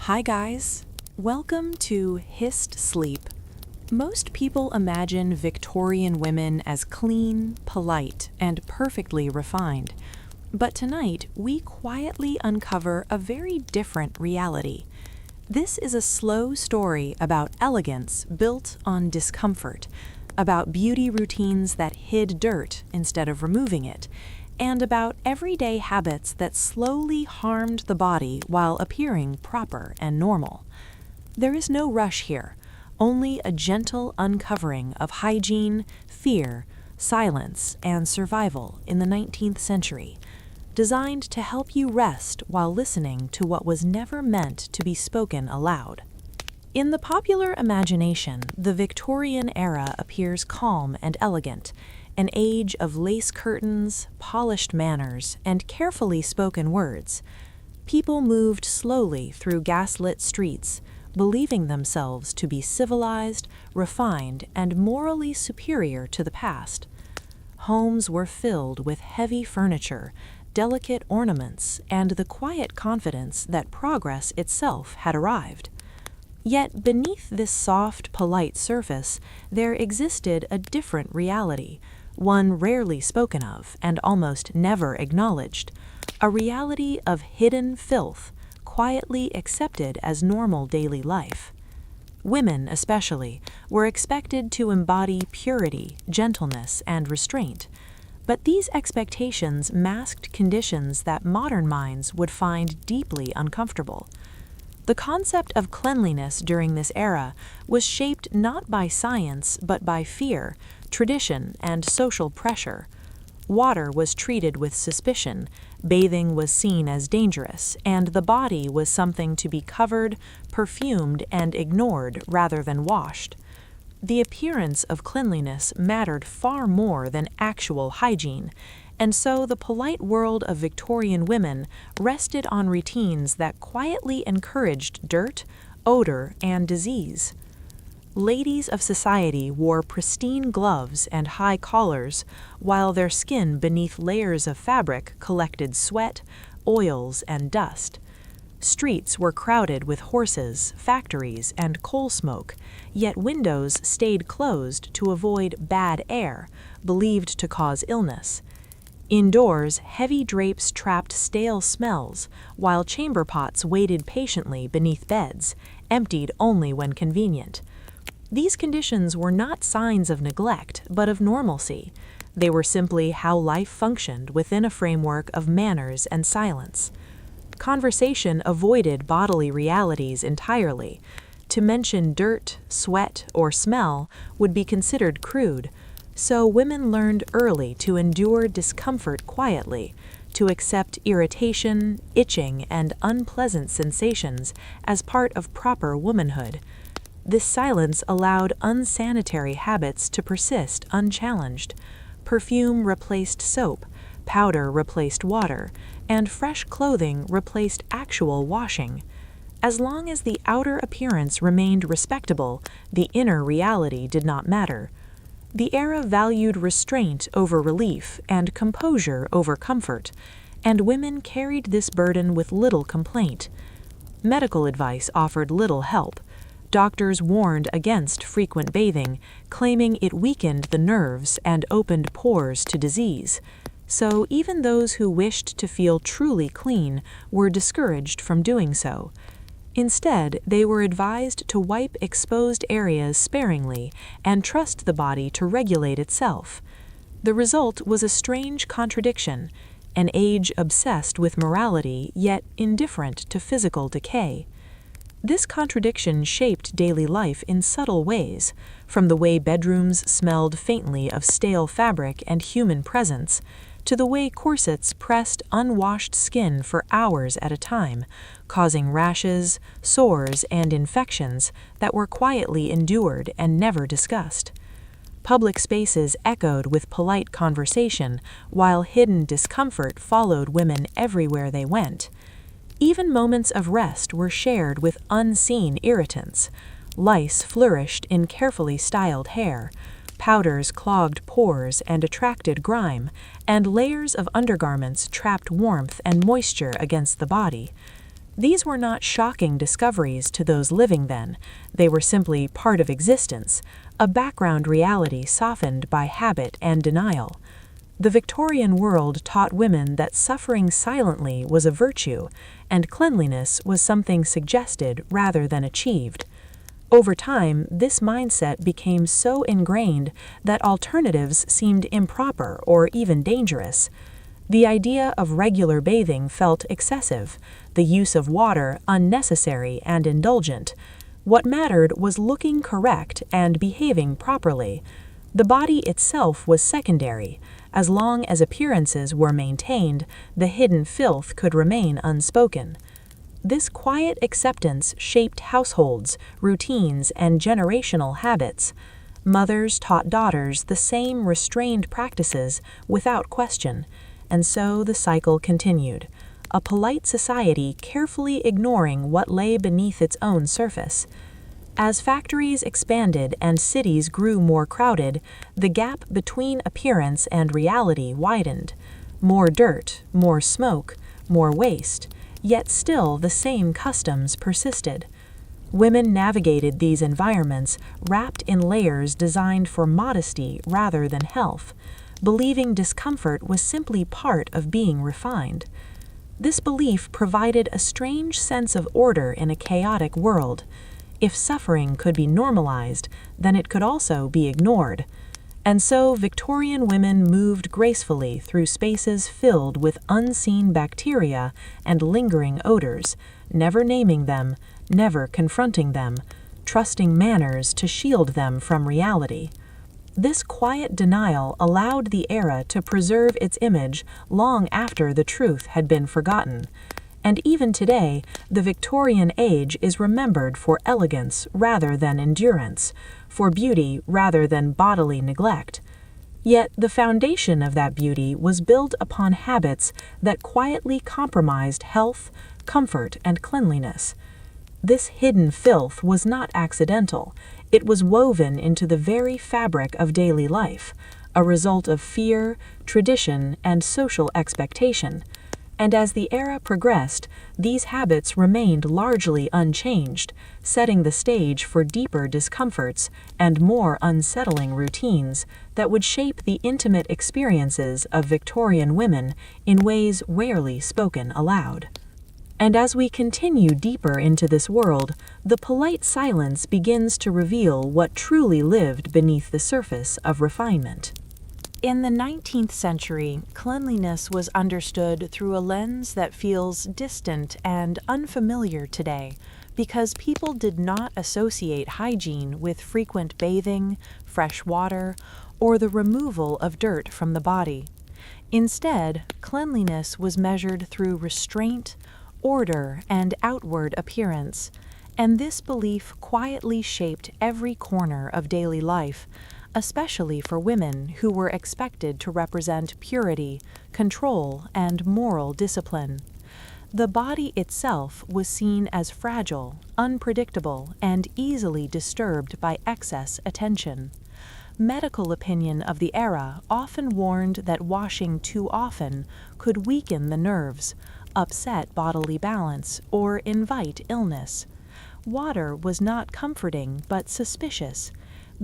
Hi guys, welcome to HistSleep. Most people imagine Victorian women as clean, polite, and perfectly refined. But tonight, we quietly uncover a very different reality. This is a slow story about elegance built on discomfort, about beauty routines that hid dirt instead of removing it, and about everyday habits that slowly harmed the body while appearing proper and normal. There is no rush here, only a gentle uncovering of hygiene, fear, silence, and survival in the 19th century, designed to help you rest while listening to what was never meant to be spoken aloud. In the popular imagination, the Victorian era appears calm and elegant, an age of lace curtains, polished manners, and carefully spoken words. People moved slowly through gaslit streets, believing themselves to be civilized, refined, and morally superior to the past. Homes were filled with heavy furniture, delicate ornaments, and the quiet confidence that progress itself had arrived. Yet beneath this soft, polite surface, there existed a different reality, one rarely spoken of and almost never acknowledged, a reality of hidden filth, quietly accepted as normal daily life. Women, especially, were expected to embody purity, gentleness, and restraint, but these expectations masked conditions that modern minds would find deeply uncomfortable. The concept of cleanliness during this era was shaped not by science but by fear, tradition, and social pressure. Water was treated with suspicion, bathing was seen as dangerous, and the body was something to be covered, perfumed, and ignored rather than washed. The appearance of cleanliness mattered far more than actual hygiene, and so the polite world of Victorian women rested on routines that quietly encouraged dirt, odor, and disease. Ladies of society wore pristine gloves and high collars, while their skin beneath layers of fabric collected sweat, oils, and dust. Streets were crowded with horses, factories, and coal smoke, yet windows stayed closed to avoid bad air, believed to cause illness. Indoors, heavy drapes trapped stale smells, while chamber pots waited patiently beneath beds, emptied only when convenient. These conditions were not signs of neglect, but of normalcy. They were simply how life functioned within a framework of manners and silence. Conversation avoided bodily realities entirely. To mention dirt, sweat, or smell would be considered crude, so women learned early to endure discomfort quietly, to accept irritation, itching, and unpleasant sensations as part of proper womanhood. This silence allowed unsanitary habits to persist unchallenged. Perfume replaced soap, powder replaced water, and fresh clothing replaced actual washing. As long as the outer appearance remained respectable, the inner reality did not matter. The era valued restraint over relief and composure over comfort, and women carried this burden with little complaint. Medical advice offered little help. Doctors warned against frequent bathing, claiming it weakened the nerves and opened pores to disease. So even those who wished to feel truly clean were discouraged from doing so. Instead, they were advised to wipe exposed areas sparingly and trust the body to regulate itself. The result was a strange contradiction, an age obsessed with morality yet indifferent to physical decay. This contradiction shaped daily life in subtle ways, from the way bedrooms smelled faintly of stale fabric and human presence, to the way corsets pressed unwashed skin for hours at a time, causing rashes, sores, and infections that were quietly endured and never discussed. Public spaces echoed with polite conversation, while hidden discomfort followed women everywhere they went. Even moments of rest were shared with unseen irritants. Lice flourished in carefully styled hair. Powders clogged pores and attracted grime, and layers of undergarments trapped warmth and moisture against the body. These were not shocking discoveries to those living then, they were simply part of existence, a background reality softened by habit and denial. The Victorian world taught women that suffering silently was a virtue, and cleanliness was something suggested rather than achieved. Over time, this mindset became so ingrained that alternatives seemed improper or even dangerous. The idea of regular bathing felt excessive, the use of water unnecessary and indulgent. What mattered was looking correct and behaving properly. The body itself was secondary. As long as appearances were maintained, the hidden filth could remain unspoken. This quiet acceptance shaped households, routines, and generational habits. Mothers taught daughters the same restrained practices without question, and so the cycle continued, a polite society carefully ignoring what lay beneath its own surface. As factories expanded and cities grew more crowded, the gap between appearance and reality widened. More dirt, more smoke, more waste, yet still the same customs persisted. Women navigated these environments wrapped in layers designed for modesty rather than health, believing discomfort was simply part of being refined. This belief provided a strange sense of order in a chaotic world. If suffering could be normalized, then it could also be ignored. And so Victorian women moved gracefully through spaces filled with unseen bacteria and lingering odors, never naming them, never confronting them, trusting manners to shield them from reality. This quiet denial allowed the era to preserve its image long after the truth had been forgotten. And even today, the Victorian age is remembered for elegance rather than endurance, for beauty rather than bodily neglect. Yet the foundation of that beauty was built upon habits that quietly compromised health, comfort, and cleanliness. This hidden filth was not accidental. It was woven into the very fabric of daily life, a result of fear, tradition, and social expectation. And as the era progressed, these habits remained largely unchanged, setting the stage for deeper discomforts and more unsettling routines that would shape the intimate experiences of Victorian women in ways rarely spoken aloud. And as we continue deeper into this world, the polite silence begins to reveal what truly lived beneath the surface of refinement. In the 19th century, cleanliness was understood through a lens that feels distant and unfamiliar today because people did not associate hygiene with frequent bathing, fresh water, or the removal of dirt from the body. Instead, cleanliness was measured through restraint, order, and outward appearance, and this belief quietly shaped every corner of daily life, especially for women who were expected to represent purity, control, and moral discipline. The body itself was seen as fragile, unpredictable, and easily disturbed by excess attention. Medical opinion of the era often warned that washing too often could weaken the nerves, upset bodily balance, or invite illness. Water was not comforting but suspicious.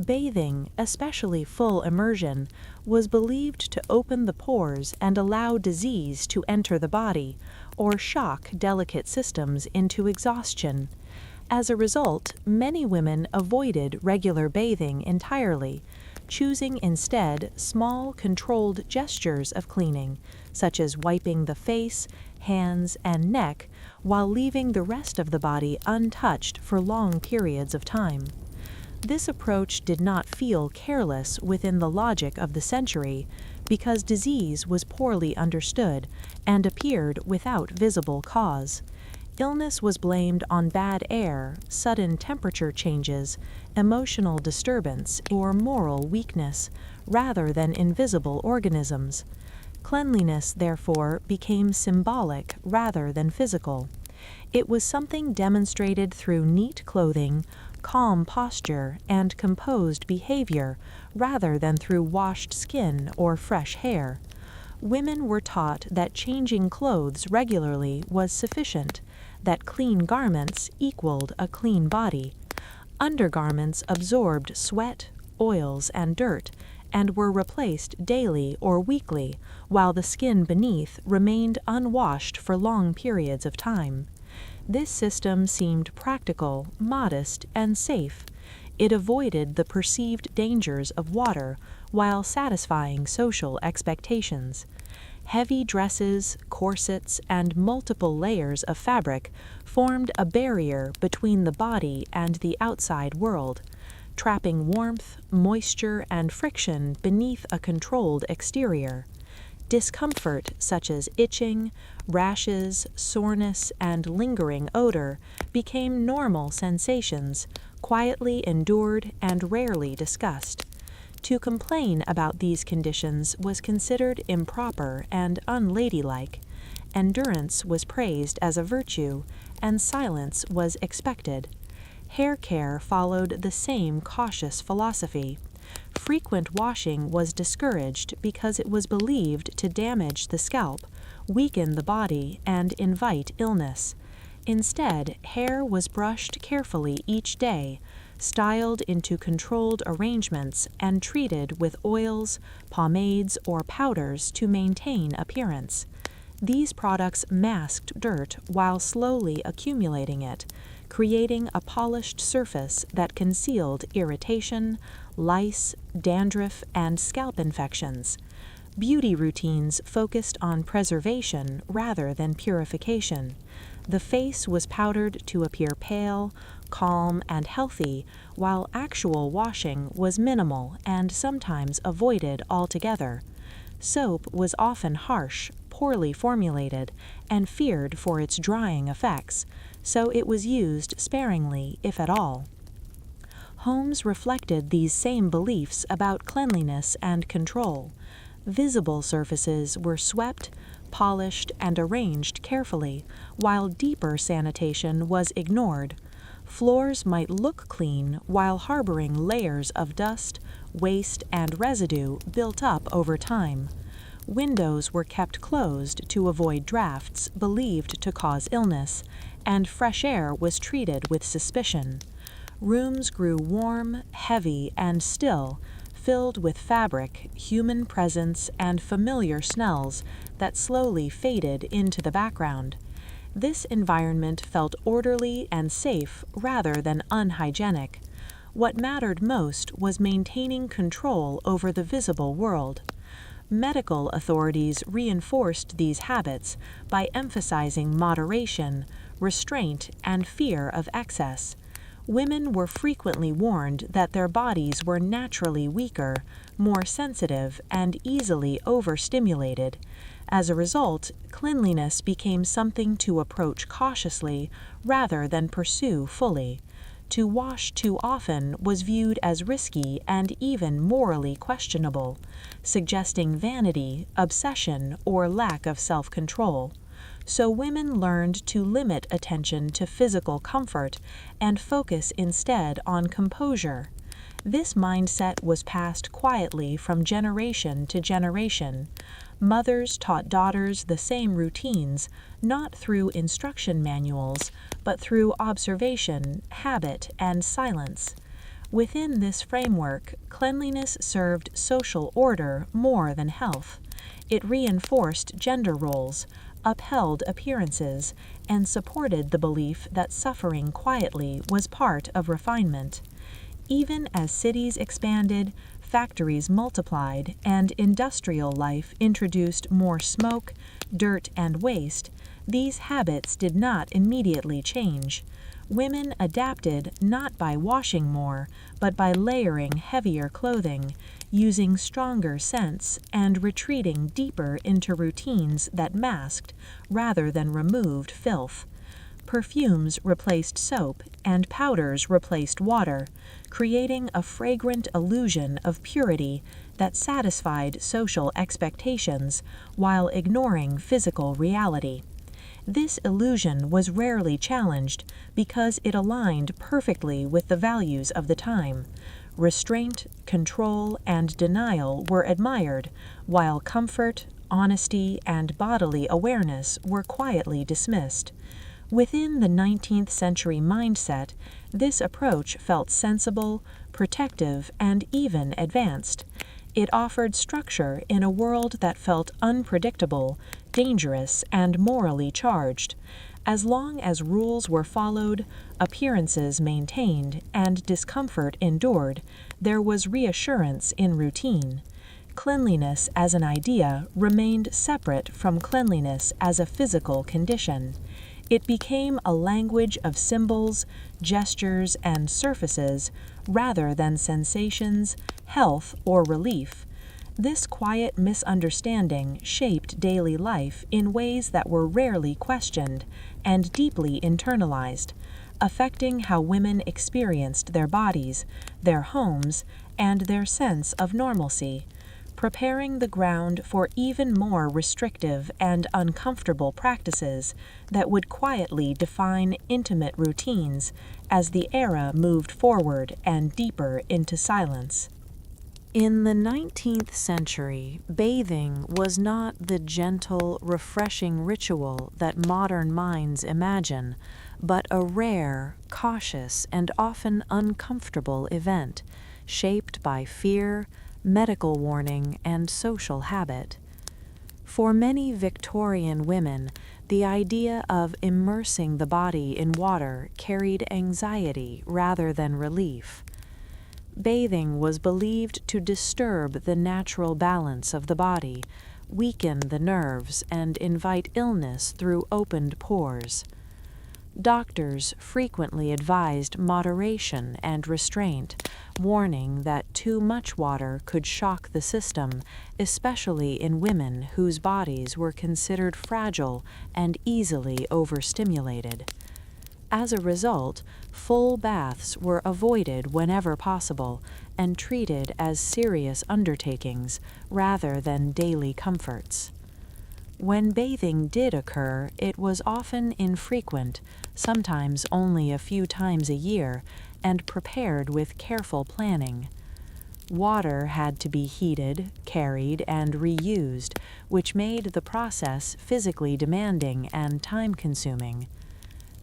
Bathing, especially full immersion, was believed to open the pores and allow disease to enter the body, or shock delicate systems into exhaustion. As a result, many women avoided regular bathing entirely, choosing instead small, controlled gestures of cleaning, such as wiping the face, hands, and neck, while leaving the rest of the body untouched for long periods of time. This approach did not feel careless within the logic of the century because disease was poorly understood and appeared without visible cause. Illness was blamed on bad air, sudden temperature changes, emotional disturbance, or moral weakness, rather than invisible organisms. Cleanliness, therefore, became symbolic rather than physical. It was something demonstrated through neat clothing, calm posture, and composed behavior, rather than through washed skin or fresh hair. Women were taught that changing clothes regularly was sufficient, that clean garments equaled a clean body. Undergarments absorbed sweat, oils, and dirt, and were replaced daily or weekly, while the skin beneath remained unwashed for long periods of time. This system seemed practical, modest, and safe. It avoided the perceived dangers of water while satisfying social expectations. Heavy dresses, corsets, and multiple layers of fabric formed a barrier between the body and the outside world, trapping warmth, moisture, and friction beneath a controlled exterior. Discomfort such as itching, rashes, soreness, and lingering odor became normal sensations, quietly endured and rarely discussed. To complain about these conditions was considered improper and unladylike. Endurance was praised as a virtue, and silence was expected. Hair care followed the same cautious philosophy. Frequent washing was discouraged because it was believed to damage the scalp, weaken the body, and invite illness. Instead, hair was brushed carefully each day, styled into controlled arrangements, and treated with oils, pomades, or powders to maintain appearance. These products masked dirt while slowly accumulating it, creating a polished surface that concealed irritation, lice, dandruff, and scalp infections. Beauty routines focused on preservation rather than purification. The face was powdered to appear pale, calm, and healthy, while actual washing was minimal and sometimes avoided altogether. Soap was often harsh, poorly formulated, and feared for its drying effects, so it was used sparingly, if at all. Homes reflected these same beliefs about cleanliness and control. Visible surfaces were swept, polished, and arranged carefully, while deeper sanitation was ignored. Floors might look clean while harboring layers of dust, waste, and residue built up over time. Windows were kept closed to avoid drafts believed to cause illness, and fresh air was treated with suspicion. Rooms grew warm, heavy, and still, filled with fabric, human presence, and familiar smells that slowly faded into the background. This environment felt orderly and safe rather than unhygienic. What mattered most was maintaining control over the visible world. Medical authorities reinforced these habits by emphasizing moderation, restraint, and fear of excess. Women were frequently warned that their bodies were naturally weaker, more sensitive, and easily overstimulated. As a result, cleanliness became something to approach cautiously rather than pursue fully. To wash too often was viewed as risky and even morally questionable, suggesting vanity, obsession, or lack of self-control. So women learned to limit attention to physical comfort and focus instead on composure. This mindset was passed quietly from generation to generation. Mothers taught daughters the same routines, not through instruction manuals, but through observation, habit, and silence. Within this framework, cleanliness served social order more than health. It reinforced gender roles, upheld appearances, and supported the belief that suffering quietly was part of refinement. Even as cities expanded, factories multiplied, and industrial life introduced more smoke, dirt, and waste, these habits did not immediately change. Women adapted not by washing more, but by layering heavier clothing, using stronger scents, and retreating deeper into routines that masked rather than removed filth. Perfumes replaced soap, and powders replaced water, creating a fragrant illusion of purity that satisfied social expectations while ignoring physical reality. This illusion was rarely challenged because it aligned perfectly with the values of the time. Restraint, control, and denial were admired, while comfort, honesty, and bodily awareness were quietly dismissed. Within the 19th century mindset, this approach felt sensible, protective, and even advanced. It offered structure in a world that felt unpredictable, dangerous, and morally charged. As long as rules were followed, appearances maintained, and discomfort endured, there was reassurance in routine. Cleanliness as an idea remained separate from cleanliness as a physical condition. It became a language of symbols, gestures, and surfaces rather than sensations, health, or relief. This quiet misunderstanding shaped daily life in ways that were rarely questioned and deeply internalized, affecting how women experienced their bodies, their homes, and their sense of normalcy, preparing the ground for even more restrictive and uncomfortable practices that would quietly define intimate routines as the era moved forward and deeper into silence. In the 19th century, bathing was not the gentle, refreshing ritual that modern minds imagine, but a rare, cautious, and often uncomfortable event, shaped by fear, medical warning, and social habit. For many Victorian women, the idea of immersing the body in water carried anxiety rather than relief. Bathing was believed to disturb the natural balance of the body, weaken the nerves, and invite illness through opened pores. Doctors frequently advised moderation and restraint, warning that too much water could shock the system, especially in women whose bodies were considered fragile and easily overstimulated. As a result, full baths were avoided whenever possible and treated as serious undertakings rather than daily comforts. When bathing did occur, it was often infrequent, sometimes only a few times a year, and prepared with careful planning. Water had to be heated, carried, and reused, which made the process physically demanding and time-consuming.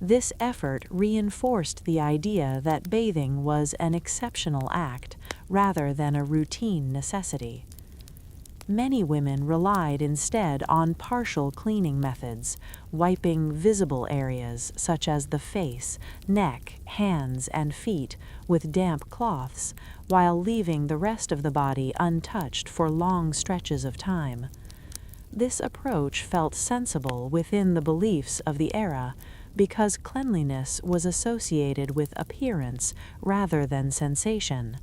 This effort reinforced the idea that bathing was an exceptional act rather than a routine necessity. Many women relied instead on partial cleaning methods, wiping visible areas such as the face, neck, hands, and feet with damp cloths, while leaving the rest of the body untouched for long stretches of time. This approach felt sensible within the beliefs of the era, because cleanliness was associated with appearance rather than sensation.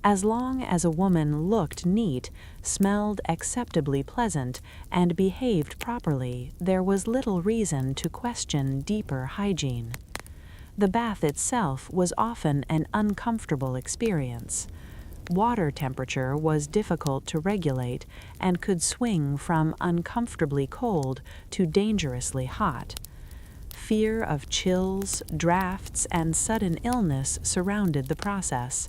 As long as a woman looked neat, smelled acceptably pleasant, and behaved properly, there was little reason to question deeper hygiene. The bath itself was often an uncomfortable experience. Water temperature was difficult to regulate and could swing from uncomfortably cold to dangerously hot. Fear of chills, drafts, and sudden illness surrounded the process.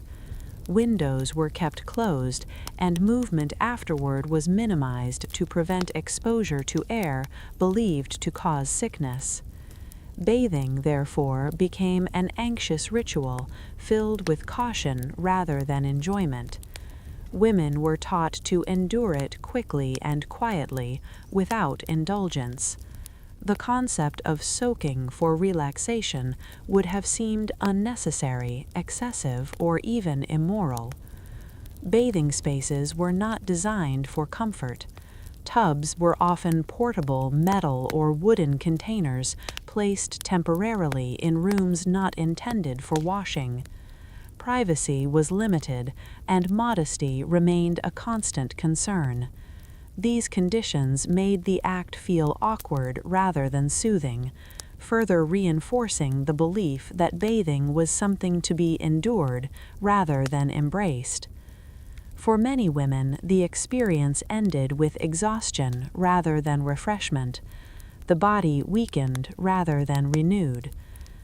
Windows were kept closed, and movement afterward was minimized to prevent exposure to air believed to cause sickness. Bathing, therefore, became an anxious ritual filled with caution rather than enjoyment. Women were taught to endure it quickly and quietly, without indulgence. The concept of soaking for relaxation would have seemed unnecessary, excessive, or even immoral. Bathing spaces were not designed for comfort. Tubs were often portable metal or wooden containers placed temporarily in rooms not intended for washing. Privacy was limited, and modesty remained a constant concern. These conditions made the act feel awkward rather than soothing, further reinforcing the belief that bathing was something to be endured rather than embraced. For many women, the experience ended with exhaustion rather than refreshment. The body weakened rather than renewed.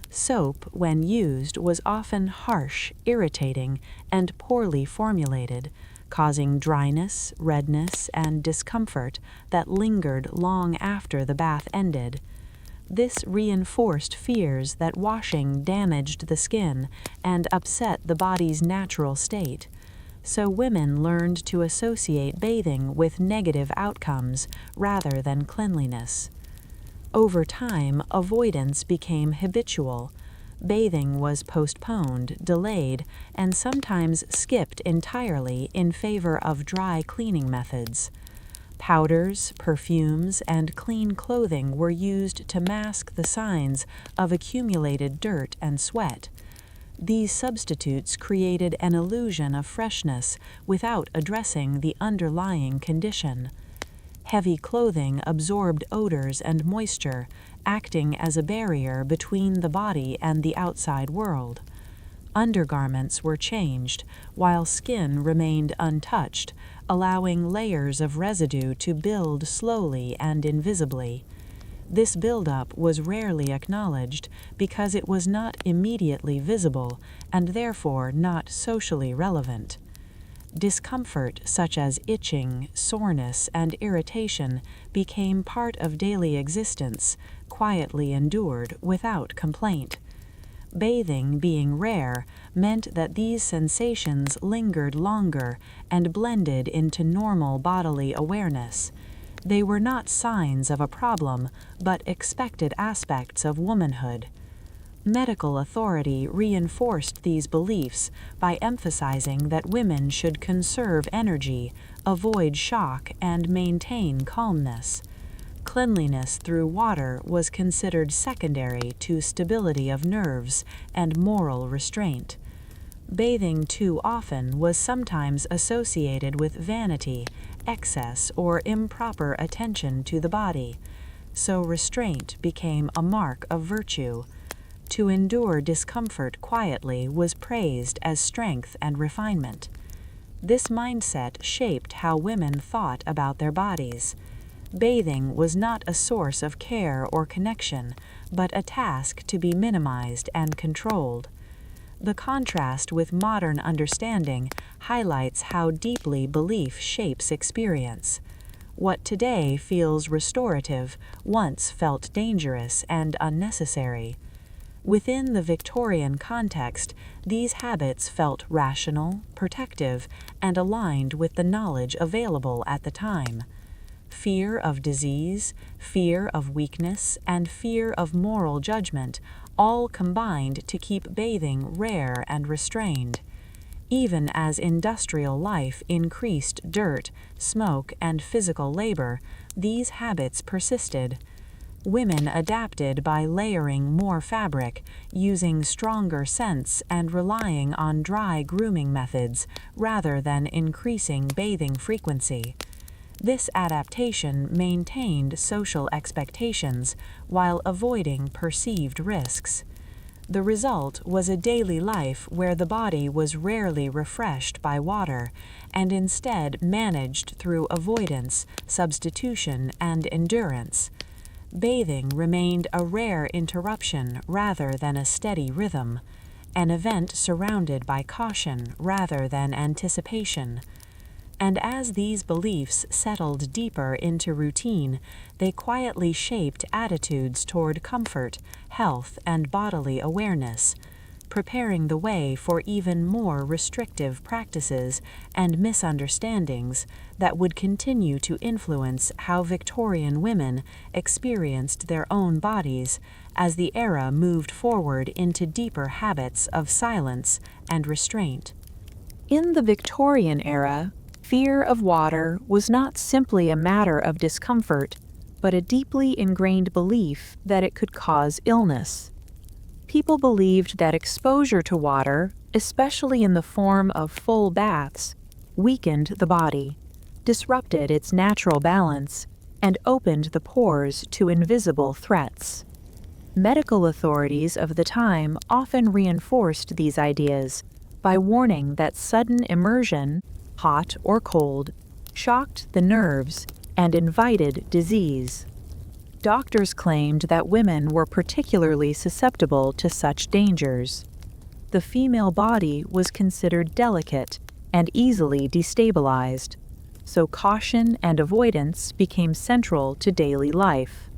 Soap, when used, was often harsh, irritating, and poorly formulated, causing dryness, redness, and discomfort that lingered long after the bath ended. This reinforced fears that washing damaged the skin and upset the body's natural state, so women learned to associate bathing with negative outcomes rather than cleanliness. Over time, avoidance became habitual. Bathing was postponed, delayed, and sometimes skipped entirely in favor of dry cleaning methods. Powders, perfumes, and clean clothing were used to mask the signs of accumulated dirt and sweat. These substitutes created an illusion of freshness without addressing the underlying condition. Heavy clothing absorbed odors and moisture, acting as a barrier between the body and the outside world. Undergarments were changed, while skin remained untouched, allowing layers of residue to build slowly and invisibly. This buildup was rarely acknowledged because it was not immediately visible and therefore not socially relevant. Discomfort such as itching, soreness, and irritation became part of daily existence, quietly endured without complaint. Bathing being rare meant that these sensations lingered longer and blended into normal bodily awareness. They were not signs of a problem, but expected aspects of womanhood. Medical authority reinforced these beliefs by emphasizing that women should conserve energy, avoid shock, and maintain calmness. Cleanliness through water was considered secondary to stability of nerves and moral restraint. Bathing too often was sometimes associated with vanity, excess, or improper attention to the body, so restraint became a mark of virtue. To endure discomfort quietly was praised as strength and refinement. This mindset shaped how women thought about their bodies. Bathing was not a source of care or connection, but a task to be minimized and controlled. The contrast with modern understanding highlights how deeply belief shapes experience. What today feels restorative once felt dangerous and unnecessary. Within the Victorian context, these habits felt rational, protective, and aligned with the knowledge available at the time. Fear of disease, fear of weakness, and fear of moral judgment all combined to keep bathing rare and restrained. Even as industrial life increased dirt, smoke, and physical labor, these habits persisted. Women adapted by layering more fabric, using stronger scents, and relying on dry grooming methods rather than increasing bathing frequency. This adaptation maintained social expectations while avoiding perceived risks. The result was a daily life where the body was rarely refreshed by water and instead managed through avoidance, substitution, and endurance. Bathing remained a rare interruption rather than a steady rhythm, an event surrounded by caution rather than anticipation. And as these beliefs settled deeper into routine, they quietly shaped attitudes toward comfort, health, and bodily awareness, preparing the way for even more restrictive practices and misunderstandings that would continue to influence how Victorian women experienced their own bodies as the era moved forward into deeper habits of silence and restraint. In the Victorian era, fear of water was not simply a matter of discomfort, but a deeply ingrained belief that it could cause illness. People believed that exposure to water, especially in the form of full baths, weakened the body, disrupted its natural balance, and opened the pores to invisible threats. Medical authorities of the time often reinforced these ideas by warning that sudden immersion, hot or cold, shocked the nerves and invited disease. Doctors claimed that women were particularly susceptible to such dangers. The female body was considered delicate and easily destabilized, so caution and avoidance became central to daily life.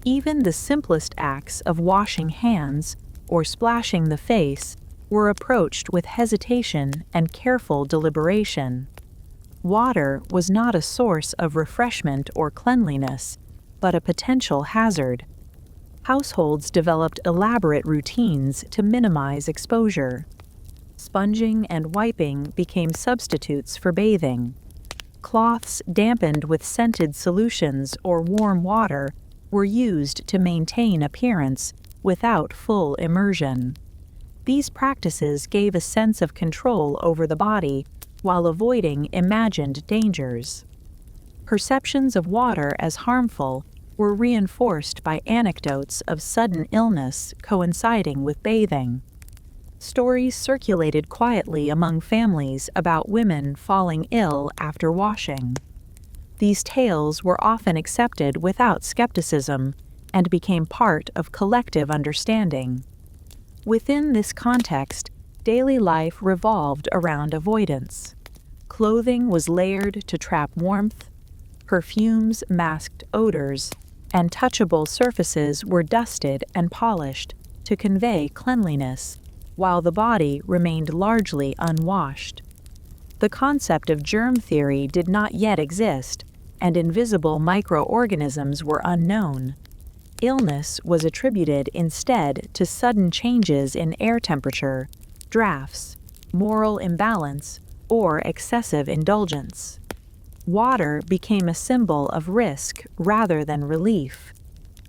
Even the simplest acts of washing hands or splashing the face were approached with hesitation and careful deliberation. Water was not a source of refreshment or cleanliness, but a potential hazard. Households developed elaborate routines to minimize exposure. Sponging and wiping became substitutes for bathing. Cloths dampened with scented solutions or warm water were used to maintain appearance without full immersion. These practices gave a sense of control over the body while avoiding imagined dangers. Perceptions of water as harmful were reinforced by anecdotes of sudden illness coinciding with bathing. Stories circulated quietly among families about women falling ill after washing. These tales were often accepted without skepticism and became part of collective understanding. Within this context, daily life revolved around avoidance. Clothing was layered to trap warmth, perfumes masked odors, and touchable surfaces were dusted and polished to convey cleanliness, while the body remained largely unwashed. The concept of germ theory did not yet exist, and invisible microorganisms were unknown. Illness was attributed instead to sudden changes in air temperature, drafts, moral imbalance, or excessive indulgence. Water became a symbol of risk rather than relief.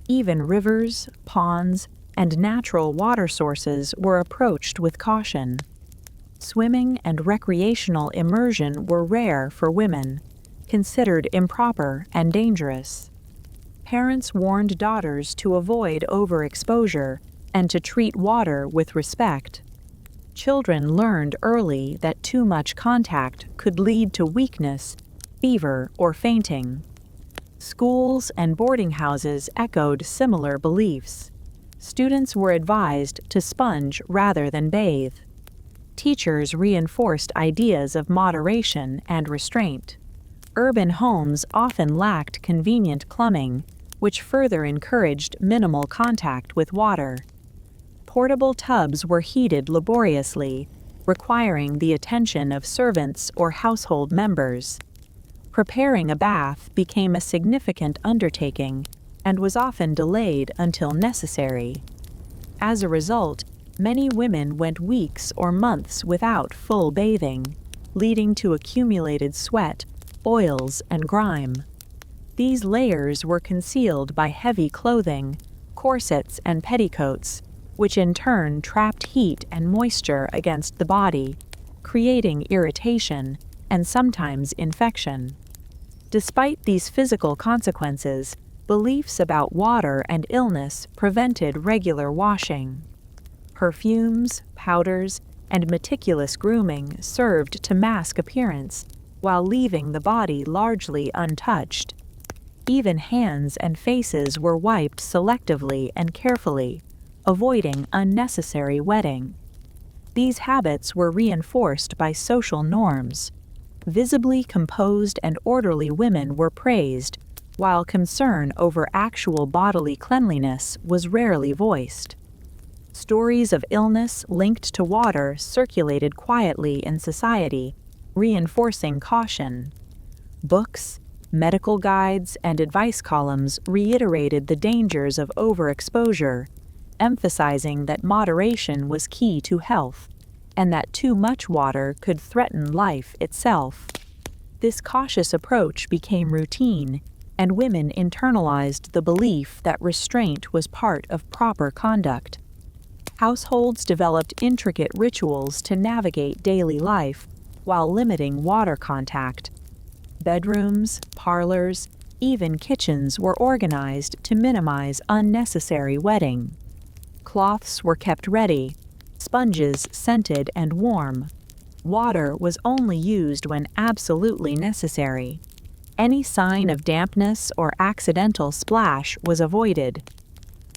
Even rivers, ponds, and natural water sources were approached with caution. Swimming and recreational immersion were rare for women, considered improper and dangerous. Parents warned daughters to avoid overexposure and to treat water with respect. Children learned early that too much contact could lead to weakness, fever, or fainting. Schools and boarding houses echoed similar beliefs. Students were advised to sponge rather than bathe. Teachers reinforced ideas of moderation and restraint. Urban homes often lacked convenient plumbing, which further encouraged minimal contact with water. Portable tubs were heated laboriously, requiring the attention of servants or household members. Preparing a bath became a significant undertaking and was often delayed until necessary. As a result, many women went weeks or months without full bathing, leading to accumulated sweat, oils, and grime. These layers were concealed by heavy clothing, corsets, and petticoats, which in turn trapped heat and moisture against the body, creating irritation and sometimes infection. Despite these physical consequences, beliefs about water and illness prevented regular washing. Perfumes, powders, and meticulous grooming served to mask appearance while leaving the body largely untouched. Even hands and faces were wiped selectively and carefully, avoiding unnecessary wetting. These habits were reinforced by social norms. Visibly composed and orderly women were praised, while concern over actual bodily cleanliness was rarely voiced. Stories of illness linked to water circulated quietly in society, reinforcing caution. Books, medical guides, and advice columns reiterated the dangers of overexposure, emphasizing that moderation was key to health, and that too much water could threaten life itself. This cautious approach became routine, and women internalized the belief that restraint was part of proper conduct. Households developed intricate rituals to navigate daily life while limiting water contact. Bedrooms, parlors, even kitchens were organized to minimize unnecessary wetting. Cloths were kept ready, sponges scented and warm. Water was only used when absolutely necessary. Any sign of dampness or accidental splash was avoided.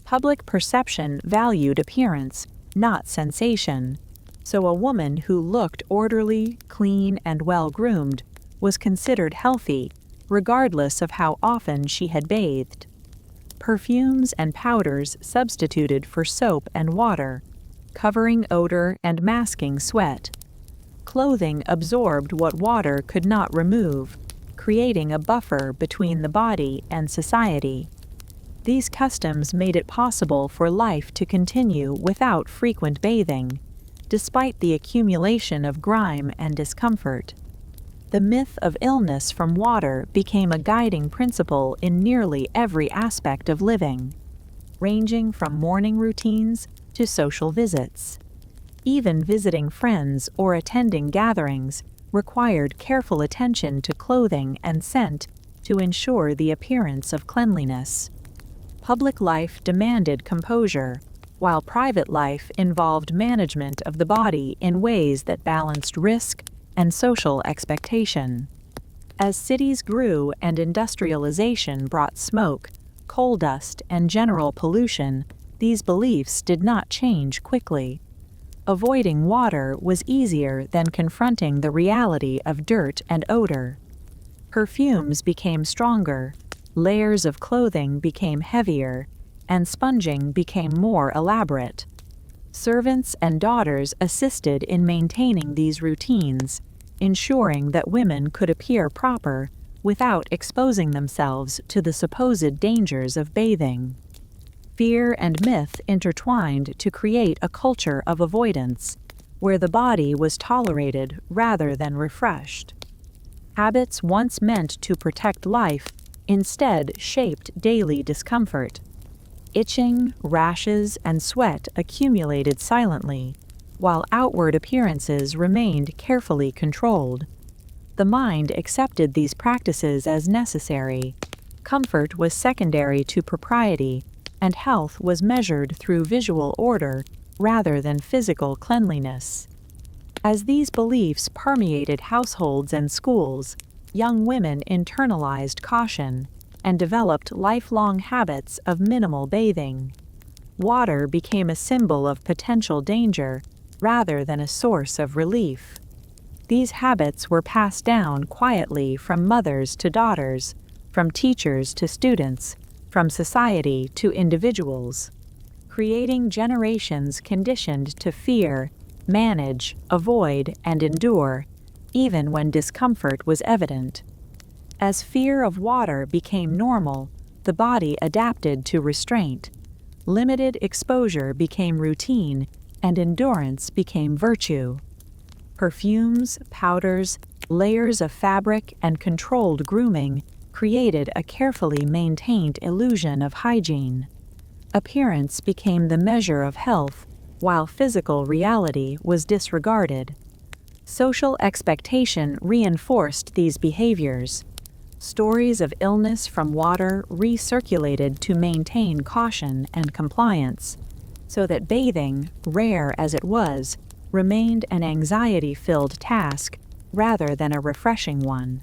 Public perception valued appearance, not sensation, so a woman who looked orderly, clean, and well-groomed was considered healthy, regardless of how often she had bathed. Perfumes and powders substituted for soap and water, covering odor and masking sweat. Clothing absorbed what water could not remove, creating a buffer between the body and society. These customs made it possible for life to continue without frequent bathing, despite the accumulation of grime and discomfort. The myth of illness from water became a guiding principle in nearly every aspect of living, ranging from morning routines to social visits. Even visiting friends or attending gatherings required careful attention to clothing and scent to ensure the appearance of cleanliness. Public life demanded composure, while private life involved management of the body in ways that balanced risk and social expectation. As cities grew and industrialization brought smoke, coal dust, and general pollution, these beliefs did not change quickly. Avoiding water was easier than confronting the reality of dirt and odor. Perfumes became stronger, layers of clothing became heavier, and sponging became more elaborate. Servants and daughters assisted in maintaining these routines, ensuring that women could appear proper without exposing themselves to the supposed dangers of bathing. Fear and myth intertwined to create a culture of avoidance, where the body was tolerated rather than refreshed. Habits once meant to protect life instead shaped daily discomfort. Itching, rashes, and sweat accumulated silently, while outward appearances remained carefully controlled. The mind accepted these practices as necessary. Comfort was secondary to propriety, and health was measured through visual order rather than physical cleanliness. As these beliefs permeated households and schools, young women internalized caution and developed lifelong habits of minimal bathing. Water became a symbol of potential danger rather than a source of relief. These habits were passed down quietly from mothers to daughters, from teachers to students, from society to individuals, creating generations conditioned to fear, manage, avoid, and endure, even when discomfort was evident. As fear of water became normal, the body adapted to restraint. Limited exposure became routine, and endurance became virtue. Perfumes, powders, layers of fabric, and controlled grooming created a carefully maintained illusion of hygiene. Appearance became the measure of health, while physical reality was disregarded. Social expectation reinforced these behaviors. Stories of illness from water recirculated to maintain caution and compliance, so that bathing, rare as it was, remained an anxiety-filled task rather than a refreshing one.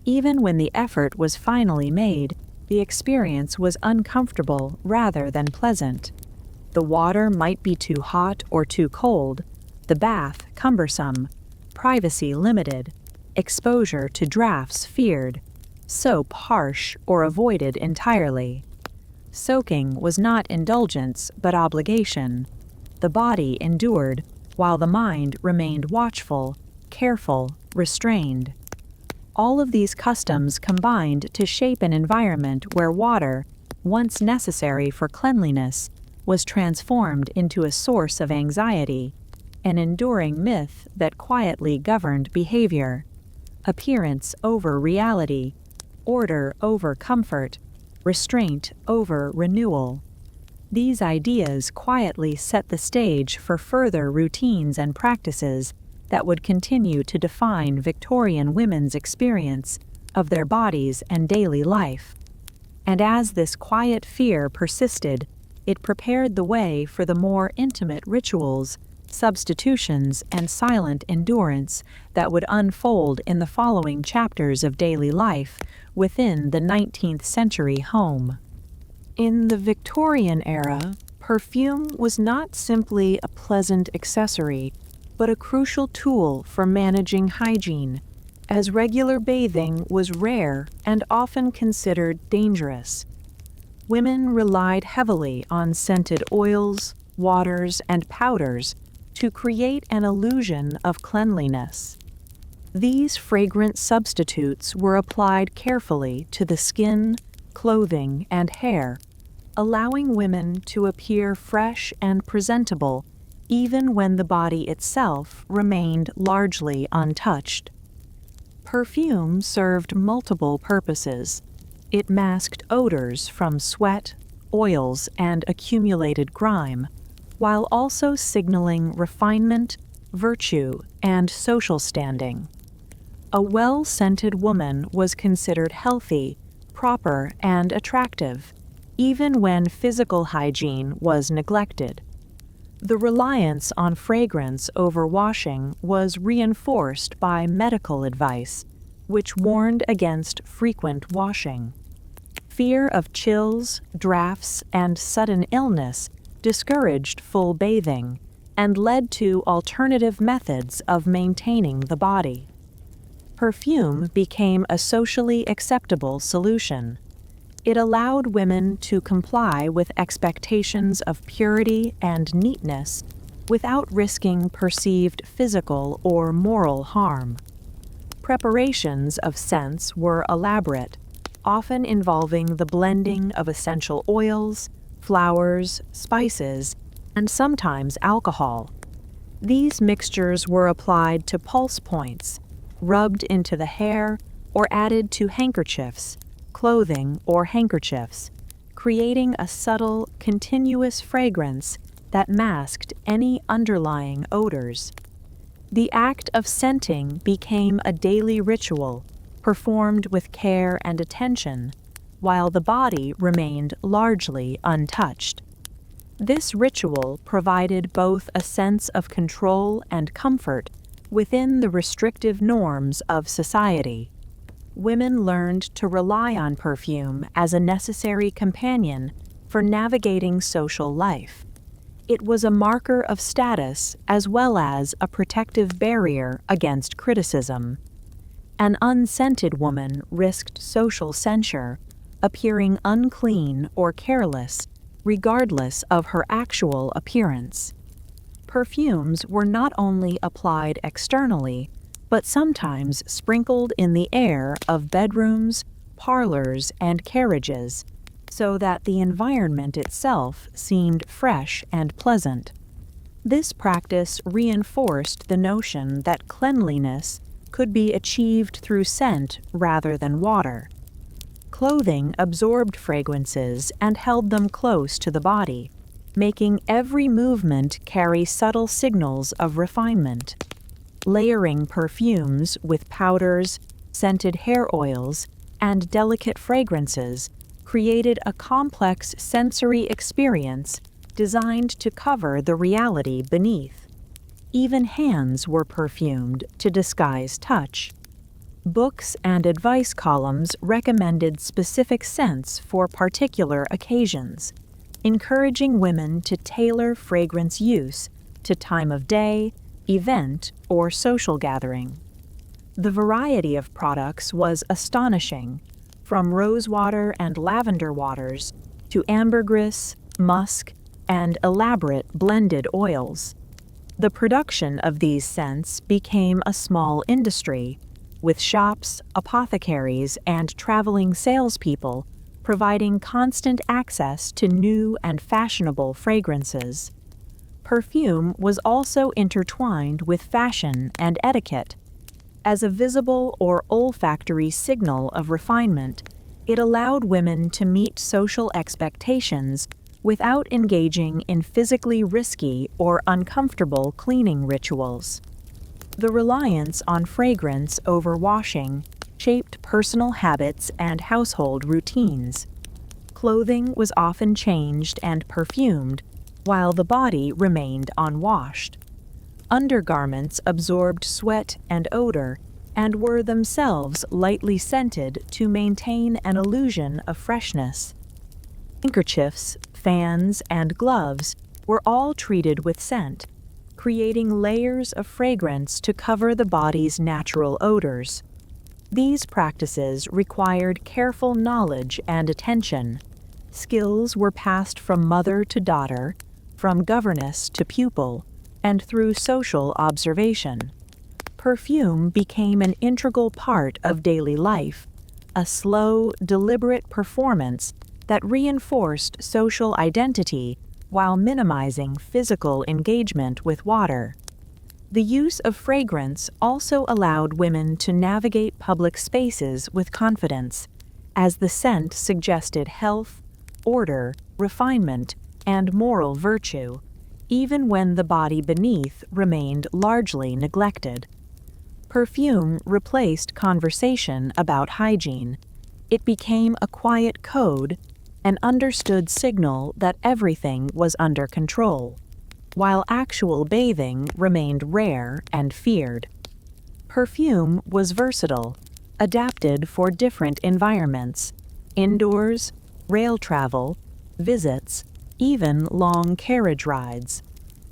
Even when the effort was finally made, the experience was uncomfortable rather than pleasant. The water might be too hot or too cold, the bath cumbersome, privacy limited, exposure to drafts feared, soap harsh or avoided entirely. Soaking was not indulgence but obligation. The body endured, while the mind remained watchful, careful, restrained. All of these customs combined to shape an environment where water, once necessary for cleanliness, was transformed into a source of anxiety, an enduring myth that quietly governed behavior. Appearance over reality, order over comfort, restraint over renewal. These ideas quietly set the stage for further routines and practices that would continue to define Victorian women's experience of their bodies and daily life. And as this quiet fear persisted, it prepared the way for the more intimate rituals, substitutions, and silent endurance that would unfold in the following chapters of daily life within the 19th century home. In the Victorian era, perfume was not simply a pleasant accessory, but a crucial tool for managing hygiene, as regular bathing was rare and often considered dangerous. Women relied heavily on scented oils, waters, and powders to create an illusion of cleanliness. These fragrant substitutes were applied carefully to the skin, clothing, and hair, allowing women to appear fresh and presentable even when the body itself remained largely untouched. Perfume served multiple purposes. It masked odors from sweat, oils, and accumulated grime, while also signaling refinement, virtue, and social standing. A well-scented woman was considered healthy, proper, and attractive, even when physical hygiene was neglected. The reliance on fragrance over washing was reinforced by medical advice, which warned against frequent washing. Fear of chills, drafts, and sudden illness discouraged full bathing and led to alternative methods of maintaining the body. Perfume became a socially acceptable solution. It allowed women to comply with expectations of purity and neatness without risking perceived physical or moral harm. Preparations of scents were elaborate, often involving the blending of essential oils, flowers, spices, and sometimes alcohol. These mixtures were applied to pulse points, rubbed into the hair, or added to handkerchiefs, clothing, or handkerchiefs, creating a subtle, continuous fragrance that masked any underlying odors. The act of scenting became a daily ritual, performed with care and attention, while the body remained largely untouched. This ritual provided both a sense of control and comfort within the restrictive norms of society. Women learned to rely on perfume as a necessary companion for navigating social life. It was a marker of status as well as a protective barrier against criticism. An unscented woman risked social censure, appearing unclean or careless, regardless of her actual appearance. Perfumes were not only applied externally, but sometimes sprinkled in the air of bedrooms, parlors, and carriages, so that the environment itself seemed fresh and pleasant. This practice reinforced the notion that cleanliness could be achieved through scent rather than water. Clothing absorbed fragrances and held them close to the body, making every movement carry subtle signals of refinement. Layering perfumes with powders, scented hair oils, and delicate fragrances created a complex sensory experience designed to cover the reality beneath. Even hands were perfumed to disguise touch. Books and advice columns recommended specific scents for particular occasions, encouraging women to tailor fragrance use to time of day, event, or social gathering. The variety of products was astonishing, from rosewater and lavender waters to ambergris, musk, and elaborate blended oils. The production of these scents became a small industry, with shops, apothecaries, and traveling salespeople providing constant access to new and fashionable fragrances. Perfume was also intertwined with fashion and etiquette. As a visible or olfactory signal of refinement, it allowed women to meet social expectations without engaging in physically risky or uncomfortable cleaning rituals. The reliance on fragrance over washing shaped personal habits and household routines. Clothing was often changed and perfumed, while the body remained unwashed. Undergarments absorbed sweat and odor and were themselves lightly scented to maintain an illusion of freshness. Handkerchiefs, fans, and gloves were all treated with scent, creating layers of fragrance to cover the body's natural odors. These practices required careful knowledge and attention. Skills were passed from mother to daughter, from governess to pupil, and through social observation. Perfume became an integral part of daily life, a slow, deliberate performance that reinforced social identity while minimizing physical engagement with water. The use of fragrance also allowed women to navigate public spaces with confidence, as the scent suggested health, order, refinement, and moral virtue, even when the body beneath remained largely neglected. Perfume replaced conversation about hygiene. It became a quiet code, an understood signal that everything was under control, while actual bathing remained rare and feared. Perfume was versatile, adapted for different environments: indoors, rail travel, visits, even long carriage rides.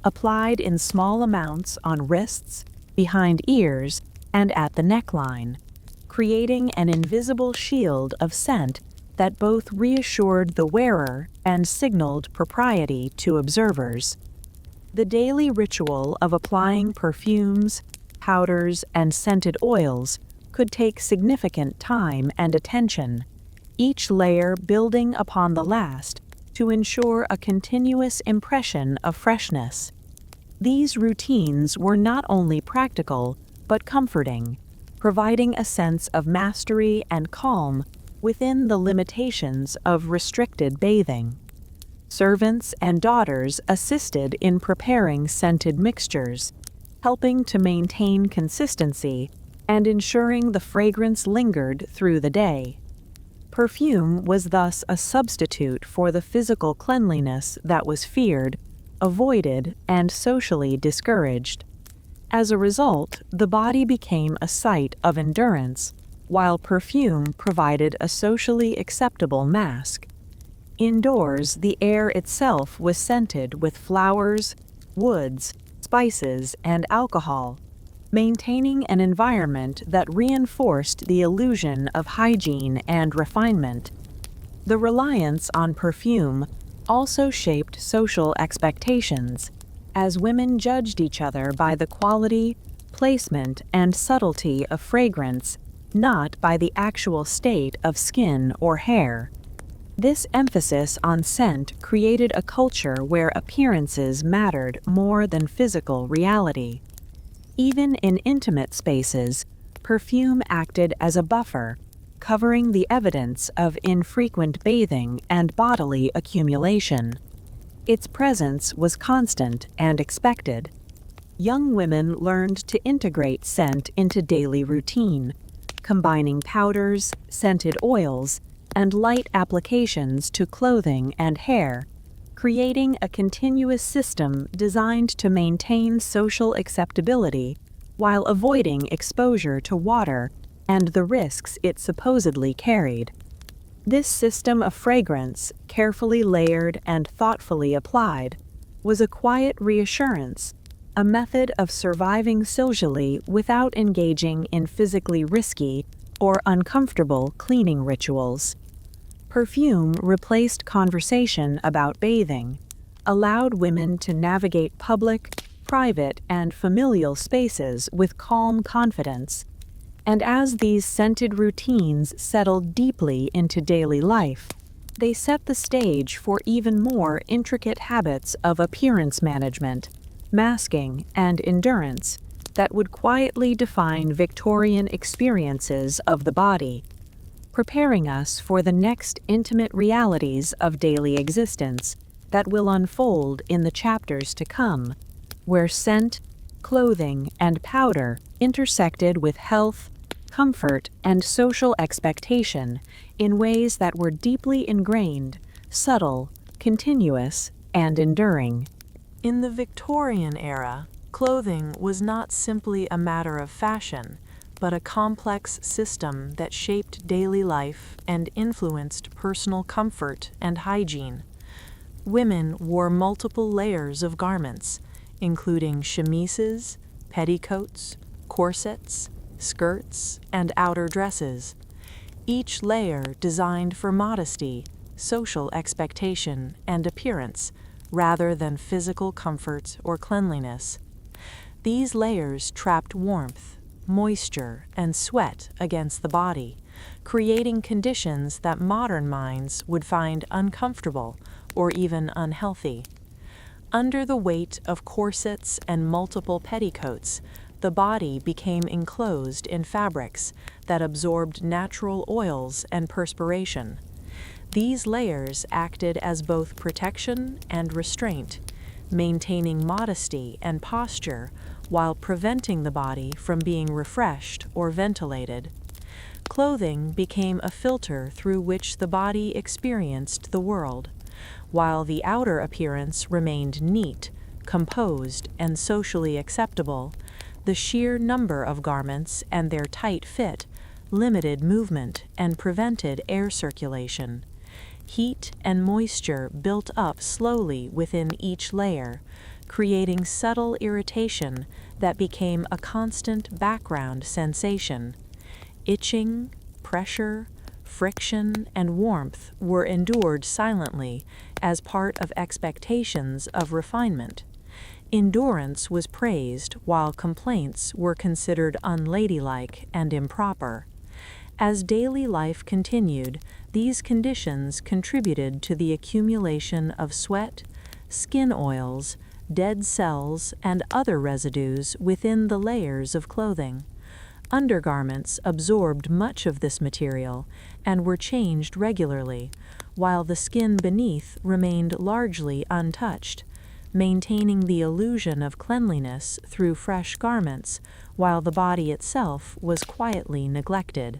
Applied in small amounts on wrists, behind ears, and at the neckline, creating an invisible shield of scent that both reassured the wearer and signaled propriety to observers. The daily ritual of applying perfumes, powders, and scented oils could take significant time and attention, each layer building upon the last to ensure a continuous impression of freshness. These routines were not only practical, but comforting, providing a sense of mastery and calm within the limitations of restricted bathing. Servants and daughters assisted in preparing scented mixtures, helping to maintain consistency and ensuring the fragrance lingered through the day. Perfume was thus a substitute for the physical cleanliness that was feared, avoided, and socially discouraged. As a result, the body became a site of endurance, while perfume provided a socially acceptable mask. Indoors, the air itself was scented with flowers, woods, spices, and alcohol, maintaining an environment that reinforced the illusion of hygiene and refinement. The reliance on perfume also shaped social expectations, as women judged each other by the quality, placement, and subtlety of fragrance, not by the actual state of skin or hair. This emphasis on scent created a culture where appearances mattered more than physical reality. Even in intimate spaces, perfume acted as a buffer, covering the evidence of infrequent bathing and bodily accumulation. Its presence was constant and expected. Young women learned to integrate scent into daily routine, combining powders, scented oils, and light applications to clothing and hair, creating a continuous system designed to maintain social acceptability while avoiding exposure to water and the risks it supposedly carried. This system of fragrance, carefully layered and thoughtfully applied, was a quiet reassurance, a method of surviving socially without engaging in physically risky or uncomfortable cleaning rituals. Perfume replaced conversation about bathing, allowed women to navigate public, private, and familial spaces with calm confidence. And as these scented routines settled deeply into daily life, they set the stage for even more intricate habits of appearance management, masking, and endurance that would quietly define Victorian experiences of the body, preparing us for the next intimate realities of daily existence that will unfold in the chapters to come, where scent, clothing, and powder intersected with health, comfort, and social expectation in ways that were deeply ingrained, subtle, continuous, and enduring. In the Victorian era, clothing was not simply a matter of fashion, but a complex system that shaped daily life and influenced personal comfort and hygiene. Women wore multiple layers of garments, including chemises, petticoats, corsets, skirts, and outer dresses, each layer designed for modesty, social expectation and appearance, rather than physical comfort or cleanliness. These layers trapped warmth, moisture, and sweat against the body, creating conditions that modern minds would find uncomfortable or even unhealthy. Under the weight of corsets and multiple petticoats, the body became enclosed in fabrics that absorbed natural oils and perspiration. These layers acted as both protection and restraint, maintaining modesty and posture while preventing the body from being refreshed or ventilated. Clothing became a filter through which the body experienced the world. While the outer appearance remained neat, composed, and socially acceptable, the sheer number of garments and their tight fit limited movement and prevented air circulation. Heat and moisture built up slowly within each layer, creating subtle irritation that became a constant background sensation. Itching, pressure, friction, and warmth were endured silently as part of expectations of refinement. Endurance was praised while complaints were considered unladylike and improper. As daily life continued, these conditions contributed to the accumulation of sweat, skin oils, dead cells, and other residues within the layers of clothing. Undergarments absorbed much of this material and were changed regularly, while the skin beneath remained largely untouched, maintaining the illusion of cleanliness through fresh garments, while the body itself was quietly neglected.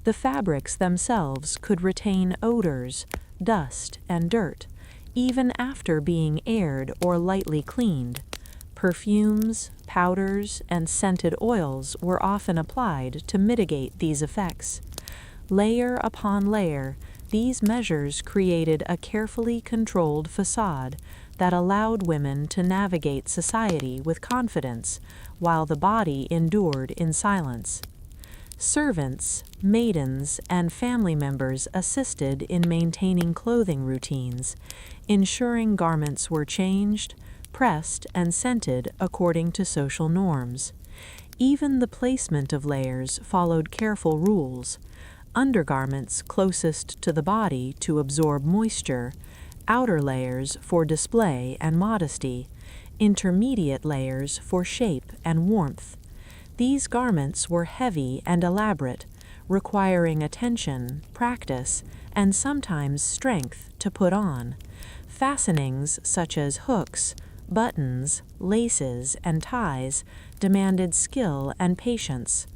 The fabrics themselves could retain odors, dust, and dirt, even after being aired or lightly cleaned. Perfumes, powders, and scented oils were often applied to mitigate these effects. Layer upon layer, these measures created a carefully controlled facade that allowed women to navigate society with confidence, while the body endured in silence. Servants, maidens, and family members assisted in maintaining clothing routines, ensuring garments were changed, pressed, and scented according to social norms. Even the placement of layers followed careful rules. Undergarments closest to the body to absorb moisture, outer layers for display and modesty, intermediate layers for shape and warmth. These garments were heavy and elaborate, requiring attention, practice, and sometimes strength to put on. Fastenings such as hooks, buttons, laces, and ties demanded skill and patience.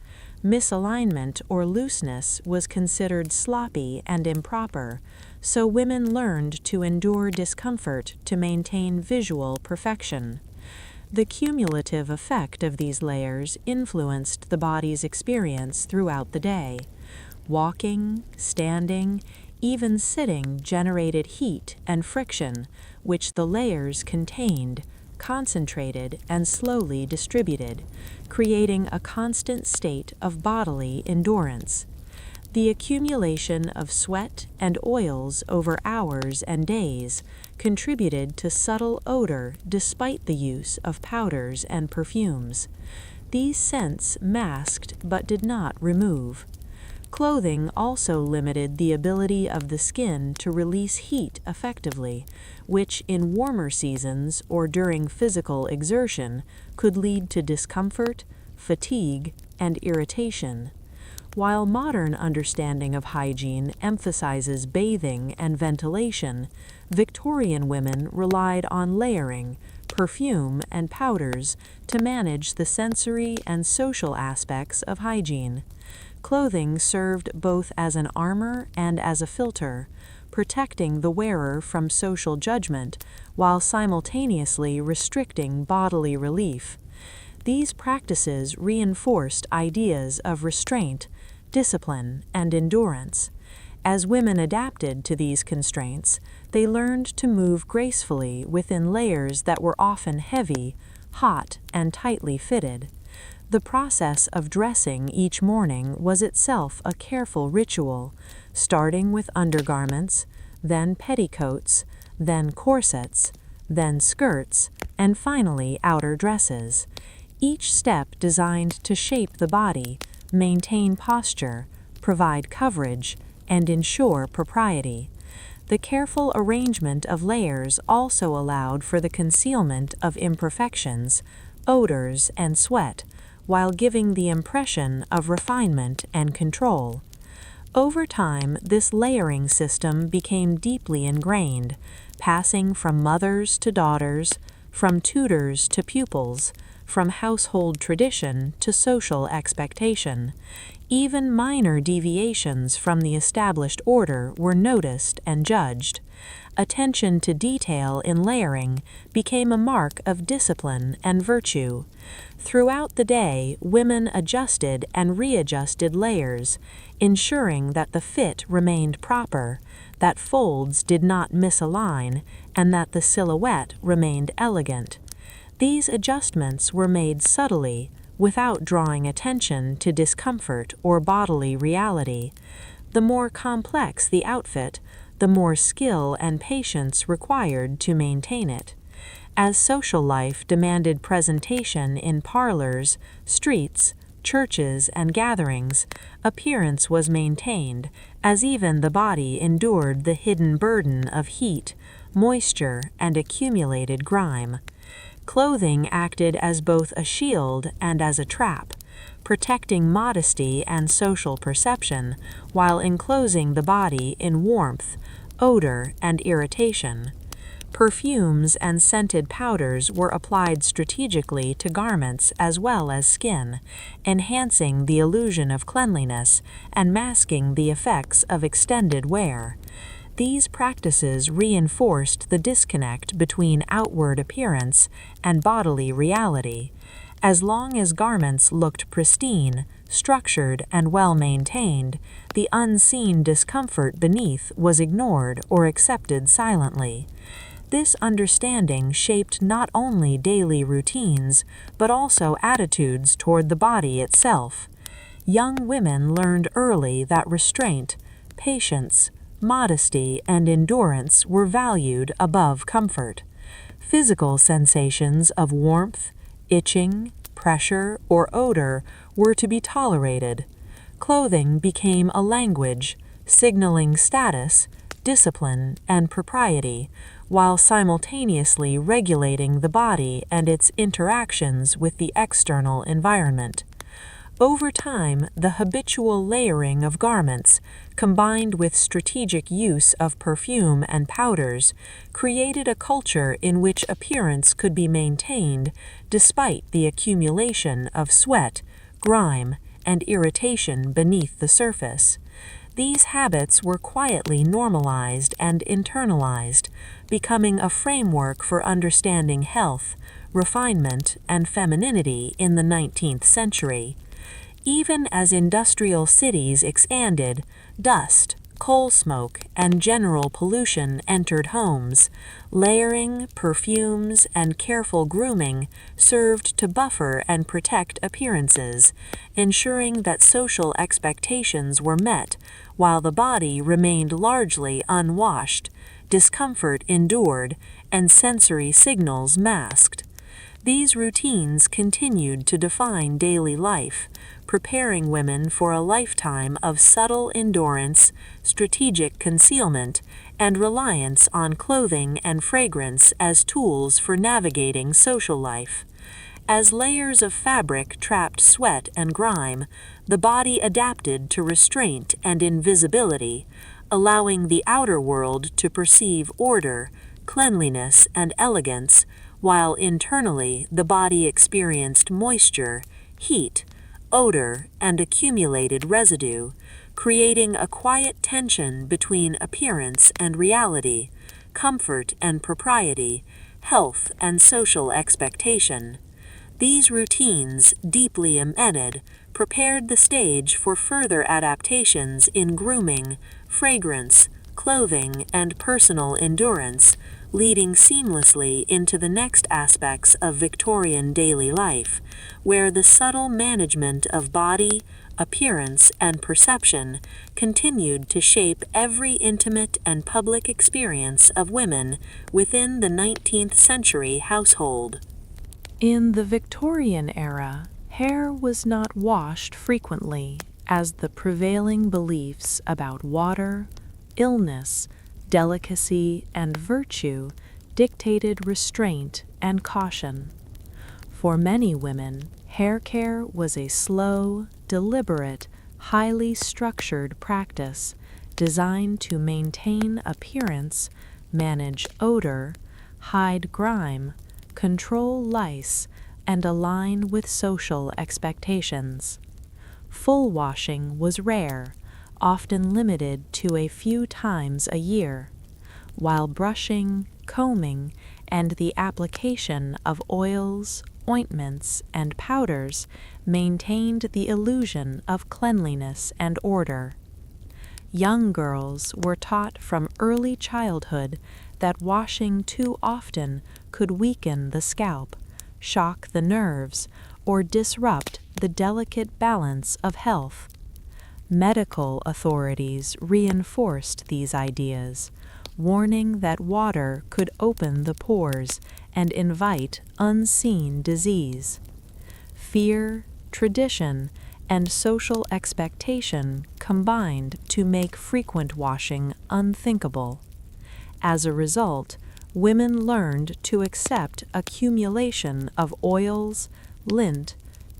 Misalignment or looseness was considered sloppy and improper, so women learned to endure discomfort to maintain visual perfection. The cumulative effect of these layers influenced the body's experience throughout the day. Walking, standing, even sitting generated heat and friction, which the layers contained, concentrated, and slowly distributed, creating a constant state of bodily endurance. The accumulation of sweat and oils over hours and days contributed to subtle odor despite the use of powders and perfumes. These scents masked but did not remove. Clothing also limited the ability of the skin to release heat effectively, which in warmer seasons or during physical exertion could lead to discomfort, fatigue, and irritation. While modern understanding of hygiene emphasizes bathing and ventilation, Victorian women relied on layering, perfume, and powders to manage the sensory and social aspects of hygiene. Clothing served both as an armor and as a filter, protecting the wearer from social judgment while simultaneously restricting bodily relief. These practices reinforced ideas of restraint, discipline, and endurance. As women adapted to these constraints, they learned to move gracefully within layers that were often heavy, hot, and tightly fitted. The process of dressing each morning was itself a careful ritual, starting with undergarments, then petticoats, then corsets, then skirts, and finally outer dresses, each step designed to shape the body, maintain posture, provide coverage, and ensure propriety. The careful arrangement of layers also allowed for the concealment of imperfections, odors, and sweat, while giving the impression of refinement and control. Over time, this layering system became deeply ingrained, passing from mothers to daughters, from tutors to pupils, from household tradition to social expectation. Even minor deviations from the established order were noticed and judged. Attention to detail in layering became a mark of discipline and virtue. Throughout the day, women adjusted and readjusted layers, ensuring that the fit remained proper, that folds did not misalign, and that the silhouette remained elegant. These adjustments were made subtly, without drawing attention to discomfort or bodily reality. The more complex the outfit, the more skill and patience required to maintain it. As social life demanded presentation in parlors, streets, churches, and gatherings, appearance was maintained, as even the body endured the hidden burden of heat, moisture, and accumulated grime. Clothing acted as both a shield and as a trap, protecting modesty and social perception while enclosing the body in warmth, odor, and irritation. Perfumes and scented powders were applied strategically to garments as well as skin, enhancing the illusion of cleanliness and masking the effects of extended wear. These practices reinforced the disconnect between outward appearance and bodily reality. As long as garments looked pristine, structured, and well-maintained, the unseen discomfort beneath was ignored or accepted silently. This understanding shaped not only daily routines, but also attitudes toward the body itself. Young women learned early that restraint, patience, modesty, and endurance were valued above comfort. Physical sensations of warmth, itching, pressure, or odor were to be tolerated. Clothing became a language, signaling status, discipline, and propriety, while simultaneously regulating the body and its interactions with the external environment. Over time, the habitual layering of garments, combined with strategic use of perfume and powders, created a culture in which appearance could be maintained despite the accumulation of sweat, grime, and irritation beneath the surface. These habits were quietly normalized and internalized, becoming a framework for understanding health, refinement, and femininity in the 19th century. Even as industrial cities expanded, dust, coal smoke, and general pollution entered homes. Layering, perfumes, and careful grooming served to buffer and protect appearances, ensuring that social expectations were met while the body remained largely unwashed, discomfort endured, and sensory signals masked. These routines continued to define daily life, preparing women for a lifetime of subtle endurance, strategic concealment, and reliance on clothing and fragrance as tools for navigating social life. As layers of fabric trapped sweat and grime, the body adapted to restraint and invisibility, allowing the outer world to perceive order, cleanliness, and elegance, while internally the body experienced moisture, heat, odor, and accumulated residue, creating a quiet tension between appearance and reality, comfort and propriety, health and social expectation. These routines, deeply embedded, prepared the stage for further adaptations in grooming, fragrance, clothing, and personal endurance, leading seamlessly into the next aspects of Victorian daily life, where the subtle management of body, appearance, and perception continued to shape every intimate and public experience of women within the 19th century household. In the Victorian era, hair was not washed frequently, as the prevailing beliefs about water, illness, delicacy, and virtue dictated restraint and caution. For many women, hair care was a slow, deliberate, highly structured practice designed to maintain appearance, manage odor, hide grime, control lice, and align with social expectations. Full washing was rare, often limited to a few times a year, while brushing, combing, and the application of oils, ointments, and powders maintained the illusion of cleanliness and order. Young girls were taught from early childhood that washing too often could weaken the scalp, shock the nerves, or disrupt the delicate balance of health. Medical authorities reinforced these ideas, warning that water could open the pores and invite unseen disease. Fear, tradition, and social expectation combined to make frequent washing unthinkable. As a result, women learned to accept accumulation of oils, lint,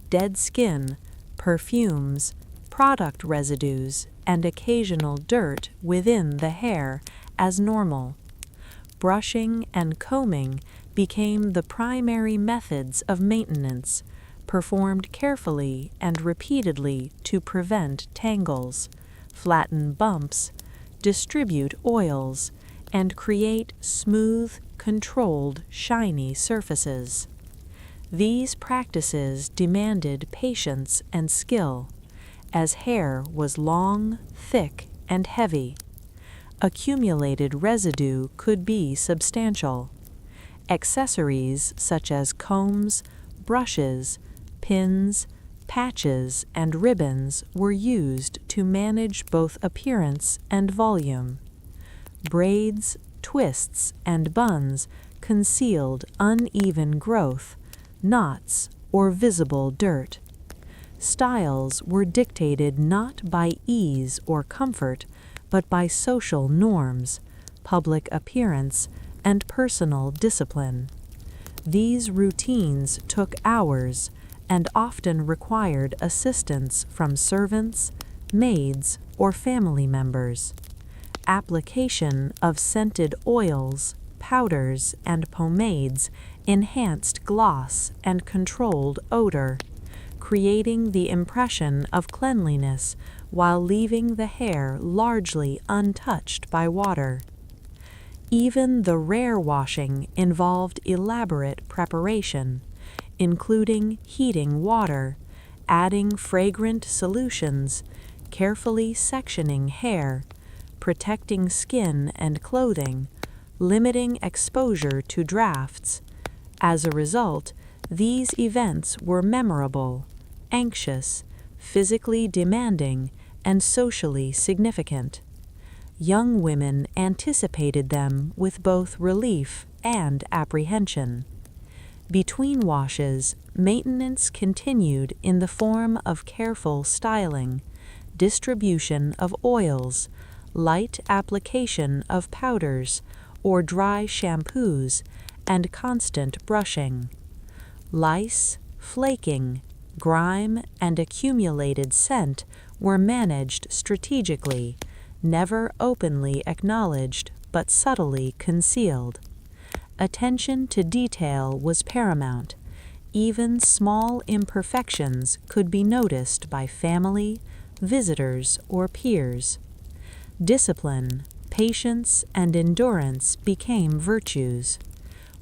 dead skin, perfumes, product residues, and occasional dirt within the hair as normal. Brushing and combing became the primary methods of maintenance, performed carefully and repeatedly to prevent tangles, flatten bumps, distribute oils, and create smooth, controlled, shiny surfaces. These practices demanded patience and skill, as hair was long, thick, and heavy. Accumulated residue could be substantial. Accessories such as combs, brushes, pins, patches, and ribbons were used to manage both appearance and volume. Braids, twists, and buns concealed uneven growth, knots, or visible dirt. Styles were dictated not by ease or comfort, but by social norms, public appearance, and personal discipline. These routines took hours and often required assistance from servants, maids, or family members. Application of scented oils, powders, and pomades enhanced gloss and controlled odor, creating the impression of cleanliness while leaving the hair largely untouched by water. Even the rare washing involved elaborate preparation, including heating water, adding fragrant solutions, carefully sectioning hair, protecting skin and clothing, limiting exposure to drafts. As a result, these events were memorable, anxious, physically demanding, and socially significant. Young women anticipated them with both relief and apprehension. Between washes, maintenance continued in the form of careful styling, distribution of oils, light application of powders or dry shampoos, and constant brushing. Lice, flaking, grime, and accumulated scent were managed strategically, never openly acknowledged but subtly concealed. Attention to detail was paramount. Even small imperfections could be noticed by family, visitors, or peers. Discipline, patience, and endurance became virtues.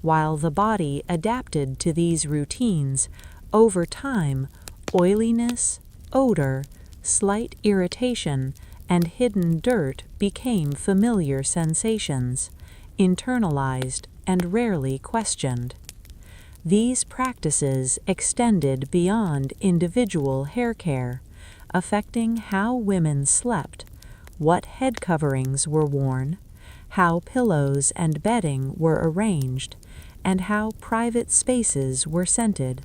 While the body adapted to these routines, over time, oiliness, odor, slight irritation, and hidden dirt became familiar sensations, internalized and rarely questioned. These practices extended beyond individual hair care, affecting how women slept, what head coverings were worn, how pillows and bedding were arranged, and how private spaces were scented.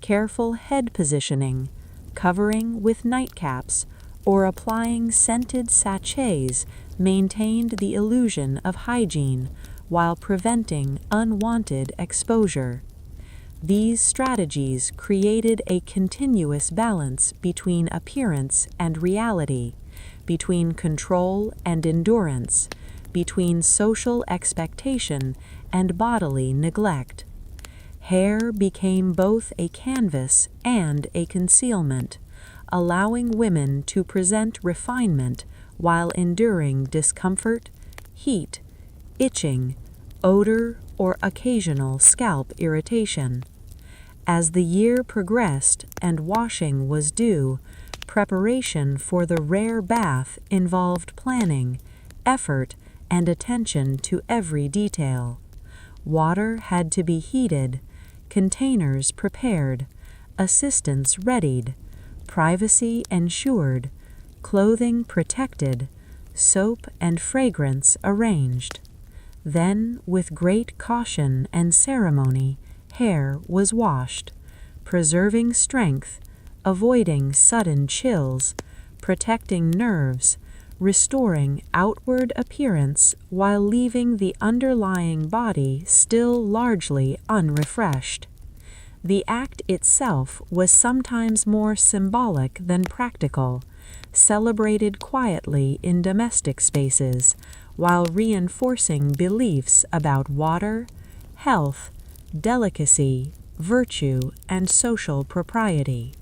Careful head positioning, covering with nightcaps, or applying scented sachets maintained the illusion of hygiene while preventing unwanted exposure. These strategies created a continuous balance between appearance and reality, between control and endurance, between social expectation and bodily neglect. Hair became both a canvas and a concealment, allowing women to present refinement while enduring discomfort, heat, itching, odor, or occasional scalp irritation. As the year progressed and washing was due, preparation for the rare bath involved planning, effort, and attention to every detail. Water had to be heated, containers prepared, assistance readied, privacy ensured, clothing protected, soap and fragrance arranged. Then, with great caution and ceremony, hair was washed, preserving strength, avoiding sudden chills, protecting nerves, restoring outward appearance while leaving the underlying body still largely unrefreshed. The act itself was sometimes more symbolic than practical, celebrated quietly in domestic spaces, while reinforcing beliefs about water, health, delicacy, virtue, and social propriety.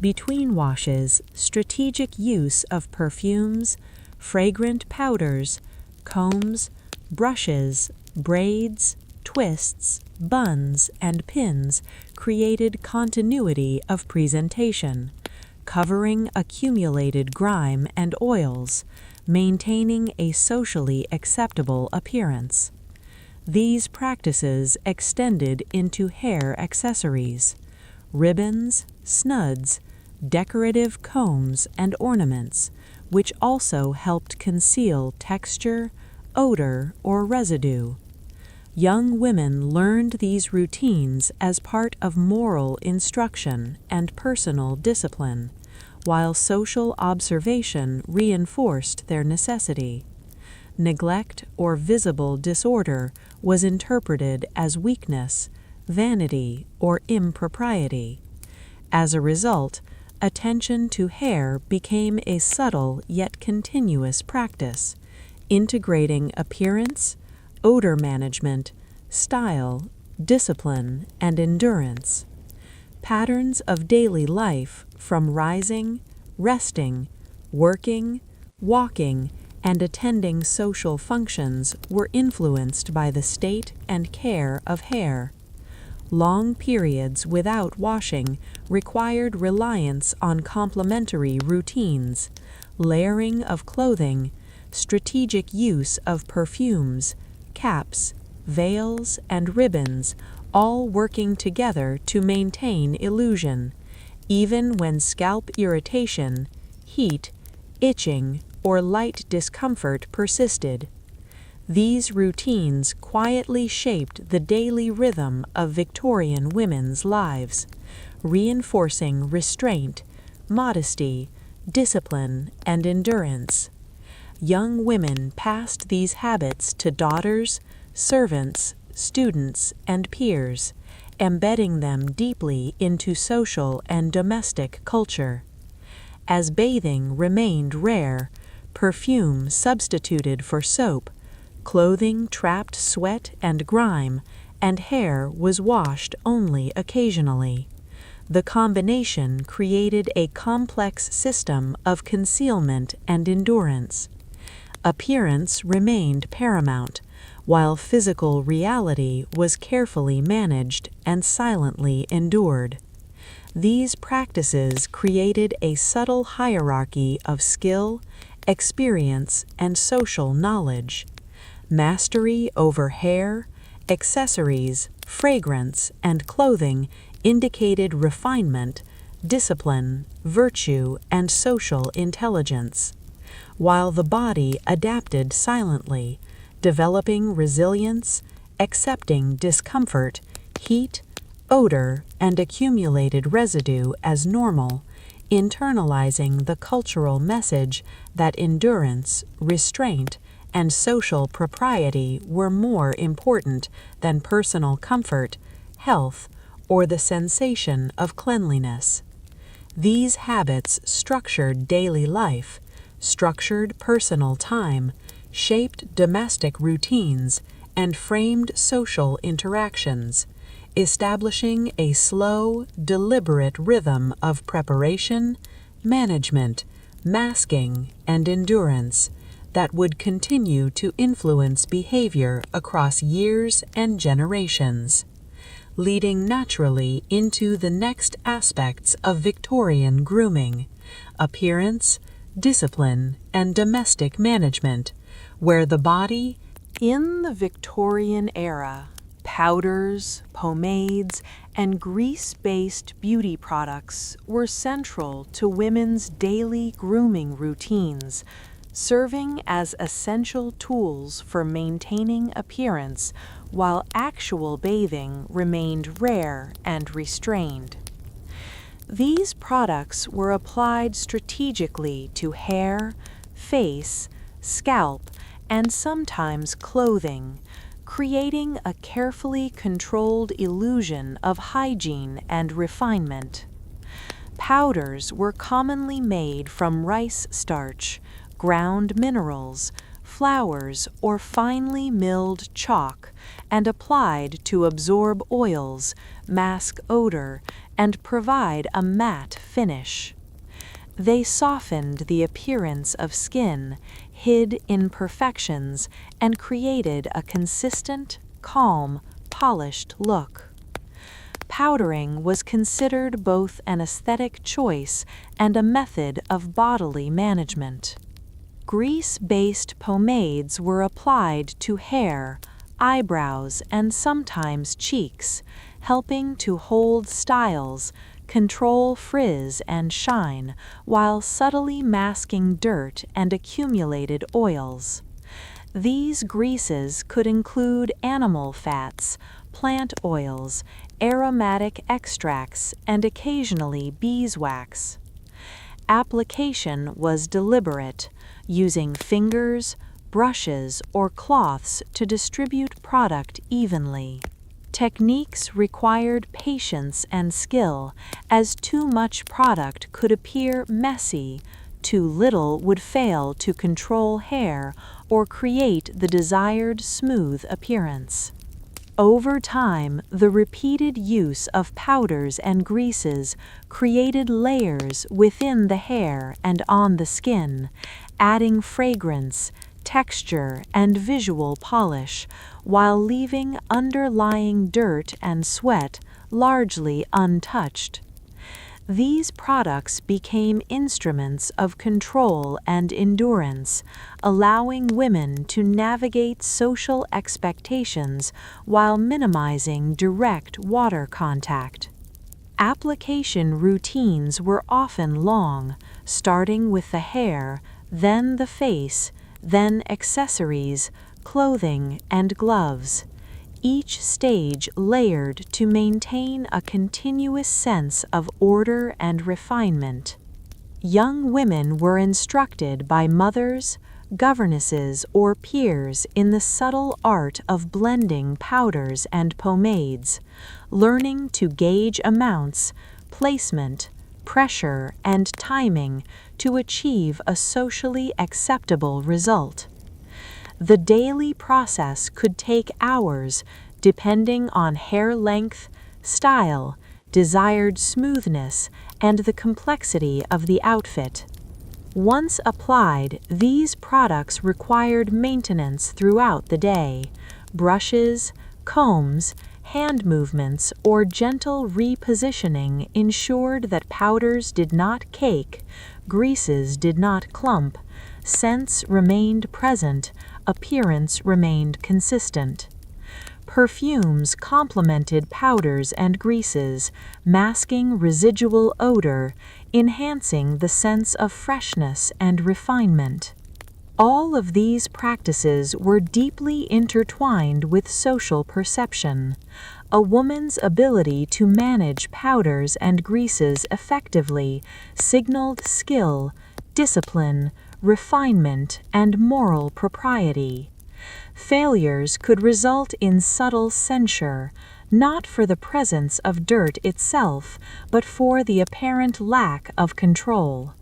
Between washes, strategic use of perfumes, fragrant powders, combs, brushes, braids, twists, buns, and pins created continuity of presentation, covering accumulated grime and oils, maintaining a socially acceptable appearance. These practices extended into hair accessories, ribbons, snuds, decorative combs, and ornaments, which also helped conceal texture, odor, or residue. Young women learned these routines as part of moral instruction and personal discipline, while social observation reinforced their necessity. Neglect or visible disorder was interpreted as weakness, vanity, or impropriety. As a result, attention to hair became a subtle yet continuous practice, integrating appearance, odor management, style, discipline, and endurance. Patterns of daily life, from rising, resting, working, walking, and attending social functions, were influenced by the state and care of hair. Long periods without washing required reliance on complementary routines, layering of clothing, strategic use of perfumes, caps, veils, and ribbons, all working together to maintain illusion, even when scalp irritation, heat, itching, or light discomfort persisted. These routines quietly shaped the daily rhythm of Victorian women's lives, reinforcing restraint, modesty, discipline, and endurance. Young women passed these habits to daughters, servants, students, and peers, embedding them deeply into social and domestic culture. As bathing remained rare, perfume substituted for soap, clothing trapped sweat and grime, and hair was washed only occasionally. The combination created a complex system of concealment and endurance. Appearance remained paramount, while physical reality was carefully managed and silently endured. These practices created a subtle hierarchy of skill, experience, and social knowledge. Mastery over hair, accessories, fragrance, and clothing indicated refinement, discipline, virtue, and social intelligence, while the body adapted silently, developing resilience, accepting discomfort, heat, odor, and accumulated residue as normal, internalizing the cultural message that endurance, restraint, and social propriety were more important than personal comfort, health, or the sensation of cleanliness. These habits structured daily life, structured personal time, shaped domestic routines, and framed social interactions, establishing a slow, deliberate rhythm of preparation, management, masking, and endurance that would continue to influence behavior across years and generations, leading naturally into the next aspects of Victorian grooming: appearance, discipline, and domestic management, where the body. In the Victorian era, powders, pomades, and grease-based beauty products were central to women's daily grooming routines, serving as essential tools for maintaining appearance while actual bathing remained rare and restrained. These products were applied strategically to hair, face, scalp, and sometimes clothing, creating a carefully controlled illusion of hygiene and refinement. Powders were commonly made from rice starch, ground minerals, flours, or finely milled chalk, and applied to absorb oils, mask odor, and provide a matte finish. They softened the appearance of skin, hid imperfections, and created a consistent, calm, polished look. Powdering was considered both an aesthetic choice and a method of bodily management. Grease-based pomades were applied to hair, eyebrows, and sometimes cheeks, helping to hold styles, control frizz and shine, while subtly masking dirt and accumulated oils. These greases could include animal fats, plant oils, aromatic extracts, and occasionally beeswax. Application was deliberate, using fingers, brushes, or cloths to distribute product evenly. Techniques required patience and skill, as too much product could appear messy, too little would fail to control hair or create the desired smooth appearance. Over time, the repeated use of powders and greases created layers within the hair and on the skin, adding fragrance, texture, and visual polish, while leaving underlying dirt and sweat largely untouched. These products became instruments of control and endurance, allowing women to navigate social expectations while minimizing direct water contact. Application routines were often long, starting with the hair, then the face, then accessories, clothing, and gloves, each stage layered to maintain a continuous sense of order and refinement. Young women were instructed by mothers, governesses, or peers in the subtle art of blending powders and pomades, learning to gauge amounts, placement, pressure, and timing to achieve a socially acceptable result. The daily process could take hours, depending on hair length, style, desired smoothness, and the complexity of the outfit. Once applied, these products required maintenance throughout the day. Brushes, combs, hand movements, or gentle repositioning ensured that powders did not cake, greases did not clump, scents remained present, appearance remained consistent. Perfumes complemented powders and greases, masking residual odor, enhancing the sense of freshness and refinement. All of these practices were deeply intertwined with social perception. A woman's ability to manage powders and greases effectively signaled skill, discipline, refinement, and moral propriety. Failures could result in subtle censure, not for the presence of dirt itself, but for the apparent lack of control.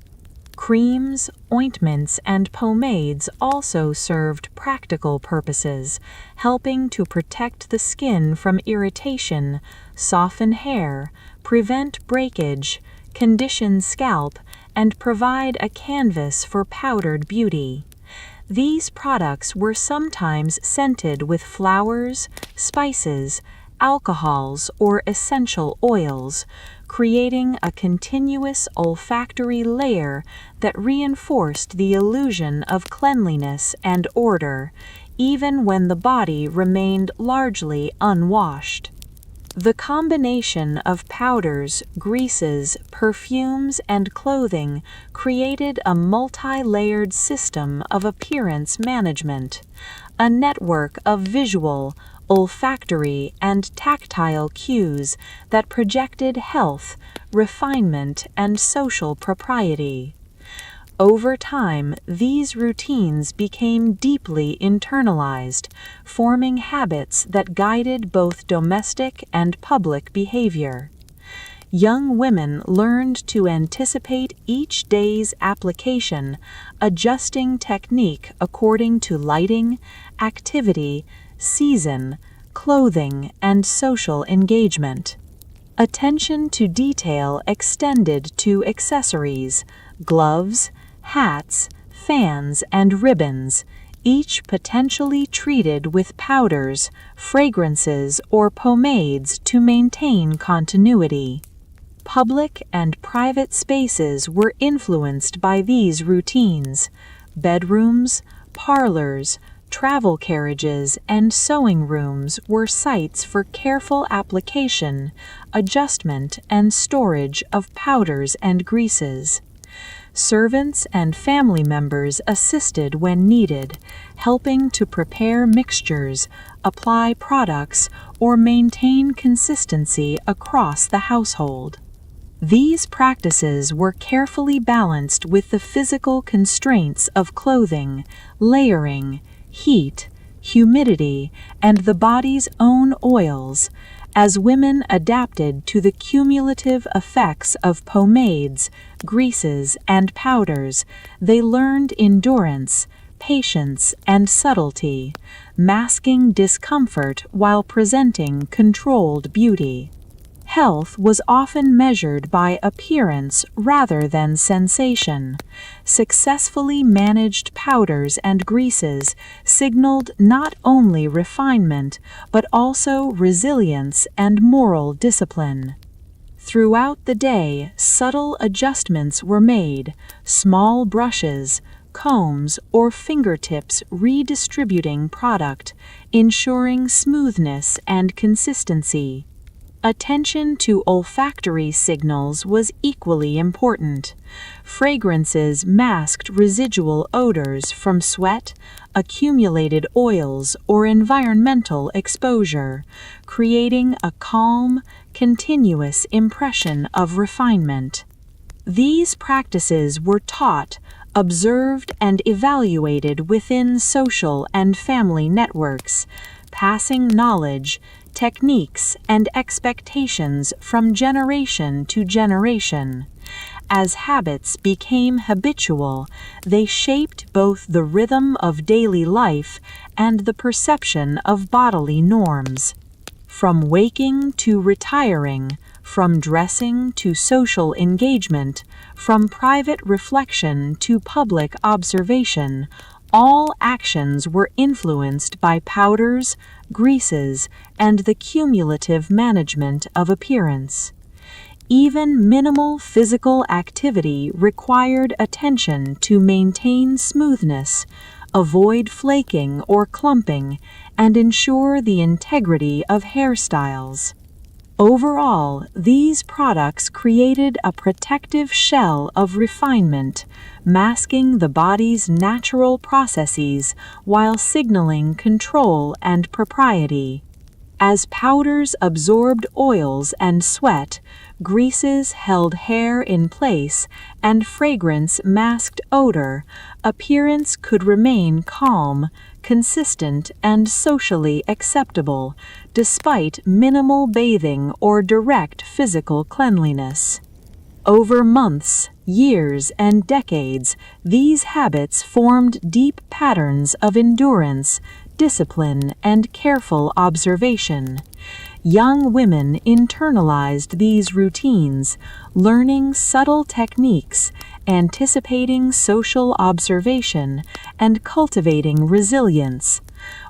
Creams, ointments, and pomades also served practical purposes, helping to protect the skin from irritation, soften hair, prevent breakage, condition scalp, and provide a canvas for powdered beauty. These products were sometimes scented with flowers, spices, alcohols, or essential oils, creating a continuous olfactory layer that reinforced the illusion of cleanliness and order, even when the body remained largely unwashed. The combination of powders, greases, perfumes, and clothing created a multi-layered system of appearance management, a network of visual, olfactory, and tactile cues that projected health, refinement, and social propriety. Over time, these routines became deeply internalized, forming habits that guided both domestic and public behavior. Young women learned to anticipate each day's application, adjusting technique according to lighting, activity, season, clothing, and social engagement. Attention to detail extended to accessories, gloves, hats, fans, and ribbons, each potentially treated with powders, fragrances, or pomades to maintain continuity. Public and private spaces were influenced by these routines. Bedrooms, parlors, travel carriages, and sewing rooms were sites for careful application, adjustment, and storage of powders and greases. Servants and family members assisted when needed, helping to prepare mixtures, apply products, or maintain consistency across the household. These practices were carefully balanced with the physical constraints of clothing, layering, heat, humidity, and the body's own oils, as women adapted to the cumulative effects of pomades, greases, and powders. They learned endurance, patience, and subtlety, masking discomfort while presenting controlled beauty. Health was often measured by appearance rather than sensation. Successfully managed powders and greases signaled not only refinement, but also resilience and moral discipline. Throughout the day, subtle adjustments were made, small brushes, combs, or fingertips redistributing product, ensuring smoothness and consistency. Attention to olfactory signals was equally important. Fragrances masked residual odors from sweat, accumulated oils, or environmental exposure, creating a calm, continuous impression of refinement. These practices were taught, observed, and evaluated within social and family networks, passing knowledge, techniques, and expectations from generation to generation. As habits became habitual, they shaped both the rhythm of daily life and the perception of bodily norms. From waking to retiring, from dressing to social engagement, from private reflection to public observation, all actions were influenced by powders, greases, and the cumulative management of appearance. Even minimal physical activity required attention to maintain smoothness, avoid flaking or clumping, and ensure the integrity of hairstyles. Overall, these products created a protective shell of refinement, masking the body's natural processes while signaling control and propriety. As powders absorbed oils and sweat, greases held hair in place, and fragrance masked odor, appearance could remain calm, consistent, and socially acceptable, despite minimal bathing or direct physical cleanliness. Over months, years, and decades, these habits formed deep patterns of endurance, discipline, and careful observation. Young women internalized these routines, learning subtle techniques, anticipating social observation, and cultivating resilience,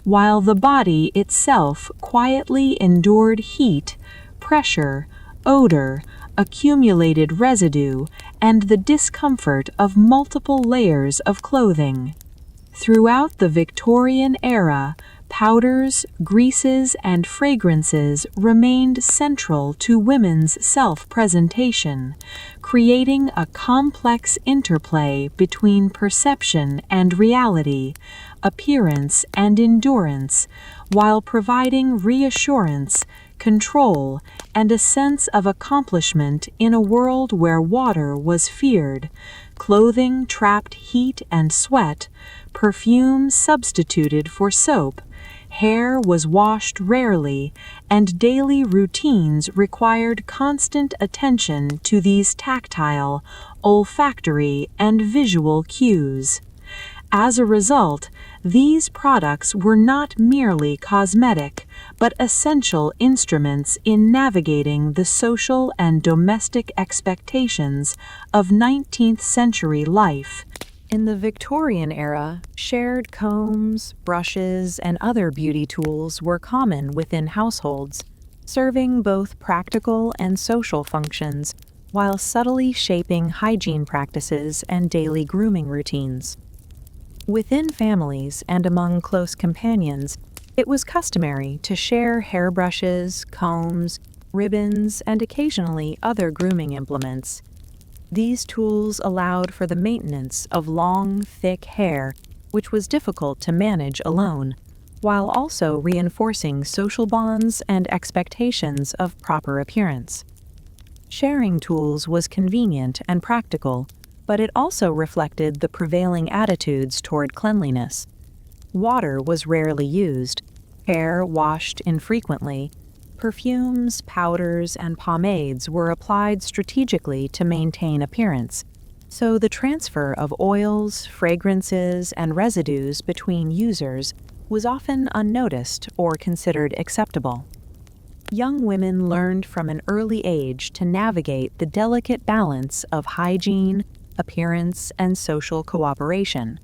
while the body itself quietly endured heat, pressure, odor, accumulated residue, and the discomfort of multiple layers of clothing. Throughout the Victorian era, powders, greases, and fragrances remained central to women's self-presentation, creating a complex interplay between perception and reality, appearance and endurance, while providing reassurance, control, and a sense of accomplishment in a world where water was feared, clothing trapped heat and sweat, perfume substituted for soap, hair was washed rarely, and daily routines required constant attention to these tactile, olfactory, and visual cues. As a result, these products were not merely cosmetic, but essential instruments in navigating the social and domestic expectations of 19th century life. In the Victorian era, shared combs, brushes, and other beauty tools were common within households, serving both practical and social functions, while subtly shaping hygiene practices and daily grooming routines. Within families and among close companions, it was customary to share hairbrushes, combs, ribbons, and occasionally other grooming implements. These tools allowed for the maintenance of long, thick hair, which was difficult to manage alone, while also reinforcing social bonds and expectations of proper appearance. Sharing tools was convenient and practical, but it also reflected the prevailing attitudes toward cleanliness. Water was rarely used, hair washed infrequently, perfumes, powders, and pomades were applied strategically to maintain appearance, so the transfer of oils, fragrances, and residues between users was often unnoticed or considered acceptable. Young women learned from an early age to navigate the delicate balance of hygiene, appearance, and social cooperation,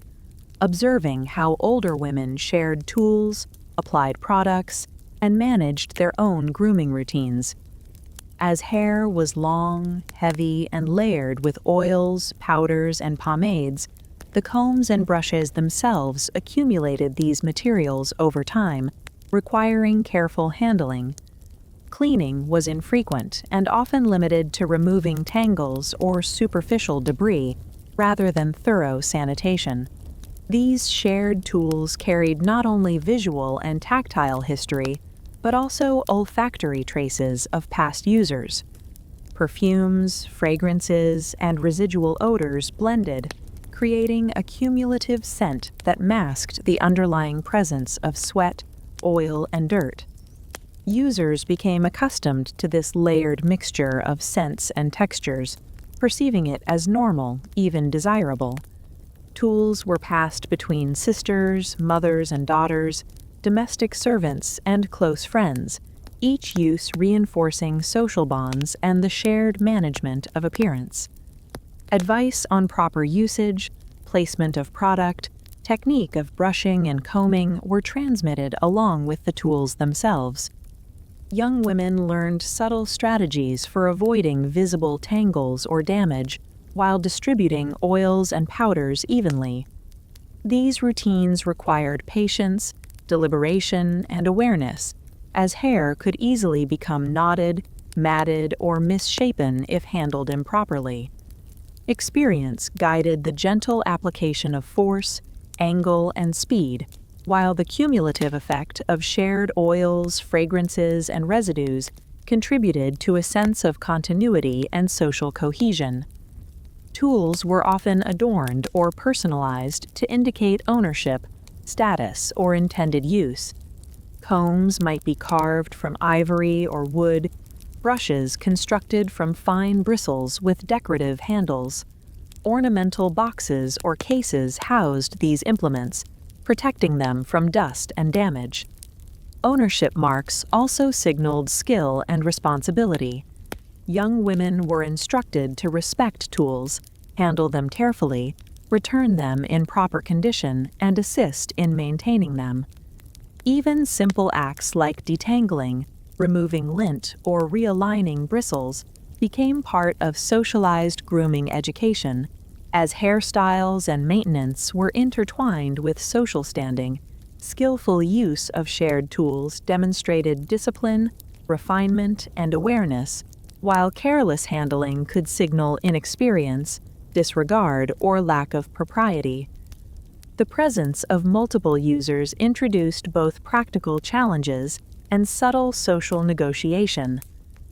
observing how older women shared tools, applied products, and managed their own grooming routines. As hair was long, heavy, and layered with oils, powders, and pomades, the combs and brushes themselves accumulated these materials over time, requiring careful handling. Cleaning was infrequent and often limited to removing tangles or superficial debris, rather than thorough sanitation. These shared tools carried not only visual and tactile history, but also olfactory traces of past users. Perfumes, fragrances, and residual odors blended, creating a cumulative scent that masked the underlying presence of sweat, oil, and dirt. Users became accustomed to this layered mixture of scents and textures, perceiving it as normal, even desirable. Tools were passed between sisters, mothers and daughters, domestic servants, and close friends, each use reinforcing social bonds and the shared management of appearance. Advice on proper usage, placement of product, technique of brushing and combing were transmitted along with the tools themselves. Young women learned subtle strategies for avoiding visible tangles or damage while distributing oils and powders evenly. These routines required patience, deliberation, and awareness, as hair could easily become knotted, matted, or misshapen if handled improperly. Experience guided the gentle application of force, angle, and speed, while the cumulative effect of shared oils, fragrances, and residues contributed to a sense of continuity and social cohesion. Tools were often adorned or personalized to indicate ownership, status, or intended use. Combs might be carved from ivory or wood, brushes constructed from fine bristles with decorative handles. Ornamental boxes or cases housed these implements, protecting them from dust and damage. Ownership marks also signaled skill and responsibility. Young women were instructed to respect tools, handle them carefully, return them in proper condition, and assist in maintaining them. Even simple acts like detangling, removing lint, or realigning bristles became part of socialized grooming education, as hairstyles and maintenance were intertwined with social standing. Skillful use of shared tools demonstrated discipline, refinement, and awareness, while careless handling could signal inexperience, disregard, or lack of propriety. The presence of multiple users introduced both practical challenges and subtle social negotiation.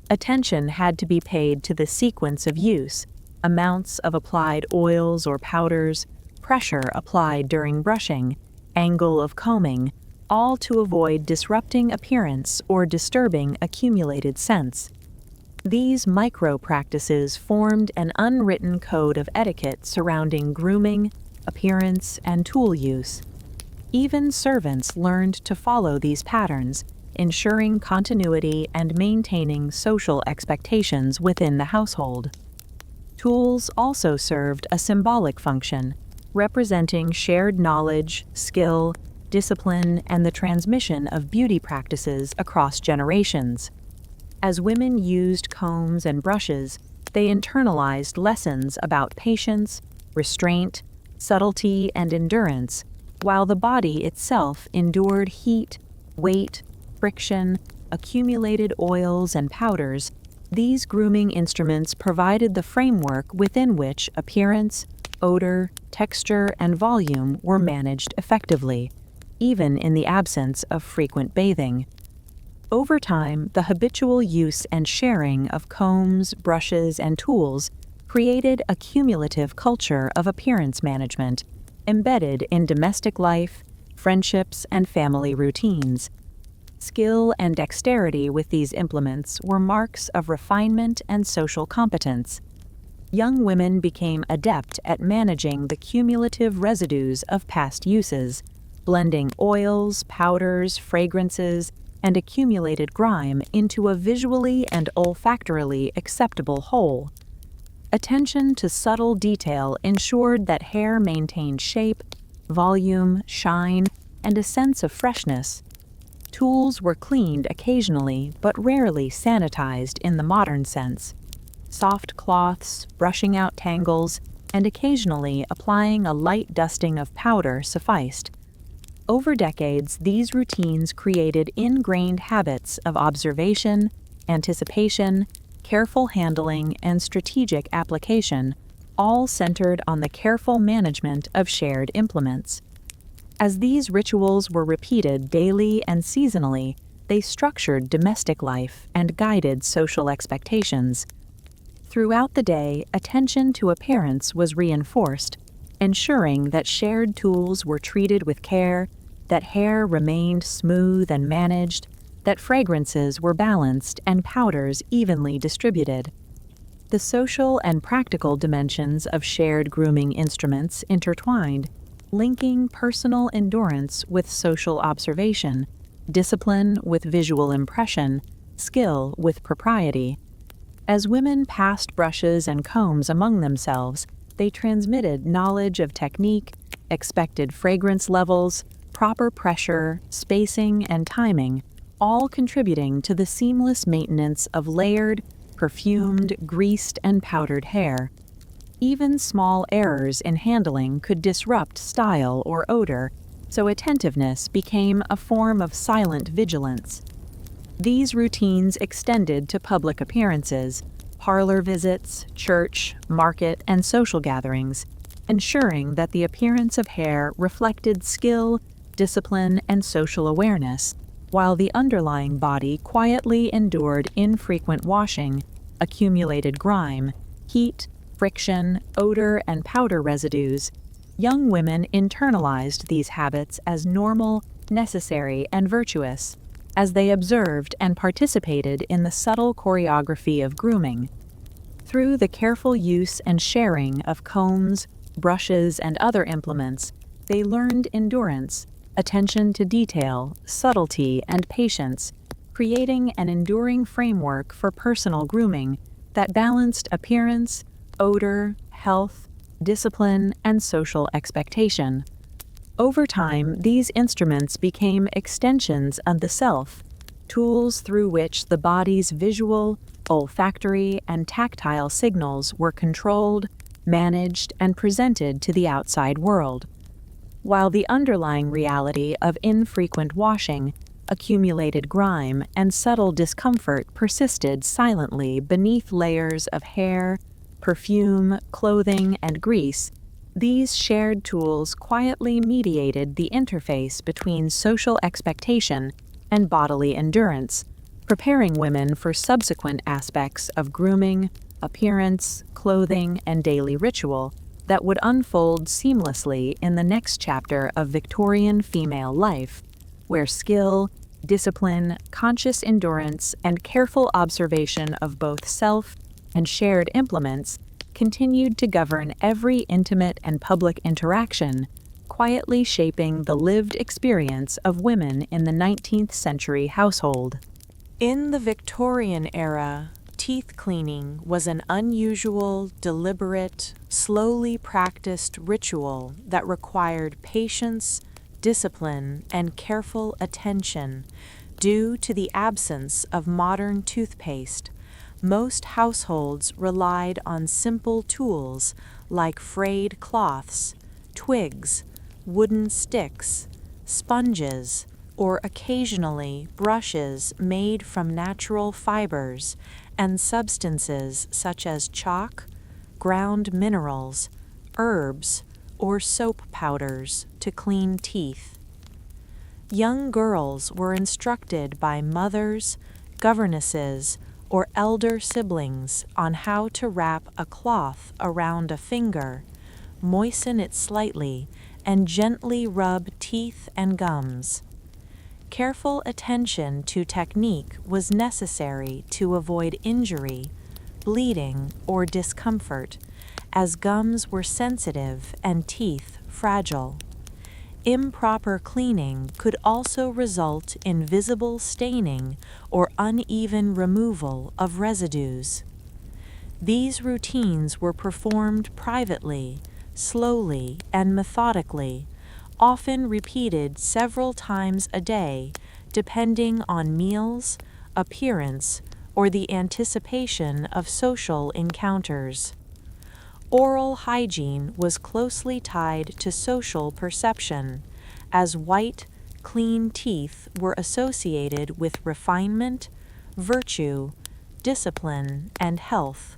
Attention had to be paid to the sequence of use, amounts of applied oils or powders, pressure applied during brushing, angle of combing, all to avoid disrupting appearance or disturbing accumulated scents. These micro-practices formed an unwritten code of etiquette surrounding grooming, appearance, and tool use. Even servants learned to follow these patterns, ensuring continuity and maintaining social expectations within the household. Tools also served a symbolic function, representing shared knowledge, skill, discipline, and the transmission of beauty practices across generations. As women used combs and brushes, they internalized lessons about patience, restraint, subtlety, and endurance, while the body itself endured heat, weight, friction, accumulated oils, and powders. These grooming instruments provided the framework within which appearance, odor, texture, and volume were managed effectively, even in the absence of frequent bathing. Over time, the habitual use and sharing of combs, brushes, and tools created a cumulative culture of appearance management, embedded in domestic life, friendships, and family routines. Skill and dexterity with these implements were marks of refinement and social competence. Young women became adept at managing the cumulative residues of past uses, blending oils, powders, fragrances, and accumulated grime into a visually and olfactorily acceptable whole. Attention to subtle detail ensured that hair maintained shape, volume, shine, and a sense of freshness. Tools were cleaned occasionally but rarely sanitized in the modern sense. Soft cloths, brushing out tangles, and occasionally applying a light dusting of powder sufficed. Over decades, these routines created ingrained habits of observation, anticipation, careful handling, and strategic application, all centered on the careful management of shared implements. As these rituals were repeated daily and seasonally, they structured domestic life and guided social expectations. Throughout the day, attention to appearance was reinforced, ensuring that shared tools were treated with care, that hair remained smooth and managed, that fragrances were balanced and powders evenly distributed. The social and practical dimensions of shared grooming instruments intertwined, linking personal endurance with social observation, discipline with visual impression, skill with propriety. As women passed brushes and combs among themselves, they transmitted knowledge of technique, expected fragrance levels, proper pressure, spacing, and timing, all contributing to the seamless maintenance of layered, perfumed, greased, and powdered hair. Even small errors in handling could disrupt style or odor, so attentiveness became a form of silent vigilance. These routines extended to public appearances, parlor visits, church, market, and social gatherings, ensuring that the appearance of hair reflected skill, discipline, and social awareness, while the underlying body quietly endured infrequent washing, accumulated grime, heat, friction, odor, and powder residues. Young women internalized these habits as normal, necessary, and virtuous, as they observed and participated in the subtle choreography of grooming. Through the careful use and sharing of combs, brushes, and other implements, they learned endurance, attention to detail, subtlety, and patience, creating an enduring framework for personal grooming that balanced appearance, odor, health, discipline, and social expectation. Over time, these instruments became extensions of the self, tools through which the body's visual, olfactory, and tactile signals were controlled, managed, and presented to the outside world. While the underlying reality of infrequent washing, accumulated grime, and subtle discomfort persisted silently beneath layers of hair, perfume, clothing, and grease, these shared tools quietly mediated the interface between social expectation and bodily endurance, preparing women for subsequent aspects of grooming, appearance, clothing, and daily ritual that would unfold seamlessly in the next chapter of Victorian female life, where skill, discipline, conscious endurance, and careful observation of both self and shared implements continued to govern every intimate and public interaction, quietly shaping the lived experience of women in the 19th century household. In the Victorian era, teeth cleaning was an unusual, deliberate, slowly practiced ritual that required patience, discipline, and careful attention. Due to the absence of modern toothpaste, most households relied on simple tools like frayed cloths, twigs, wooden sticks, sponges, or occasionally brushes made from natural fibers and substances such as chalk, ground minerals, herbs, or soap powders to clean teeth. Young girls were instructed by mothers, governesses, or elder siblings on how to wrap a cloth around a finger, moisten it slightly, and gently rub teeth and gums. Careful attention to technique was necessary to avoid injury, bleeding, or discomfort, as gums were sensitive and teeth fragile. Improper cleaning could also result in visible staining or uneven removal of residues. These routines were performed privately, slowly, and methodically, often repeated several times a day, depending on meals, appearance, or the anticipation of social encounters. Oral hygiene was closely tied to social perception, as white, clean teeth were associated with refinement, virtue, discipline, and health,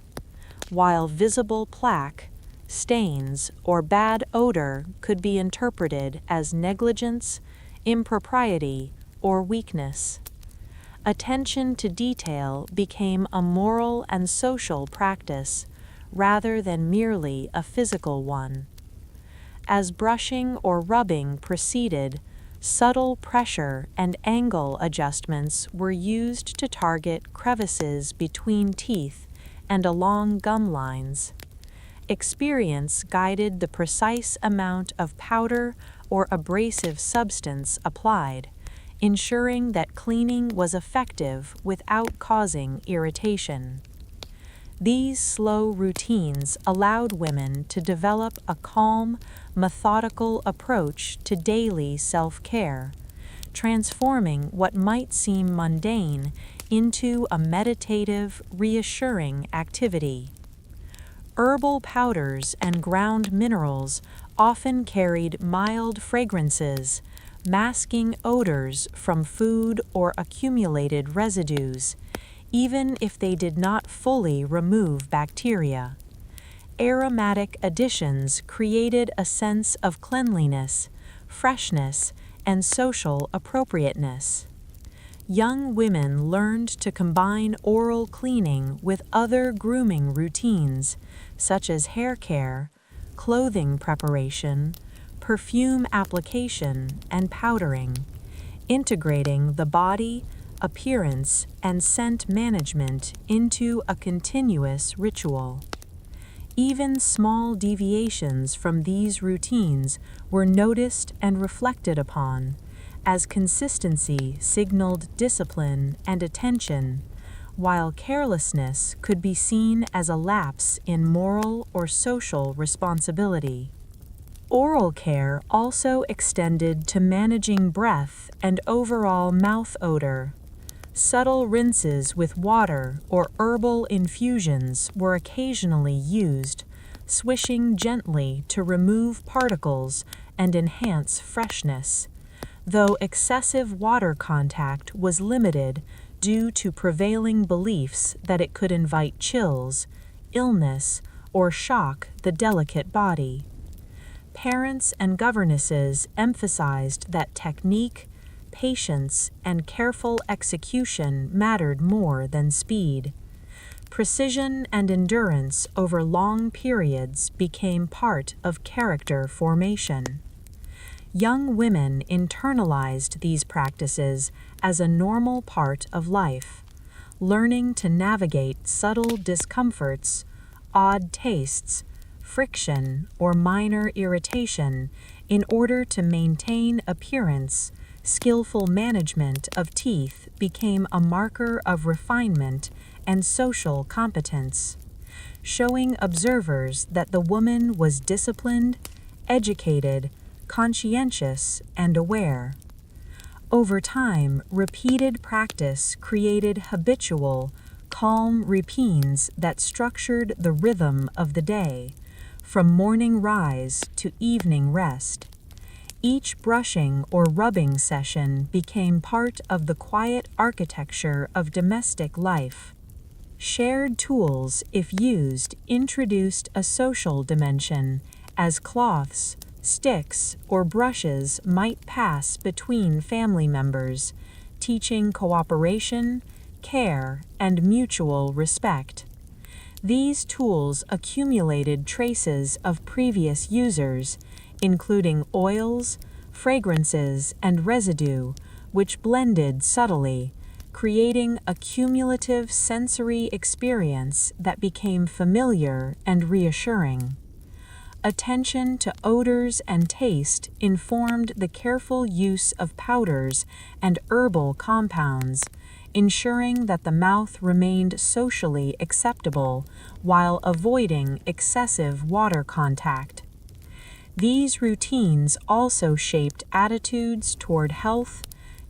while visible plaque, stains, or bad odor could be interpreted as negligence, impropriety, or weakness. Attention to detail became a moral and social practice, rather than merely a physical one. As brushing or rubbing proceeded, subtle pressure and angle adjustments were used to target crevices between teeth and along gum lines. Experience guided the precise amount of powder or abrasive substance applied, ensuring that cleaning was effective without causing irritation. These slow routines allowed women to develop a calm, methodical approach to daily self-care, transforming what might seem mundane into a meditative, reassuring activity. Herbal powders and ground minerals often carried mild fragrances, masking odors from food or accumulated residues, even if they did not fully remove bacteria. Aromatic additions created a sense of cleanliness, freshness, and social appropriateness. Young women learned to combine oral cleaning with other grooming routines, such as hair care, clothing preparation, perfume application, and powdering, integrating the body, appearance, and scent management into a continuous ritual. Even small deviations from these routines were noticed and reflected upon, as consistency signaled discipline and attention, while carelessness could be seen as a lapse in moral or social responsibility. Oral care also extended to managing breath and overall mouth odor. Subtle rinses with water or herbal infusions were occasionally used, swishing gently to remove particles and enhance freshness, though excessive water contact was limited due to prevailing beliefs that it could invite chills, illness, or shock the delicate body. Parents and governesses emphasized that technique, patience, and careful execution mattered more than speed. Precision and endurance over long periods became part of character formation. Young women internalized these practices as a normal part of life, learning to navigate subtle discomforts, odd tastes, friction, or minor irritation in order to maintain appearance. Skillful management of teeth became a marker of refinement and social competence, showing observers that the woman was disciplined, educated, conscientious, and aware. Over time, repeated practice created habitual, calm routines that structured the rhythm of the day, from morning rise to evening rest. Each brushing or rubbing session became part of the quiet architecture of domestic life. Shared tools, if used, introduced a social dimension, as cloths, sticks, or brushes might pass between family members, teaching cooperation, care, and mutual respect. These tools accumulated traces of previous users, including oils, fragrances, and residue, which blended subtly, creating a cumulative sensory experience that became familiar and reassuring. Attention to odors and taste informed the careful use of powders and herbal compounds, ensuring that the mouth remained socially acceptable while avoiding excessive water contact. These routines also shaped attitudes toward health,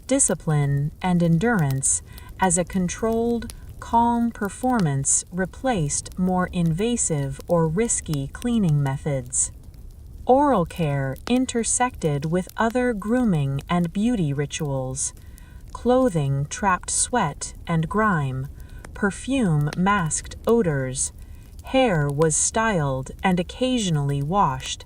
discipline, and endurance as a controlled, calm performance replaced more invasive or risky cleaning methods. Oral care intersected with other grooming and beauty rituals. Clothing trapped sweat and grime, perfume masked odors, hair was styled and occasionally washed,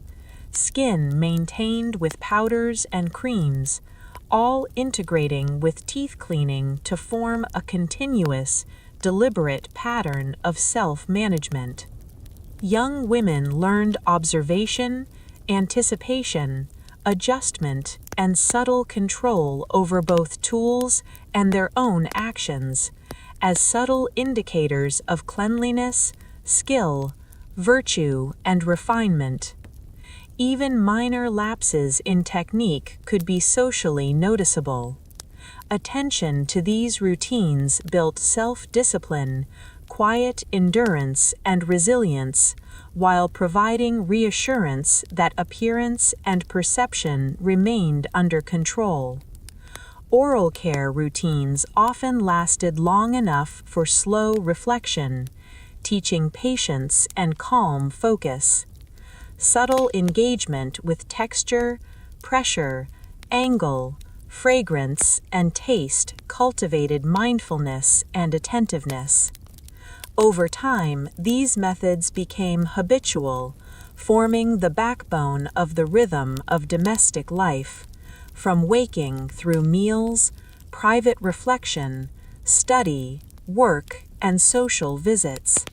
skin maintained with powders and creams, all integrating with teeth cleaning to form a continuous, deliberate pattern of self-management. Young women learned observation, anticipation, adjustment, and subtle control over both tools and their own actions, as subtle indicators of cleanliness, skill, virtue, and refinement. Even minor lapses in technique could be socially noticeable. Attention to these routines built self-discipline, quiet endurance, and resilience, while providing reassurance that appearance and perception remained under control. Oral care routines often lasted long enough for slow reflection, teaching patience and calm focus. Subtle engagement with texture, pressure, angle, fragrance, and taste cultivated mindfulness and attentiveness. Over time, these methods became habitual, forming the backbone of the rhythm of domestic life, from waking through meals, private reflection, study, work, and social visits,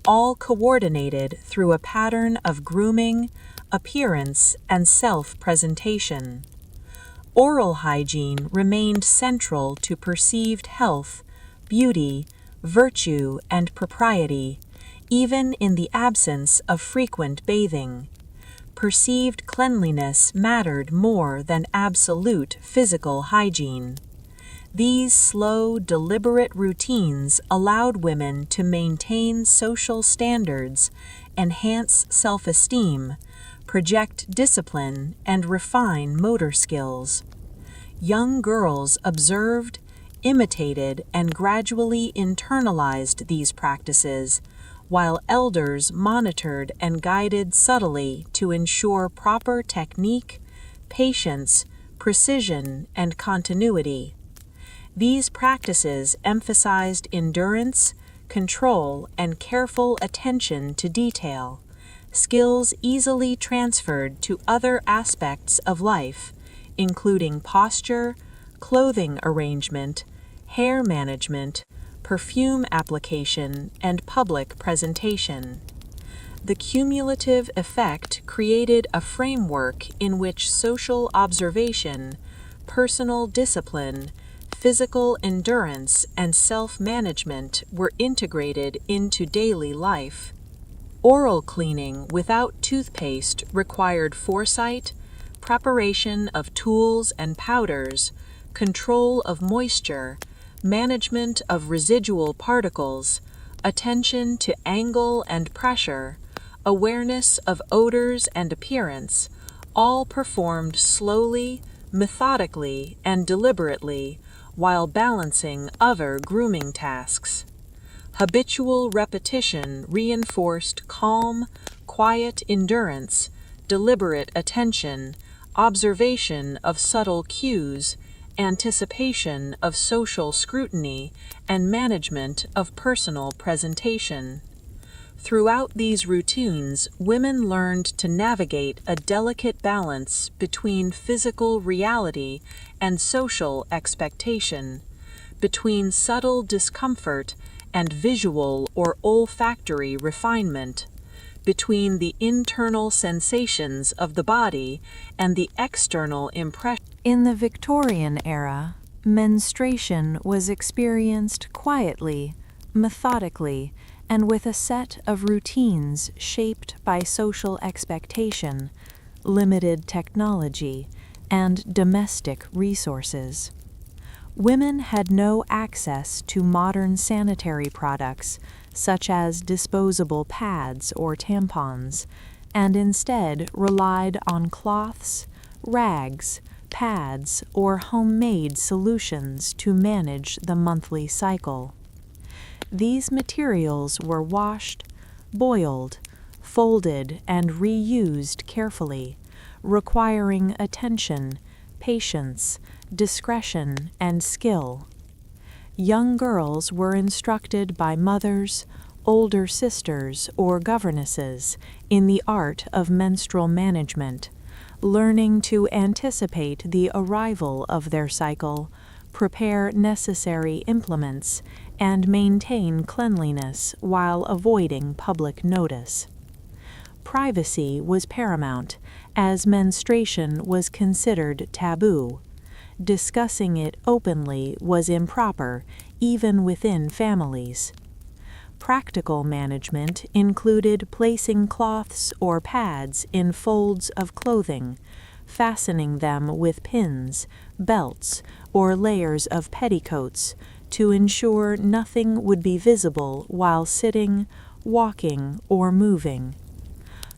all coordinated through a pattern of grooming, appearance, and self-presentation. Oral hygiene remained central to perceived health, beauty, virtue, and propriety, even in the absence of frequent bathing. Perceived cleanliness mattered more than absolute physical hygiene. These slow, deliberate routines allowed women to maintain social standards, enhance self-esteem, project discipline, and refine motor skills. Young girls observed, imitated, and gradually internalized these practices, while elders monitored and guided subtly to ensure proper technique, patience, precision, and continuity. These practices emphasized endurance, control, and careful attention to detail, skills easily transferred to other aspects of life, including posture, clothing arrangement, hair management, perfume application, and public presentation. The cumulative effect created a framework in which social observation, personal discipline, physical endurance, and self-management were integrated into daily life. Oral cleaning without toothpaste required foresight, preparation of tools and powders, control of moisture, management of residual particles, attention to angle and pressure, awareness of odors and appearance, all performed slowly, methodically, and deliberately, while balancing other grooming tasks. Habitual repetition reinforced calm, quiet endurance, deliberate attention, observation of subtle cues, anticipation of social scrutiny, and management of personal presentation. Throughout these routines, women learned to navigate a delicate balance between physical reality and social expectation, between subtle discomfort and visual or olfactory refinement, between the internal sensations of the body and the external impression. In the Victorian era, menstruation was experienced quietly, methodically, and with a set of routines shaped by social expectation, limited technology, and domestic resources. Women had no access to modern sanitary products such as disposable pads or tampons, and instead relied on cloths, rags, pads, or homemade solutions to manage the monthly cycle. These materials were washed, boiled, folded, and reused carefully, requiring attention, patience, discretion, and skill. Young girls were instructed by mothers, older sisters, or governesses in the art of menstrual management, learning to anticipate the arrival of their cycle, prepare necessary implements, and maintain cleanliness while avoiding public notice. Privacy was paramount, as menstruation was considered taboo. Discussing it openly was improper, even within families. Practical management included placing cloths or pads in folds of clothing, fastening them with pins, belts, or layers of petticoats to ensure nothing would be visible while sitting, walking, or moving.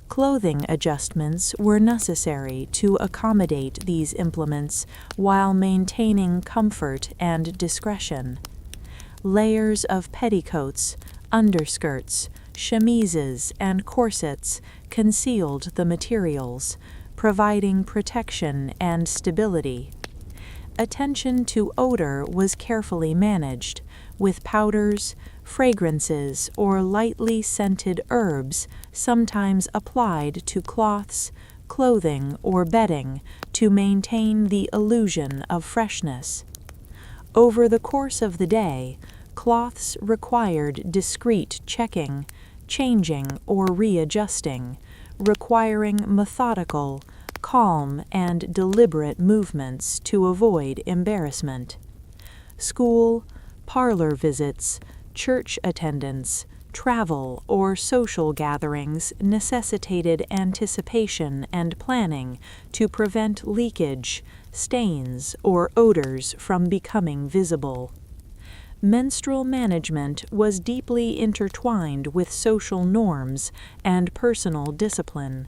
Clothing adjustments were necessary to accommodate these implements while maintaining comfort and discretion. Layers of petticoats, underskirts, chemises and corsets concealed the materials, providing protection and stability. Attention to odor was carefully managed, with powders, fragrances, or lightly scented herbs sometimes applied to cloths, clothing, or bedding to maintain the illusion of freshness. Over the course of the day, cloths required discreet checking, changing, or readjusting, requiring methodical, calm, and deliberate movements to avoid embarrassment. School, parlor visits, church attendance, travel, or social gatherings necessitated anticipation and planning to prevent leakage, stains, or odors from becoming visible. Menstrual management was deeply intertwined with social norms and personal discipline.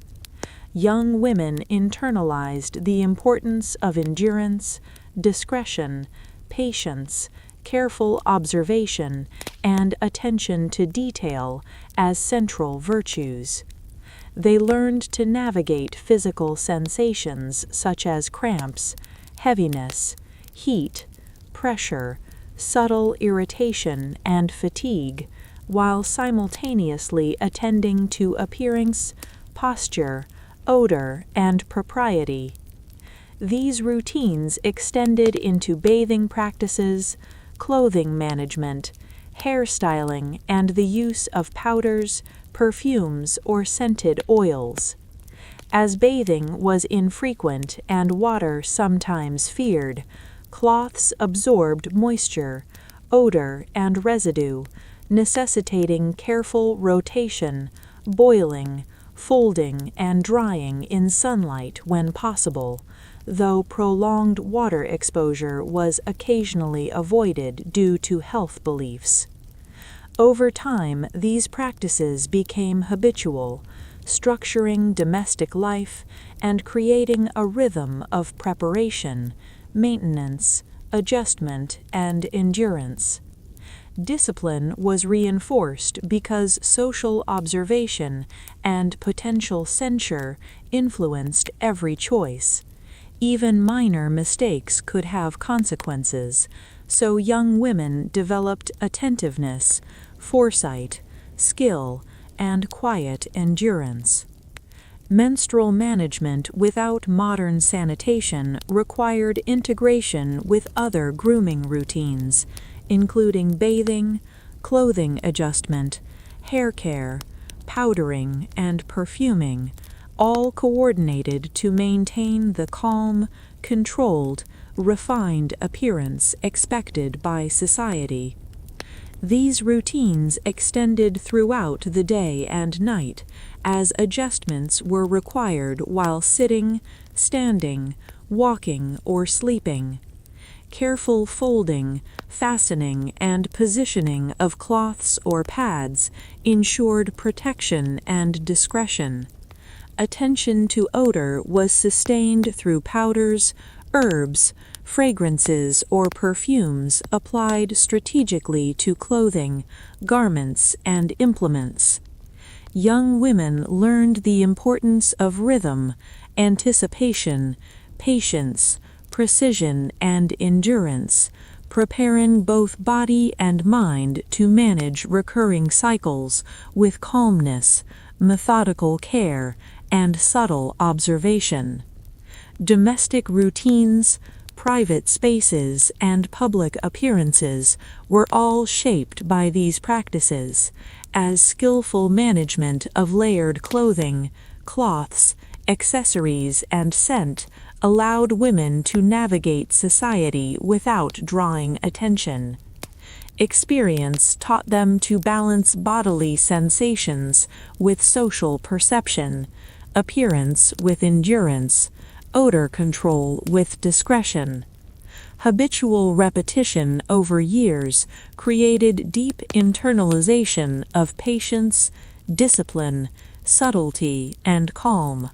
Young women internalized the importance of endurance, discretion, patience, careful observation, and attention to detail as central virtues. They learned to navigate physical sensations such as cramps, heaviness, heat, pressure, subtle irritation, and fatigue, while simultaneously attending to appearance, posture, odor, and propriety. These routines extended into bathing practices, clothing management, hairstyling, and the use of powders, perfumes, or scented oils. As bathing was infrequent and water sometimes feared, cloths absorbed moisture, odor, and residue, necessitating careful rotation, boiling, folding, and drying in sunlight when possible, though prolonged water exposure was occasionally avoided due to health beliefs. Over time, these practices became habitual, structuring domestic life and creating a rhythm of preparation, maintenance, adjustment, and endurance. Discipline was reinforced because social observation and potential censure influenced every choice. Even minor mistakes could have consequences, so young women developed attentiveness, foresight, skill, and quiet endurance. Menstrual management without modern sanitation required integration with other grooming routines, including bathing, clothing adjustment, hair care, powdering, and perfuming, all coordinated to maintain the calm, controlled, refined appearance expected by society. These routines extended throughout the day and night, as adjustments were required while sitting, standing, walking, or sleeping. Careful folding, fastening, and positioning of cloths or pads ensured protection and discretion. Attention to odor was sustained through powders, herbs, fragrances, or perfumes applied strategically to clothing, garments, and implements. Young women learned the importance of rhythm, anticipation, patience, precision, and endurance, preparing both body and mind to manage recurring cycles with calmness, methodical care, and subtle observation. Domestic routines, private spaces, and public appearances were all shaped by these practices, as skillful management of layered clothing, cloths, accessories, and scent allowed women to navigate society without drawing attention. Experience taught them to balance bodily sensations with social perception, appearance with endurance, odor control with discretion. Habitual repetition over years created deep internalization of patience, discipline, subtlety, and calm.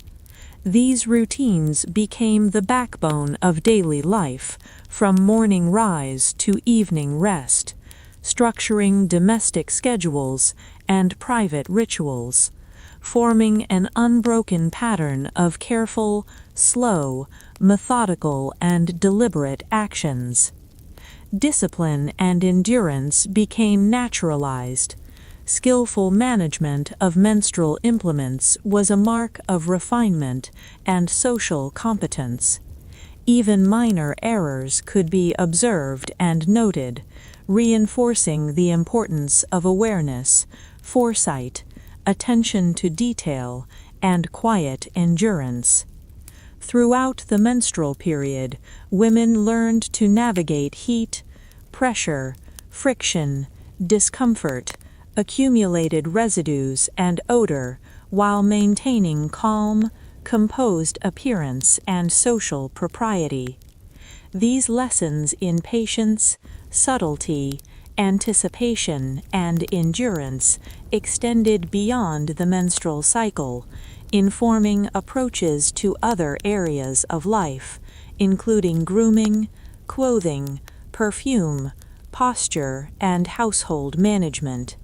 These routines became the backbone of daily life, from morning rise to evening rest, structuring domestic schedules and private rituals, forming an unbroken pattern of careful, slow, methodical, and deliberate actions. Discipline and endurance became naturalized. Skillful management of menstrual implements was a mark of refinement and social competence. Even minor errors could be observed and noted, reinforcing the importance of awareness, foresight, attention to detail, and quiet endurance. Throughout the menstrual period, women learned to navigate heat, pressure, friction, discomfort, accumulated residues, and odor while maintaining calm, composed appearance and social propriety. These lessons in patience, subtlety, anticipation, and endurance extended beyond the menstrual cycle, informing approaches to other areas of life, including grooming, clothing, perfume, posture, and household management.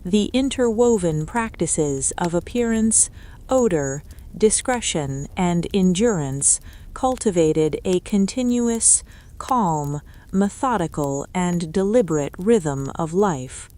The interwoven practices of appearance, odor, discretion, and endurance cultivated a continuous, calm, methodical, and deliberate rhythm of life.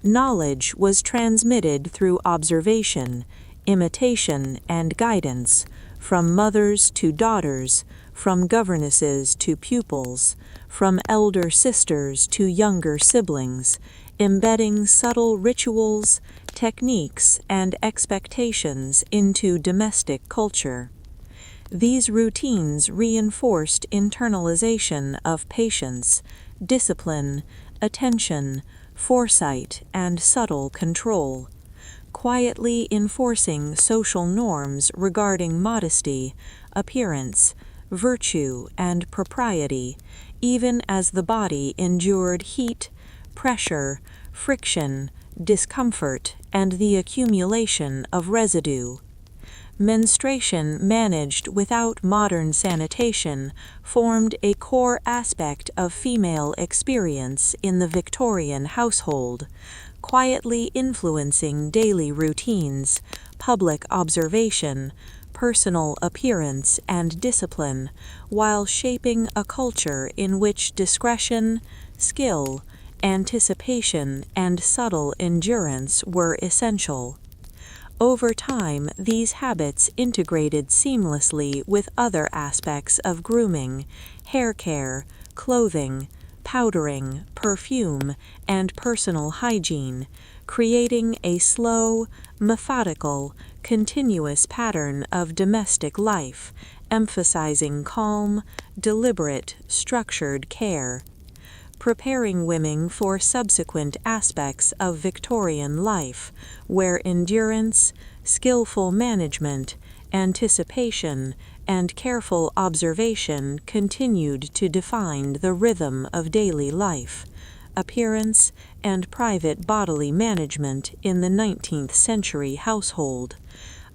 Knowledge was transmitted through observation, imitation, and guidance, from mothers to daughters, from governesses to pupils, from elder sisters to younger siblings, embedding subtle rituals, techniques, and expectations into domestic culture. These routines reinforced internalization of patience, discipline, attention, foresight, and subtle control, quietly enforcing social norms regarding modesty, appearance, virtue, and propriety, even as the body endured heat, pressure, friction, discomfort, and the accumulation of residue. Menstruation managed without modern sanitation formed a core aspect of female experience in the Victorian household, quietly influencing daily routines, public observation, personal appearance, and discipline, while shaping a culture in which discretion, skill, anticipation, and subtle endurance were essential. Over time, these habits integrated seamlessly with other aspects of grooming, hair care, clothing, powdering, perfume, and personal hygiene, creating a slow, methodical, continuous pattern of domestic life, emphasizing calm, deliberate, structured care. Preparing women for subsequent aspects of Victorian life, where endurance, skillful management, anticipation, and careful observation continued to define the rhythm of daily life, appearance, and private bodily management in the 19th century household,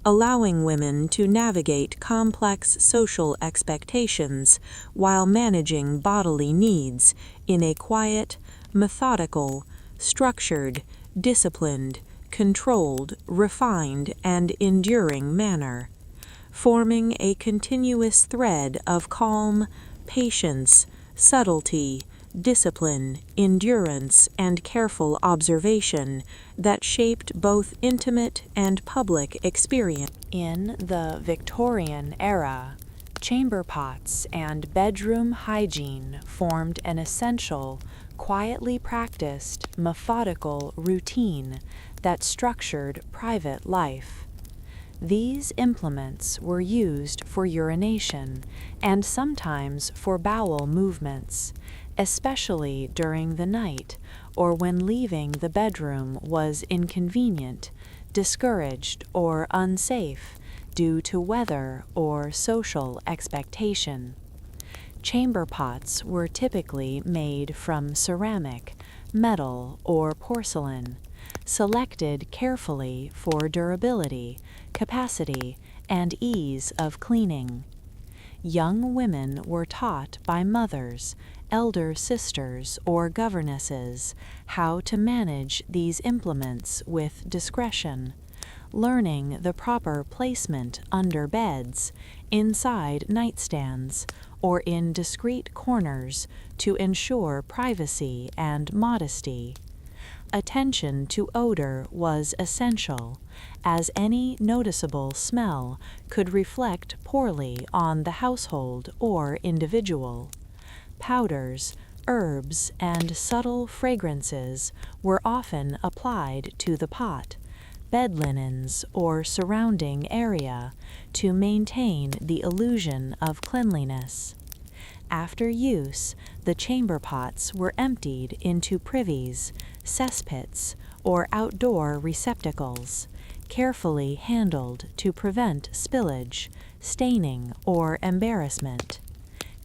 allowing women to navigate complex social expectations while managing bodily needs in a quiet, methodical, structured, disciplined, controlled, refined, and enduring manner, forming a continuous thread of calm, patience, subtlety, discipline, endurance, and careful observation that shaped both intimate and public experience. In the Victorian era, chamber pots and bedroom hygiene formed an essential, quietly practiced, methodical routine that structured private life. These implements were used for urination and sometimes for bowel movements, especially during the night or when leaving the bedroom was inconvenient, discouraged, or unsafe due to weather or social expectation. Chamber pots were typically made from ceramic, metal, or porcelain, selected carefully for durability, capacity, and ease of cleaning. Young women were taught by mothers, elder sisters or governesses how to manage these implements with discretion, learning the proper placement under beds, inside nightstands, or in discreet corners to ensure privacy and modesty. Attention to odor was essential, as any noticeable smell could reflect poorly on the household or individual. Powders, herbs, and subtle fragrances were often applied to the pot, bed linens, or surrounding area to maintain the illusion of cleanliness. After use, the chamber pots were emptied into privies, cesspits, or outdoor receptacles, carefully handled to prevent spillage, staining, or embarrassment.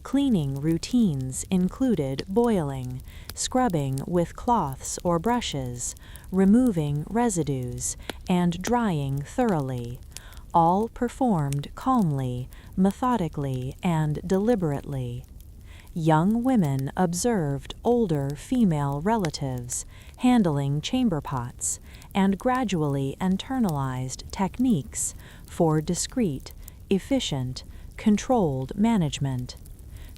Cleaning routines included boiling, scrubbing with cloths or brushes, removing residues, and drying thoroughly, all performed calmly, methodically, and deliberately. Young women observed older female relatives handling chamber pots and gradually internalized techniques for discreet, efficient, controlled management.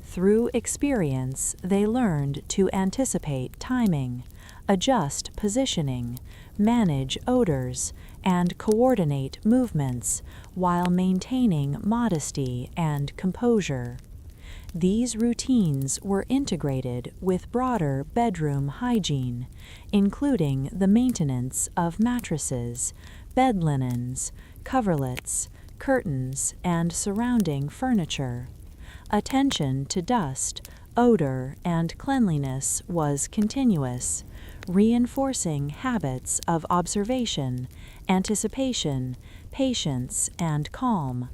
Through experience, they learned to anticipate timing, adjust positioning, manage odors, and coordinate movements while maintaining modesty and composure. These routines were integrated with broader bedroom hygiene, including the maintenance of mattresses, bed linens, coverlets, curtains, and surrounding furniture. Attention to dust, odor, and cleanliness was continuous, reinforcing habits of observation, anticipation, patience, and calm.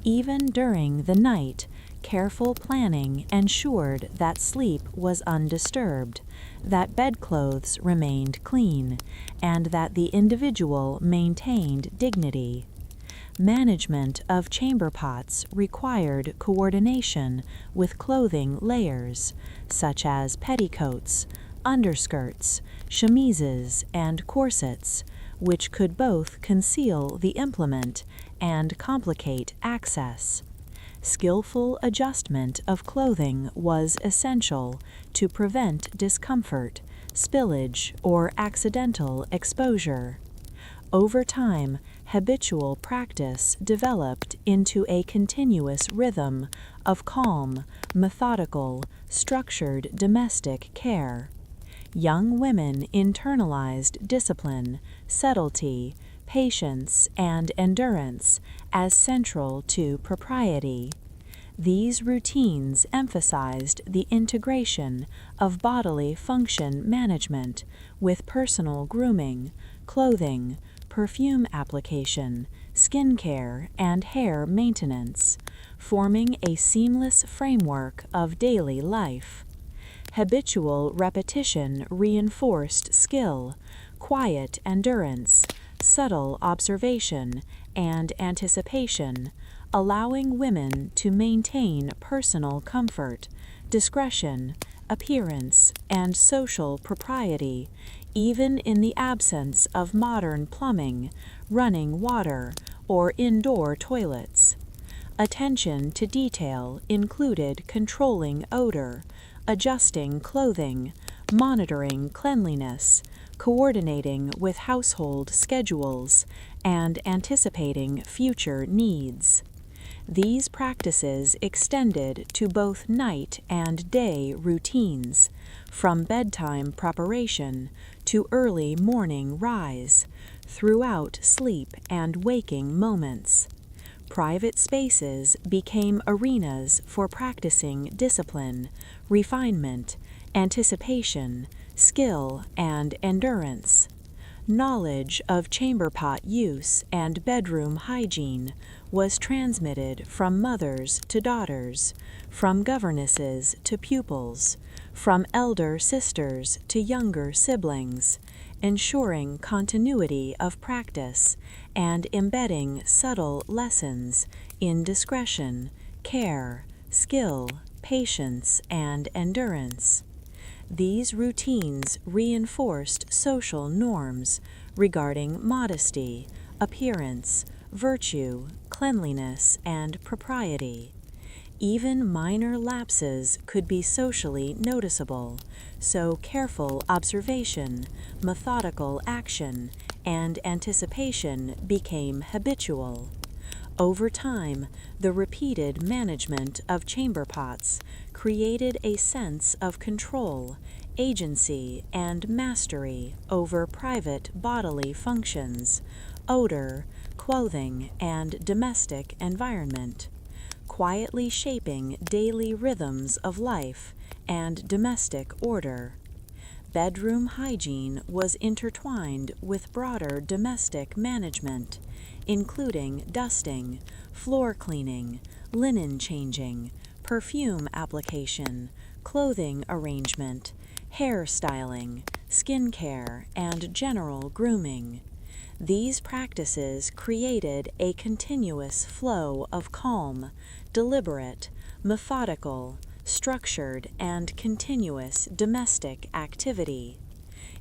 Even during the night, careful planning ensured that sleep was undisturbed, that bedclothes remained clean, and that the individual maintained dignity. Management of chamber pots required coordination with clothing layers, such as petticoats, underskirts, chemises, and corsets, which could both conceal the implement and complicate access. Skillful adjustment of clothing was essential to prevent discomfort, spillage, or accidental exposure. Over time, habitual practice developed into a continuous rhythm of calm, methodical, structured domestic care. Young women internalized discipline, subtlety, patience, and endurance as central to propriety. These routines emphasized the integration of bodily function management with personal grooming, clothing, perfume application, skincare, and hair maintenance, forming a seamless framework of daily life. Habitual repetition reinforced skill, quiet endurance, subtle observation, and anticipation, allowing women to maintain personal comfort, discretion, appearance, and social propriety, even in the absence of modern plumbing, running water, or indoor toilets. Attention to detail included controlling odor, adjusting clothing, monitoring cleanliness, coordinating with household schedules, and anticipating future needs. These practices extended to both night and day routines, from bedtime preparation to early morning rise, throughout sleep and waking moments. Private spaces became arenas for practicing discipline, refinement, anticipation, skill, and endurance. Knowledge of chamber pot use and bedroom hygiene was transmitted from mothers to daughters, from governesses to pupils, from elder sisters to younger siblings, ensuring continuity of practice and embedding subtle lessons in discretion, care, skill, patience, and endurance. These routines reinforced social norms regarding modesty, appearance, virtue, cleanliness, and propriety. Even minor lapses could be socially noticeable, so careful observation, methodical action, and anticipation became habitual. Over time, the repeated management of chamber pots created a sense of control, agency, and mastery over private bodily functions, odor, clothing, and domestic environment, quietly shaping daily rhythms of life and domestic order. Bedroom hygiene was intertwined with broader domestic management, including dusting, floor cleaning, linen changing, perfume application, clothing arrangement, hair styling, skin care, and general grooming. These practices created a continuous flow of calm, deliberate, methodical, structured, and continuous domestic activity.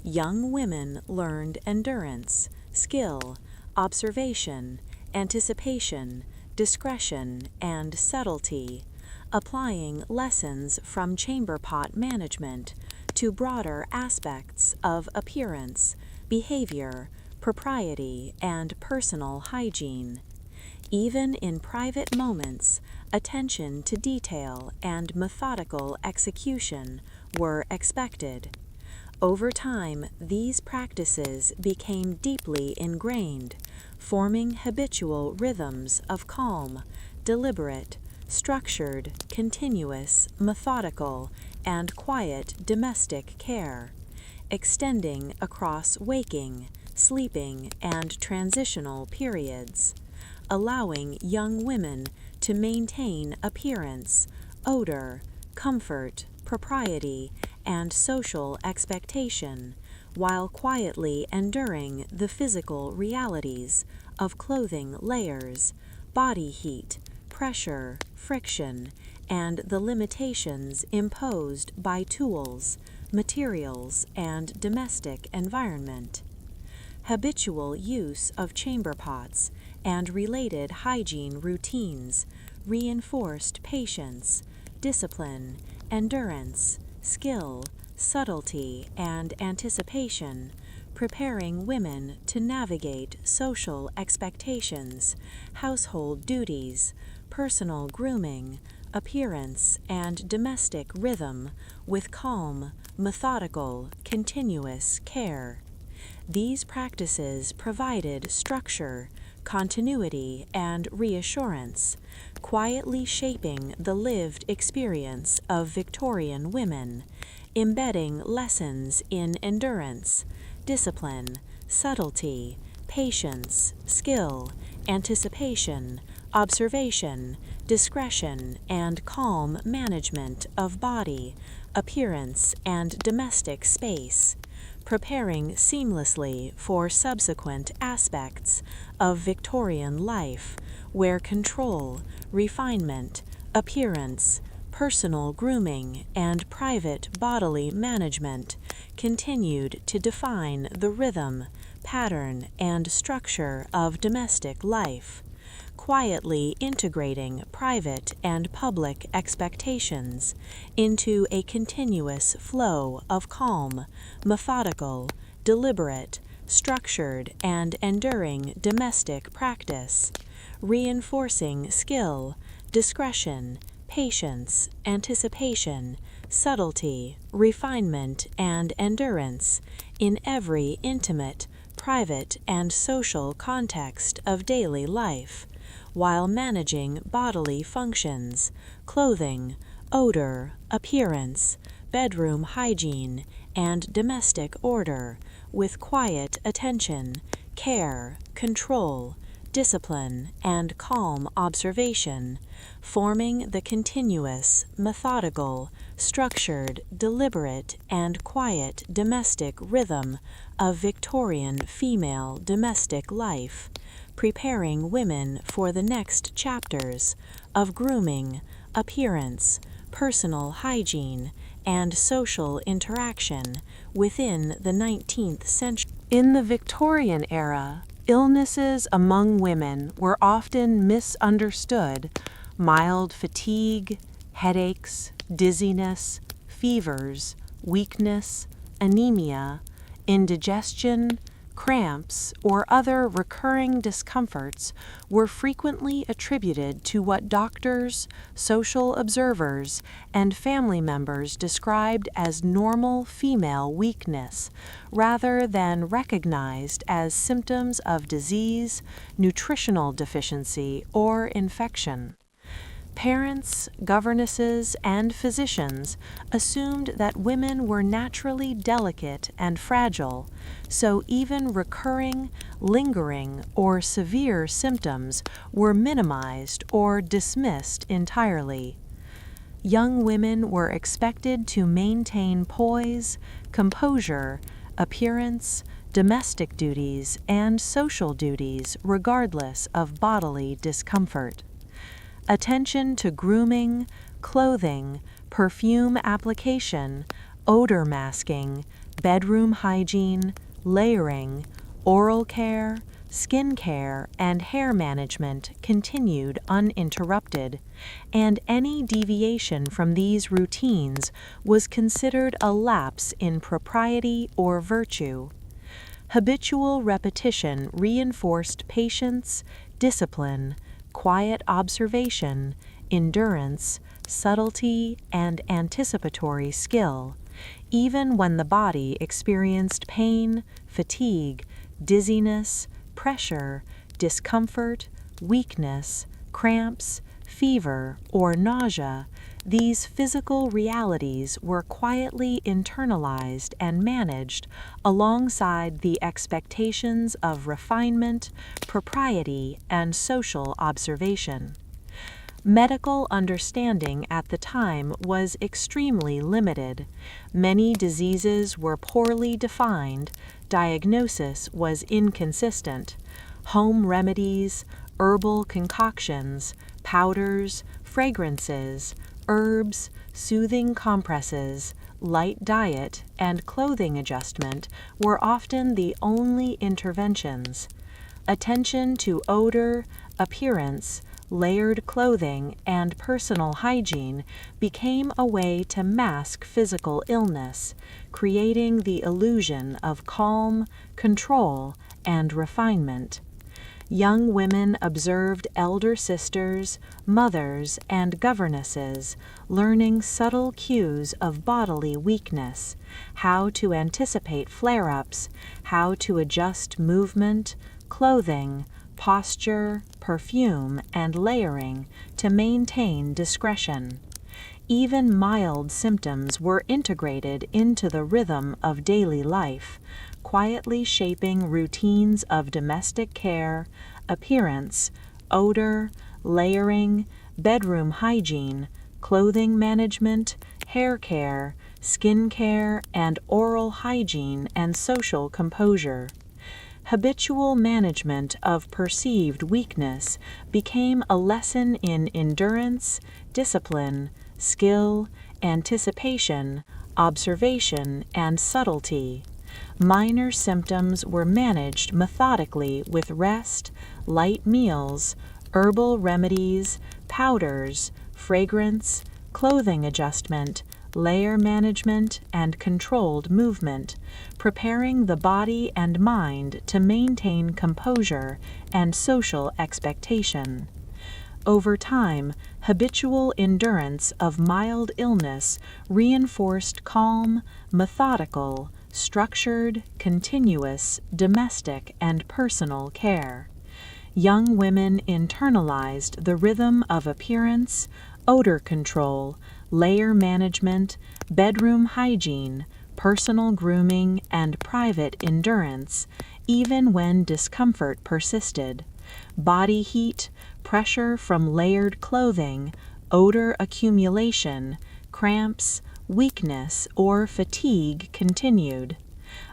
Young women learned endurance, skill, observation, anticipation, discretion, and subtlety, applying lessons from chamber pot management to broader aspects of appearance, behavior, propriety, and personal hygiene. Even in private moments, attention to detail and methodical execution were expected. Over time, these practices became deeply ingrained, forming habitual rhythms of calm, deliberate, structured, continuous, methodical, and quiet domestic care, extending across waking, sleeping, and transitional periods, allowing young women to maintain appearance, odor, comfort, propriety, and social expectation, while quietly enduring the physical realities of clothing layers, body heat, pressure, friction, and the limitations imposed by tools, materials, and domestic environment. Habitual use of chamber pots and related hygiene routines reinforced patience, discipline, endurance, skill, subtlety, and anticipation, preparing women to navigate social expectations, household duties, personal grooming, appearance, and domestic rhythm with calm, methodical, continuous care. These practices provided structure, continuity, and reassurance, quietly shaping the lived experience of Victorian women, embedding lessons in endurance, discipline, subtlety, patience, skill, anticipation, observation, discretion, and calm management of body, appearance, and domestic space, preparing seamlessly for subsequent aspects of Victorian life, where control, refinement, appearance, personal grooming, and private bodily management continued to define the rhythm, pattern, and structure of domestic life, quietly integrating private and public expectations into a continuous flow of calm, methodical, deliberate, structured, and enduring domestic practice, reinforcing skill, discretion, patience, anticipation, subtlety, refinement, and endurance in every intimate, private, and social context of daily life, while managing bodily functions, clothing, odor, appearance, bedroom hygiene, and domestic order with quiet attention, care, control, discipline, and calm observation, forming the continuous, methodical, structured, deliberate, and quiet domestic rhythm of Victorian female domestic life, preparing women for the next chapters of grooming, appearance, personal hygiene, and social interaction within the 19th century. In the Victorian era, illnesses among women were often misunderstood. Mild fatigue, headaches, dizziness, fevers, weakness, anemia, indigestion, cramps, or other recurring discomforts were frequently attributed to what doctors, social observers, and family members described as normal female weakness, rather than recognized as symptoms of disease, nutritional deficiency, or infection. Parents, governesses, and physicians assumed that women were naturally delicate and fragile, so even recurring, lingering, or severe symptoms were minimized or dismissed entirely. Young women were expected to maintain poise, composure, appearance, domestic duties, and social duties regardless of bodily discomfort. Attention to grooming, clothing, perfume application, odor masking, bedroom hygiene, layering, oral care, skin care, and hair management continued uninterrupted, and any deviation from these routines was considered a lapse in propriety or virtue. Habitual repetition reinforced patience, discipline, quiet observation, endurance, subtlety, and anticipatory skill, even when the body experienced pain, fatigue, dizziness, pressure, discomfort, weakness, cramps, fever, or nausea. These physical realities were quietly internalized and managed alongside the expectations of refinement, propriety, and social observation. Medical understanding at the time was extremely limited. Many diseases were poorly defined, diagnosis was inconsistent. Home remedies, herbal concoctions, powders, fragrances, herbs, soothing compresses, light diet, and clothing adjustment were often the only interventions. Attention to odor, appearance, layered clothing, and personal hygiene became a way to mask physical illness, creating the illusion of calm, control, and refinement. Young women observed elder sisters, mothers, and governesses, learning subtle cues of bodily weakness, how to anticipate flare-ups, how to adjust movement, clothing, posture, perfume, and layering to maintain discretion. Even mild symptoms were integrated into the rhythm of daily life, quietly shaping routines of domestic care, appearance, odor, layering, bedroom hygiene, clothing management, hair care, skin care, and oral hygiene and social composure. Habitual management of perceived weakness became a lesson in endurance, discipline, skill, anticipation, observation, and subtlety. Minor symptoms were managed methodically with rest, light meals, herbal remedies, powders, fragrance, clothing adjustment, layer management, and controlled movement, preparing the body and mind to maintain composure and social expectation. Over time, habitual endurance of mild illness reinforced calm, methodical, structured, continuous, domestic, and personal care. Young women internalized the rhythm of appearance, odor control, layer management, bedroom hygiene, personal grooming, and private endurance, even when discomfort persisted. Body heat, pressure from layered clothing, odor accumulation, cramps, weakness, or fatigue continued.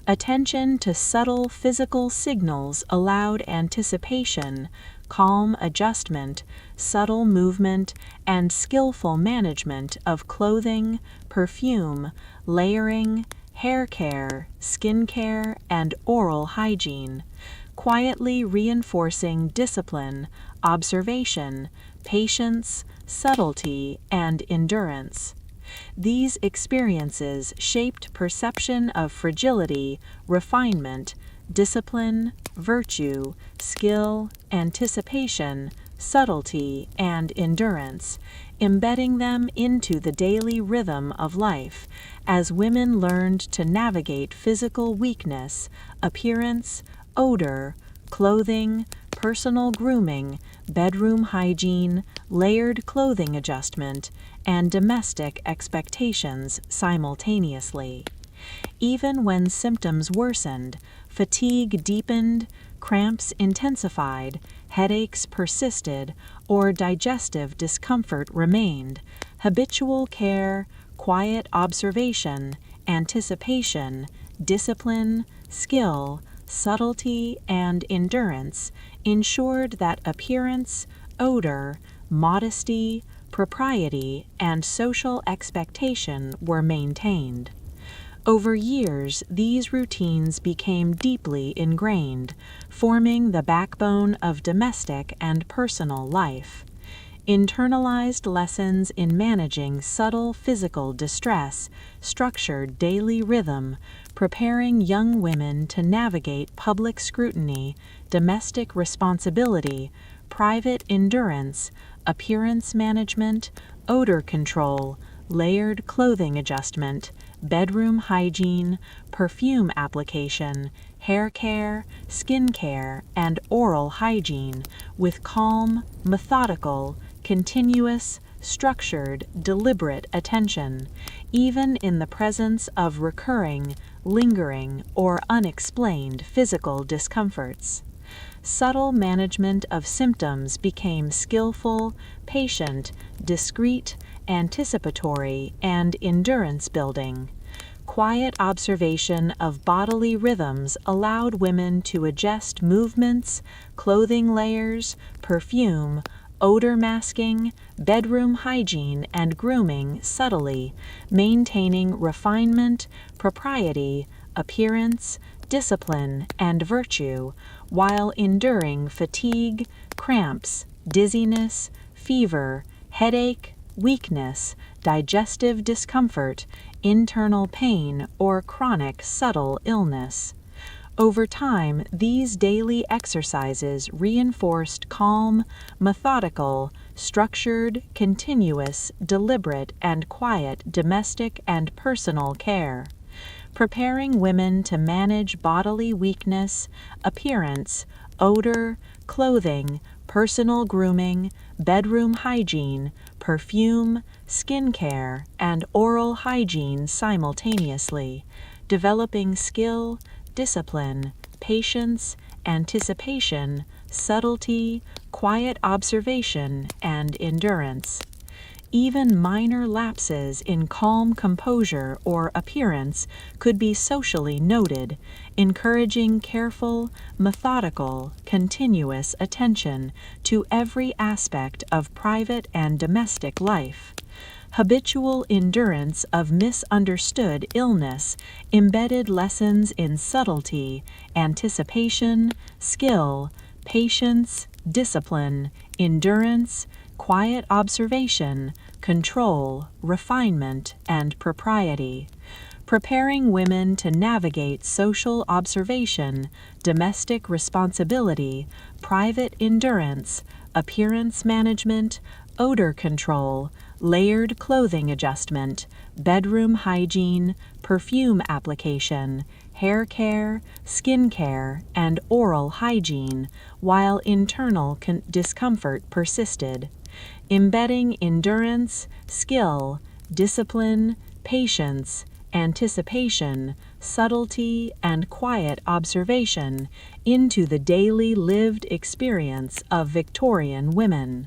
Attention to subtle physical signals allowed anticipation, calm adjustment, subtle movement, and skillful management of clothing, perfume, layering, hair care, skin care, and oral hygiene, quietly reinforcing discipline, observation, patience, subtlety, and endurance. These experiences shaped perception of fragility, refinement, discipline, virtue, skill, anticipation, subtlety, and endurance, embedding them into the daily rhythm of life as women learned to navigate physical weakness, appearance, odor, clothing, personal grooming, bedroom hygiene, layered clothing adjustment, and domestic expectations simultaneously. Even when symptoms worsened, fatigue deepened, cramps intensified, headaches persisted, or digestive discomfort remained, habitual care, quiet observation, anticipation, discipline, skill, subtlety, and endurance ensured that appearance, odor, modesty, propriety, and social expectation were maintained. Over years, these routines became deeply ingrained, forming the backbone of domestic and personal life. Internalized lessons in managing subtle physical distress structured daily rhythm, preparing young women to navigate public scrutiny, domestic responsibility, private endurance, appearance management, odor control, layered clothing adjustment, bedroom hygiene, perfume application, hair care, skin care, and oral hygiene with calm, methodical, continuous, structured, deliberate attention, even in the presence of recurring, lingering, or unexplained physical discomforts. Subtle management of symptoms became skillful, patient, discreet, anticipatory, and endurance-building. Quiet observation of bodily rhythms allowed women to adjust movements, clothing layers, perfume, odor masking, bedroom hygiene, and grooming subtly, maintaining refinement, propriety, appearance, discipline, and virtue, while enduring fatigue, cramps, dizziness, fever, headache, weakness, digestive discomfort, internal pain, or chronic subtle illness. Over time, these daily exercises reinforced calm, methodical, structured, continuous, deliberate, and quiet domestic and personal care, preparing women to manage bodily weakness, appearance, odor, clothing, personal grooming, bedroom hygiene, perfume, skin care, and oral hygiene simultaneously, developing skill, discipline, patience, anticipation, subtlety, quiet observation, and endurance. Even minor lapses in calm composure or appearance could be socially noted, encouraging careful, methodical, continuous attention to every aspect of private and domestic life. Habitual endurance of misunderstood illness embedded lessons in subtlety, anticipation, skill, patience, discipline, endurance, quiet observation, control, refinement, and propriety, preparing women to navigate social observation, domestic responsibility, private endurance, appearance management, odor control, layered clothing adjustment, bedroom hygiene, perfume application, hair care, skin care, and oral hygiene, while internal discomfort persisted, embedding endurance, skill, discipline, patience, anticipation, subtlety, and quiet observation into the daily lived experience of Victorian women,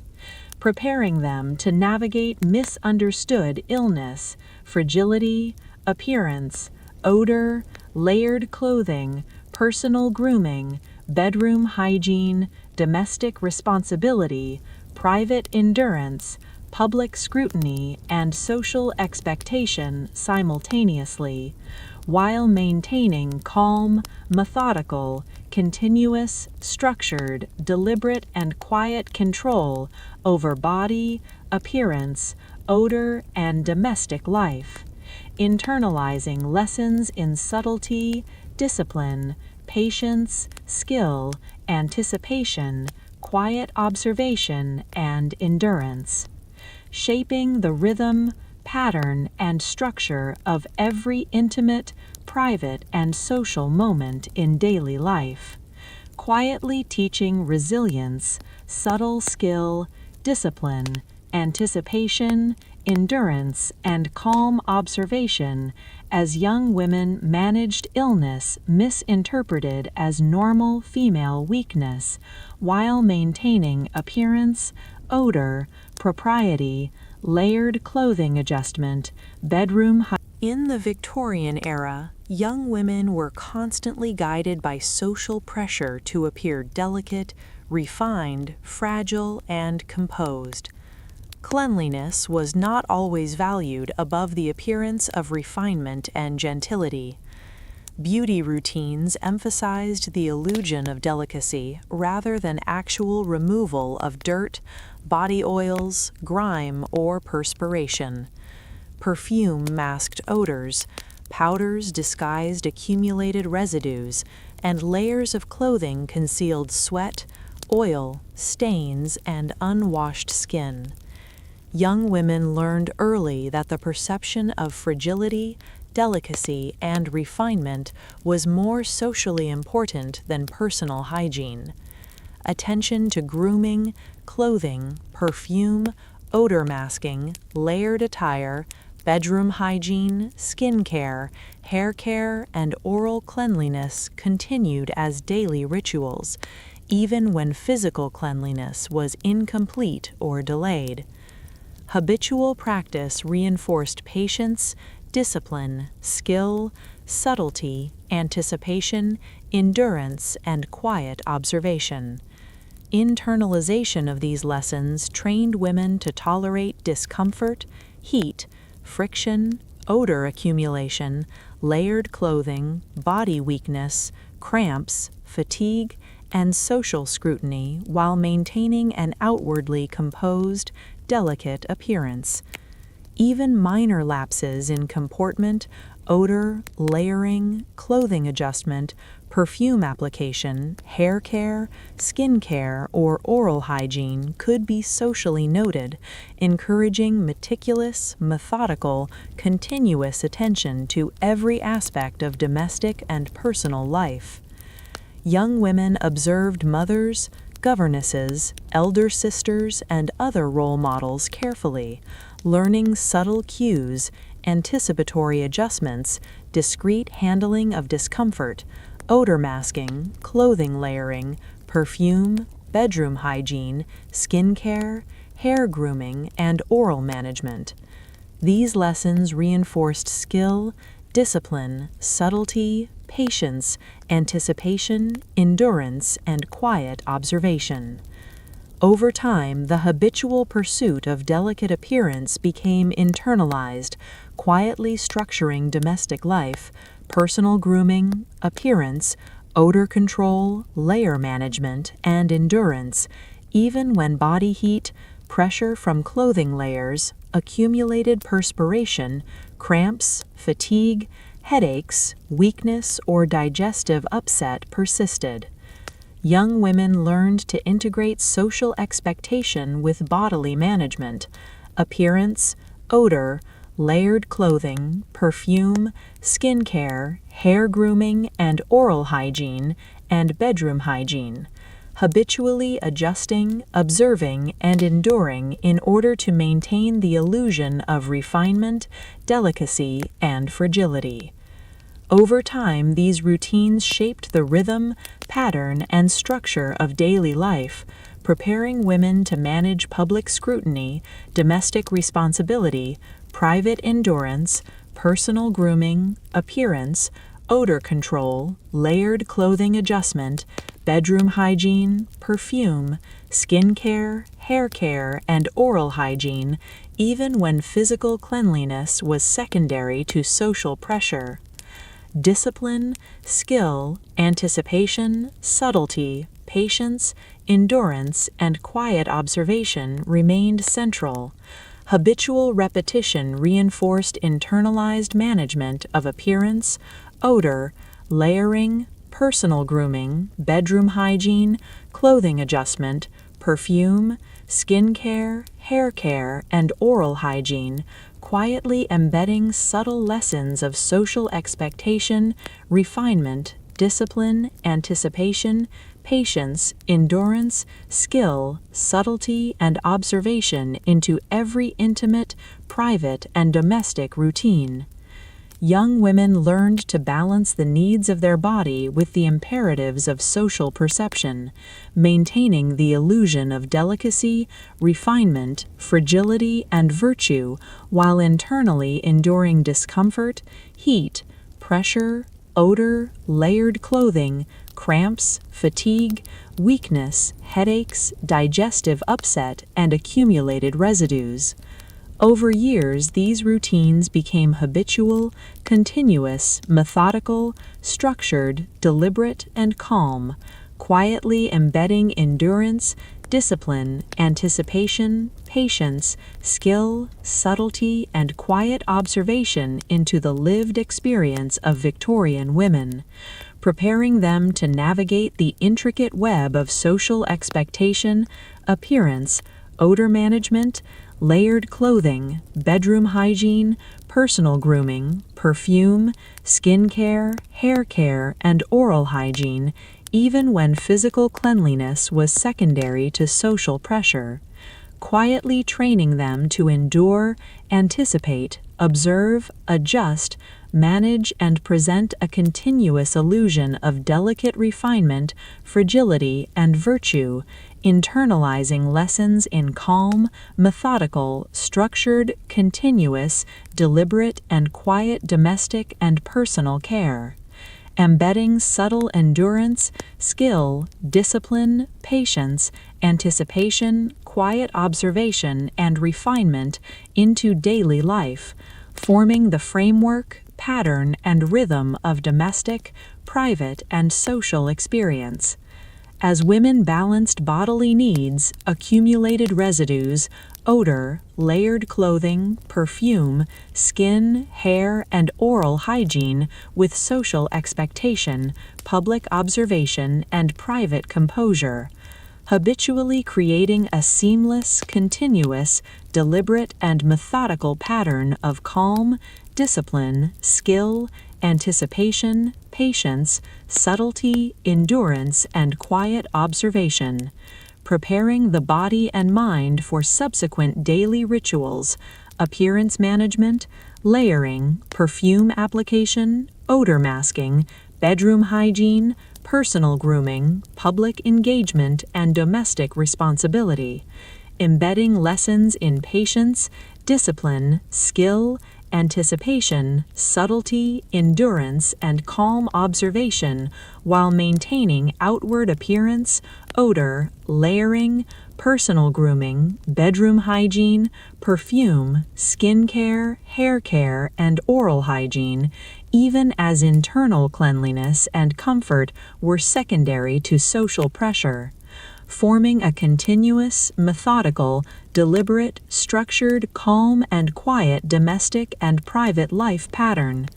preparing them to navigate misunderstood illness, fragility, appearance, odor, layered clothing, personal grooming, bedroom hygiene, domestic responsibility, private endurance, public scrutiny, and social expectation simultaneously, while maintaining calm, methodical, continuous, structured, deliberate, and quiet control over body, appearance, odor, and domestic life, internalizing lessons in subtlety, discipline, patience, skill, anticipation, quiet observation, and endurance, shaping the rhythm, pattern, and structure of every intimate, private, and social moment in daily life, quietly teaching resilience, subtle skill, discipline, anticipation, endurance, and calm observation as young women managed illness misinterpreted as normal female weakness while maintaining appearance, odor, propriety, layered clothing adjustment, bedroom hygiene. In the Victorian era, young women were constantly guided by social pressure to appear delicate, refined, fragile, and composed. Cleanliness was not always valued above the appearance of refinement and gentility. Beauty routines emphasized the illusion of delicacy rather than actual removal of dirt, body oils, grime, or perspiration. Perfume masked odors, powders disguised accumulated residues, and layers of clothing concealed sweat, oil, stains, and unwashed skin. Young women learned early that the perception of fragility, delicacy, and refinement was more socially important than personal hygiene. Attention to grooming, clothing, perfume, odor masking, layered attire, bedroom hygiene, skin care, hair care, and oral cleanliness continued as daily rituals, even when physical cleanliness was incomplete or delayed. Habitual practice reinforced patience, discipline, skill, subtlety, anticipation, endurance, and quiet observation. Internalization of these lessons trained women to tolerate discomfort, heat, friction, odor accumulation, layered clothing, body weakness, cramps, fatigue, and social scrutiny while maintaining an outwardly composed, delicate appearance. Even minor lapses in comportment, odor, layering, clothing adjustment, perfume application, hair care, skin care, or oral hygiene could be socially noted, encouraging meticulous, methodical, continuous attention to every aspect of domestic and personal life. Young women observed mothers, governesses, elder sisters, and other role models carefully, learning subtle cues, anticipatory adjustments, discreet handling of discomfort, odor masking, clothing layering, perfume, bedroom hygiene, skin care, hair grooming, and oral management. These lessons reinforced skill, discipline, subtlety, patience, anticipation, endurance, and quiet observation. Over time, the habitual pursuit of delicate appearance became internalized, quietly structuring domestic life, personal grooming, appearance, odor control, layer management, and endurance, even when body heat, pressure from clothing layers, accumulated perspiration, cramps, fatigue, headaches, weakness, or digestive upset persisted. Young women learned to integrate social expectation with bodily management, appearance, odor, layered clothing, perfume, skin care, hair grooming, and oral hygiene, and bedroom hygiene, habitually adjusting, observing, and enduring in order to maintain the illusion of refinement, delicacy, and fragility. Over time, these routines shaped the rhythm, pattern, and structure of daily life, preparing women to manage public scrutiny, domestic responsibility, private endurance, personal grooming, appearance, odor control, layered clothing adjustment, bedroom hygiene, perfume, skin care, hair care, and oral hygiene, even when physical cleanliness was secondary to social pressure. Discipline, skill, anticipation, subtlety, patience, endurance, and quiet observation remained central. Habitual repetition reinforced internalized management of appearance, odor, layering, personal grooming, bedroom hygiene, clothing adjustment, perfume, skin care, hair care, and oral hygiene, quietly embedding subtle lessons of social expectation, refinement, discipline, anticipation, patience, endurance, skill, subtlety, and observation into every intimate, private, and domestic routine. Young women learned to balance the needs of their body with the imperatives of social perception, maintaining the illusion of delicacy, refinement, fragility, and virtue, while internally enduring discomfort, heat, pressure, odor, layered clothing, cramps, fatigue, weakness, headaches, digestive upset, and accumulated residues. Over years, these routines became habitual, continuous, methodical, structured, deliberate, and calm, quietly embedding endurance, discipline, anticipation, patience, skill, subtlety, and quiet observation into the lived experience of Victorian women, preparing them to navigate the intricate web of social expectation, appearance, odor management, layered clothing, bedroom hygiene, personal grooming, perfume, skin care, hair care, and oral hygiene, even when physical cleanliness was secondary to social pressure, quietly training them to endure, anticipate, observe, adjust, manage, and present a continuous illusion of delicate refinement, fragility, and virtue, internalizing lessons in calm, methodical, structured, continuous, deliberate, and quiet domestic and personal care, embedding subtle endurance, skill, discipline, patience, anticipation, quiet observation, and refinement into daily life, forming the framework, pattern, and rhythm of domestic, private, and social experience. As women balanced bodily needs, accumulated residues, odor, layered clothing, perfume, skin, hair, and oral hygiene with social expectation, public observation, and private composure, habitually creating a seamless, continuous, deliberate, and methodical pattern of calm, discipline, skill, anticipation, patience, subtlety, endurance, and quiet observation, preparing the body and mind for subsequent daily rituals, appearance management, layering, perfume application, odor masking, bedroom hygiene, personal grooming, public engagement, and domestic responsibility, embedding lessons in patience, discipline, skill, anticipation, subtlety, endurance, and calm observation while maintaining outward appearance, odor, layering, personal grooming, bedroom hygiene, perfume, skin care, hair care, and oral hygiene, even as internal cleanliness and comfort were secondary to social pressure, forming a continuous, methodical, deliberate, structured, calm, and quiet domestic and private life pattern,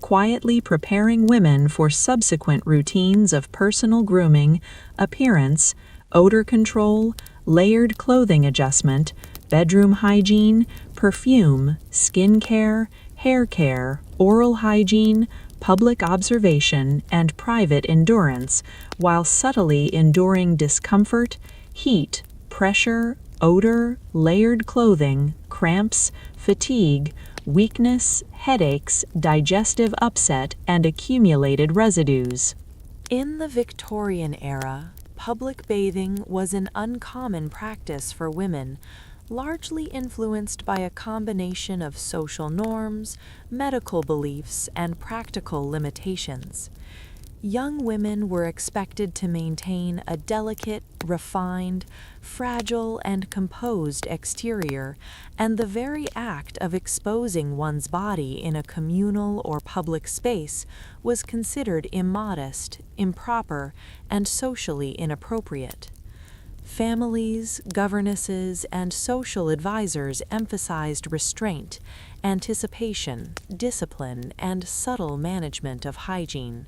quietly preparing women for subsequent routines of personal grooming, appearance, odor control, layered clothing adjustment, bedroom hygiene, perfume, skin care, hair care, oral hygiene, public observation, and private endurance, while subtly enduring discomfort, heat, pressure, odor, layered clothing, cramps, fatigue, weakness, headaches, digestive upset, and accumulated residues. In the Victorian era, public bathing was an uncommon practice for women, largely influenced by a combination of social norms, medical beliefs, and practical limitations. Young women were expected to maintain a delicate, refined, fragile, and composed exterior, and the very act of exposing one's body in a communal or public space was considered immodest, improper, and socially inappropriate. Families, governesses, and social advisors emphasized restraint, anticipation, discipline, and subtle management of hygiene.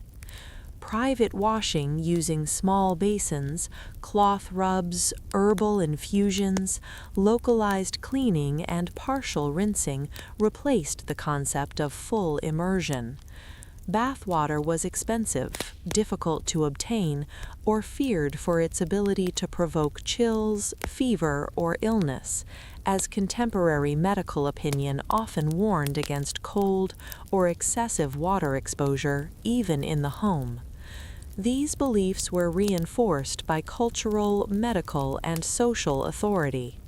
Private washing using small basins, cloth rubs, herbal infusions, localized cleaning, and partial rinsing replaced the concept of full immersion. Bath water was expensive, difficult to obtain, or feared for its ability to provoke chills, fever, or illness, as contemporary medical opinion often warned against cold or excessive water exposure, even in the home. These beliefs were reinforced by cultural, medical, and social authority.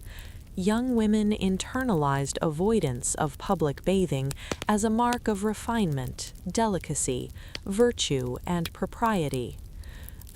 Young women internalized avoidance of public bathing as a mark of refinement, delicacy, virtue, and propriety.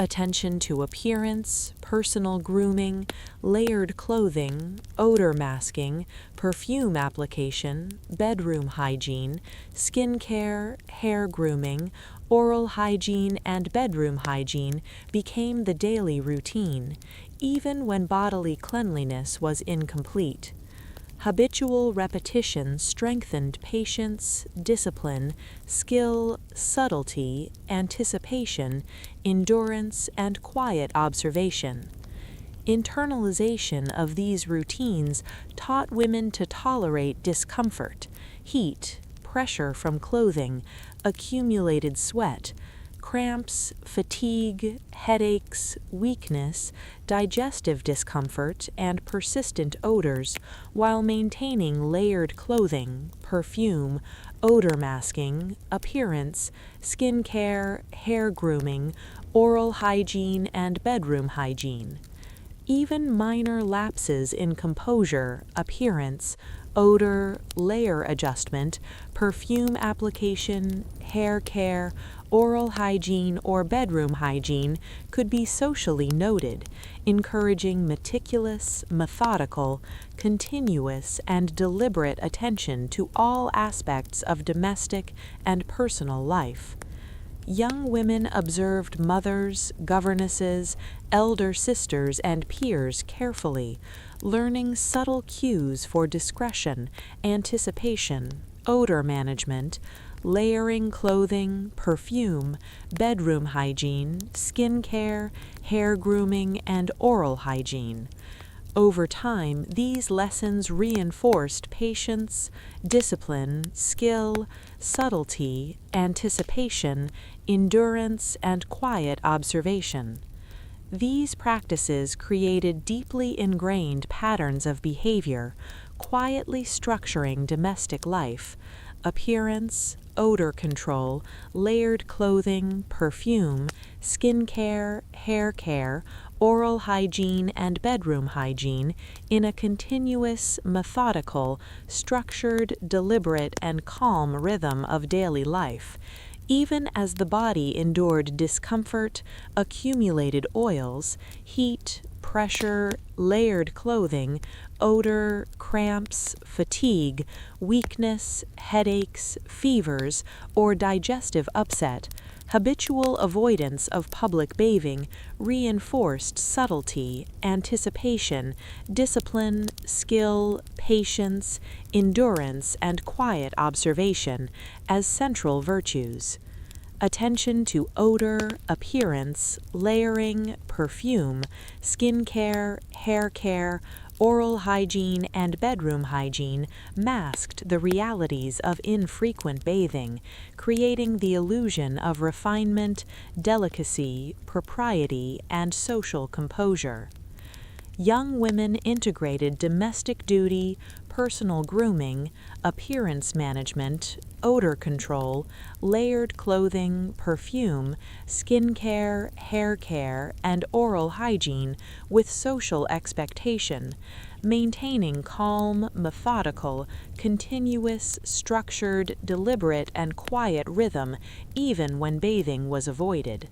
Attention to appearance, personal grooming, layered clothing, odor masking, perfume application, bedroom hygiene, skin care, hair grooming, oral hygiene, and bedroom hygiene became the daily routine, even when bodily cleanliness was incomplete. Habitual repetition strengthened patience, discipline, skill, subtlety, anticipation, endurance, and quiet observation. Internalization of these routines taught women to tolerate discomfort, heat, pressure from clothing, accumulated sweat, cramps, fatigue, headaches, weakness, digestive discomfort, and persistent odors, while maintaining layered clothing, perfume, odor masking, appearance, skin care, hair grooming, oral hygiene, and bedroom hygiene. Even minor lapses in composure, appearance, odor, layer adjustment, perfume application, hair care, oral hygiene, or bedroom hygiene could be socially noted, encouraging meticulous, methodical, continuous, and deliberate attention to all aspects of domestic and personal life. Young women observed mothers, governesses, elder sisters, and peers carefully, learning subtle cues for discretion, anticipation, odor management, layering clothing, perfume, bedroom hygiene, skin care, hair grooming, and oral hygiene. Over time, these lessons reinforced patience, discipline, skill, subtlety, anticipation, endurance, and quiet observation. These practices created deeply ingrained patterns of behavior, quietly structuring domestic life. Appearance, odor control, layered clothing, perfume, skin care, hair care, oral hygiene, and bedroom hygiene in a continuous, methodical, structured, deliberate, and calm rhythm of daily life. Even as the body endured discomfort, accumulated oils, heat, pressure, layered clothing, odor, cramps, fatigue, weakness, headaches, fevers, or digestive upset, habitual avoidance of public bathing reinforced subtlety, anticipation, discipline, skill, patience, endurance, and quiet observation as central virtues. Attention to odor, appearance, layering, perfume, skin care, hair care, oral hygiene, and bedroom hygiene masked the realities of infrequent bathing, creating the illusion of refinement, delicacy, propriety, and social composure. Young women integrated domestic duty, personal grooming, appearance management, odor control, layered clothing, perfume, skin care, hair care, and oral hygiene with social expectation, maintaining calm, methodical, continuous, structured, deliberate, and quiet rhythm even when bathing was avoided.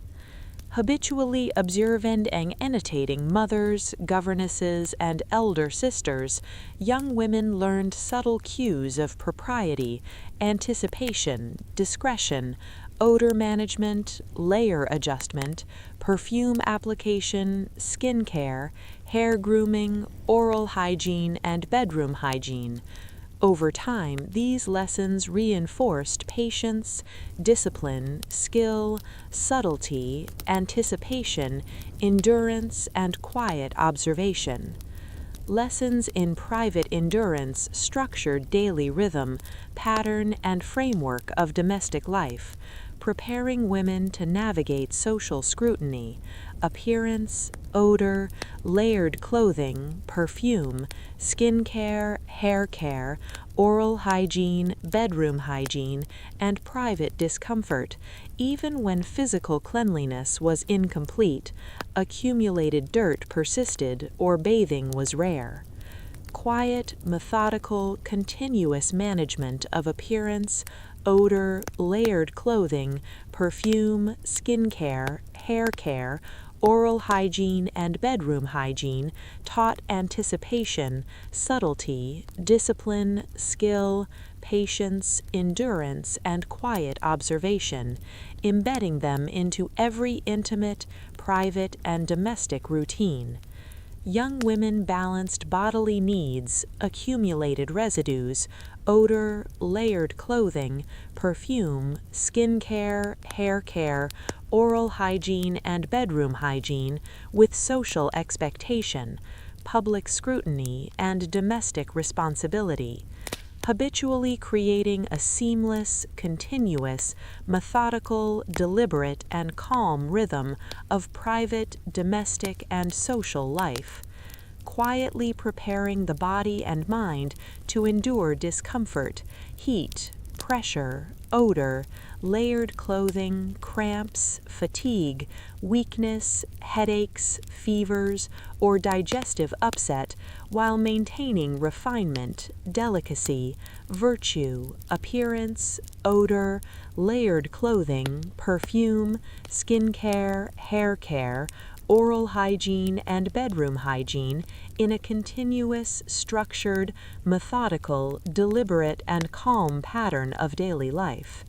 Habitually observant and annotating mothers, governesses, and elder sisters, young women learned subtle cues of propriety, anticipation, discretion, odor management, layer adjustment, perfume application, skin care, hair grooming, oral hygiene, and bedroom hygiene. Over time, these lessons reinforced patience, discipline, skill, subtlety, anticipation, endurance, and quiet observation. Lessons in private endurance structured daily rhythm, pattern, and framework of domestic life, preparing women to navigate social scrutiny, appearance, odor, layered clothing, perfume, skin care, hair care, oral hygiene, bedroom hygiene, and private discomfort, even when physical cleanliness was incomplete, accumulated dirt persisted, or bathing was rare. Quiet, methodical, continuous management of appearance, odor, layered clothing, perfume, skin care, hair care, oral hygiene, and bedroom hygiene taught anticipation, subtlety, discipline, skill, patience, endurance, and quiet observation, embedding them into every intimate, private, and domestic routine. Young women balanced bodily needs, accumulated residues, odor, layered clothing, perfume, skin care, hair care, oral hygiene, and bedroom hygiene with social expectation, public scrutiny, and domestic responsibility, habitually creating a seamless, continuous, methodical, deliberate, and calm rhythm of private, domestic, and social life, quietly preparing the body and mind to endure discomfort, heat, pressure, odor, layered clothing, cramps, fatigue, weakness, headaches, fevers, or digestive upset, while maintaining refinement, delicacy, virtue, appearance, odor, layered clothing, perfume, skin care, hair care, oral hygiene, and bedroom hygiene in a continuous, structured, methodical, deliberate, and calm pattern of daily life.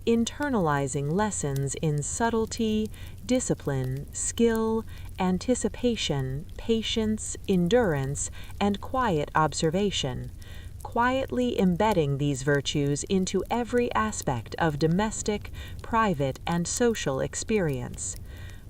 Internalizing lessons in subtlety, discipline, skill, anticipation, patience, endurance, and quiet observation, quietly embedding these virtues into every aspect of domestic, private, and social experience,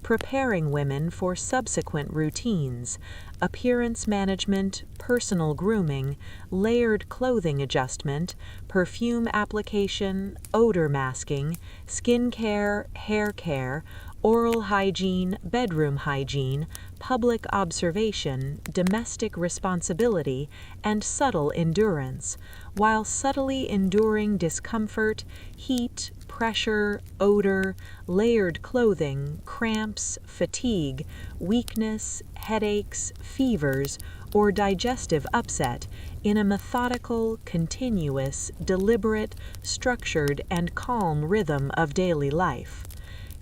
preparing women for subsequent routines, appearance management, personal grooming, layered clothing adjustment, perfume application, odor masking, skin care, hair care, oral hygiene, bedroom hygiene, public observation, domestic responsibility, and subtle endurance, while subtly enduring discomfort, heat, pressure, odor, layered clothing, cramps, fatigue, weakness, headaches, fevers, or digestive upset in a methodical, continuous, deliberate, structured, and calm rhythm of daily life,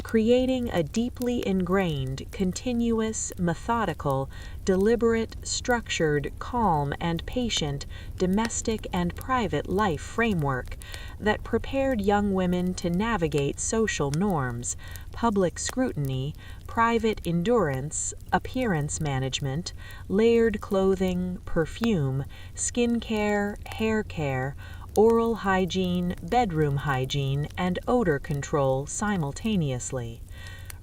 creating a deeply ingrained, continuous, methodical, deliberate, structured, calm, and patient domestic and private life framework that prepared young women to navigate social norms, public scrutiny, private endurance, appearance management, layered clothing, perfume, skin care, hair care, oral hygiene, bedroom hygiene, and odor control simultaneously,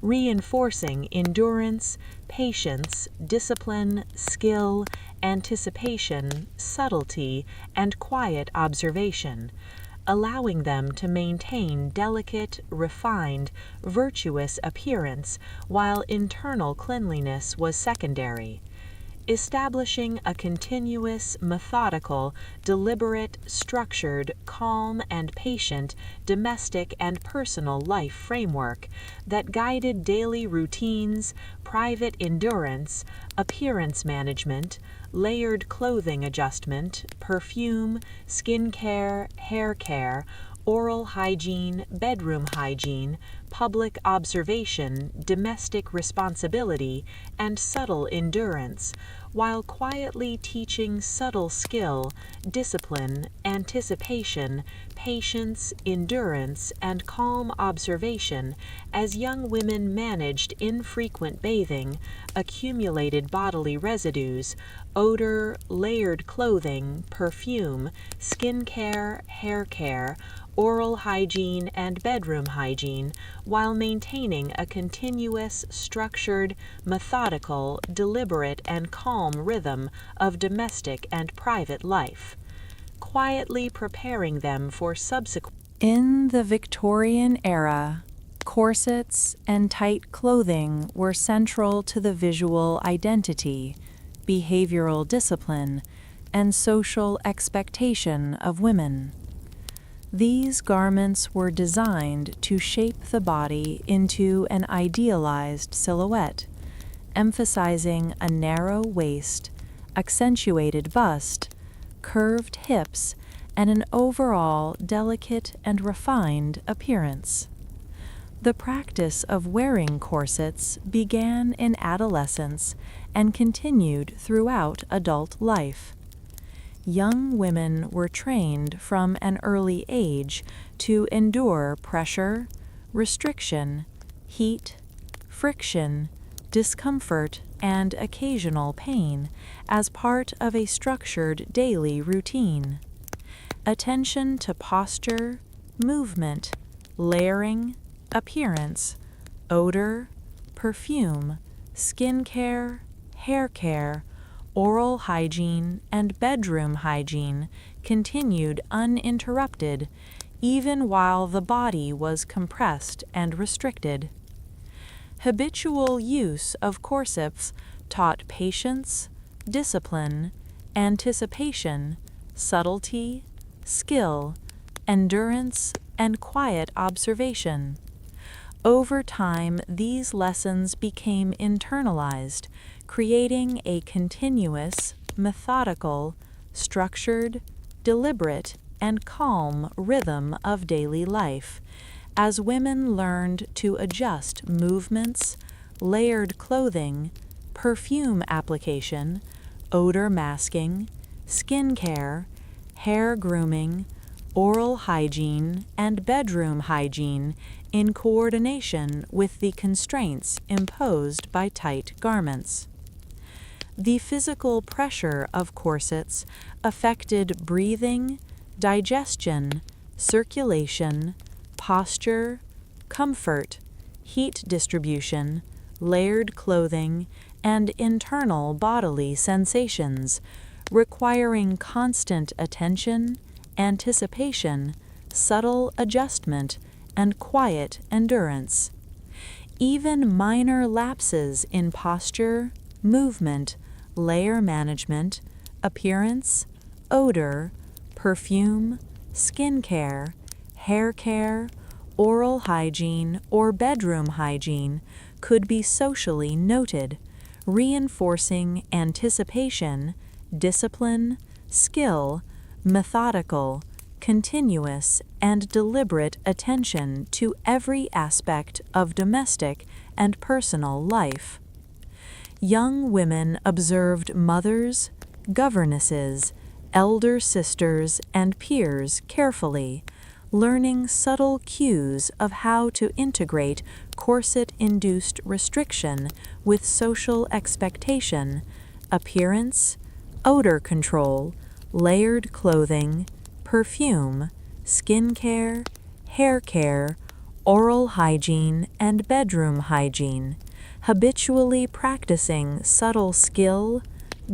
reinforcing endurance, patience, discipline, skill, anticipation, subtlety, and quiet observation, allowing them to maintain delicate, refined, virtuous appearance while internal cleanliness was secondary. establishing a continuous, methodical, deliberate, structured, calm, and patient domestic and personal life framework that guided daily routines, private endurance, appearance management, layered clothing adjustment, perfume, skin care, hair care, oral hygiene, bedroom hygiene, public observation, domestic responsibility, and subtle endurance, while quietly teaching subtle skill, discipline, anticipation, patience, endurance, and calm observation as young women managed infrequent bathing, accumulated bodily residues, odor, layered clothing, perfume, skin care, hair care, oral hygiene, and bedroom hygiene, while maintaining a continuous, structured, methodical, deliberate, and calm rhythm of domestic and private life, quietly preparing them for subsequent. In the Victorian era, corsets and tight clothing were central to the visual identity, behavioral discipline, and social expectation of women. These garments were designed to shape the body into an idealized silhouette, emphasizing a narrow waist, accentuated bust, curved hips, and an overall delicate and refined appearance. The practice of wearing corsets began in adolescence and continued throughout adult life. Young women were trained from an early age to endure pressure, restriction, heat, friction, discomfort, and occasional pain as part of a structured daily routine. Attention to posture, movement, layering, appearance, odor, perfume, skin care, hair care, oral hygiene, and bedroom hygiene continued uninterrupted even while the body was compressed and restricted. Habitual use of corsets taught patience, discipline, anticipation, subtlety, skill, endurance, and quiet observation. Over time, these lessons became internalized, creating a continuous, methodical, structured, deliberate, and calm rhythm of daily life, as women learned to adjust movements, layered clothing, perfume application, odor masking, skin care, hair grooming, oral hygiene, and bedroom hygiene in coordination with the constraints imposed by tight garments. The physical pressure of corsets affected breathing, digestion, circulation, posture, comfort, heat distribution, layered clothing, and internal bodily sensations, requiring constant attention, anticipation, subtle adjustment, and quiet endurance. Even minor lapses in posture, movement, layer management, appearance, odor, perfume, skin care, hair care, oral hygiene, or bedroom hygiene could be socially noted, reinforcing anticipation, discipline, skill, methodical, continuous, and deliberate attention to every aspect of domestic and personal life. Young women observed mothers, governesses, elder sisters, and peers carefully, learning subtle cues of how to integrate corset-induced restriction with social expectation, appearance, odor control, layered clothing, perfume, skin care, hair care, oral hygiene, and bedroom hygiene, habitually practicing subtle skill,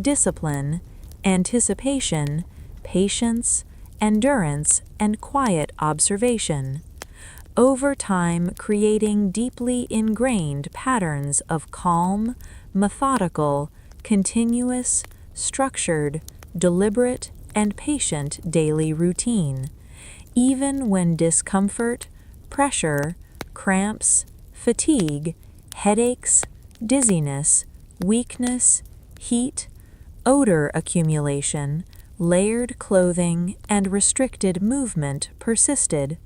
discipline, anticipation, patience, endurance, and quiet observation, over time creating deeply ingrained patterns of calm, methodical, continuous, structured, deliberate, and patient daily routine, even when discomfort, pressure, cramps, fatigue, headaches, dizziness, weakness, heat, odor accumulation, layered clothing, and restricted movement persisted.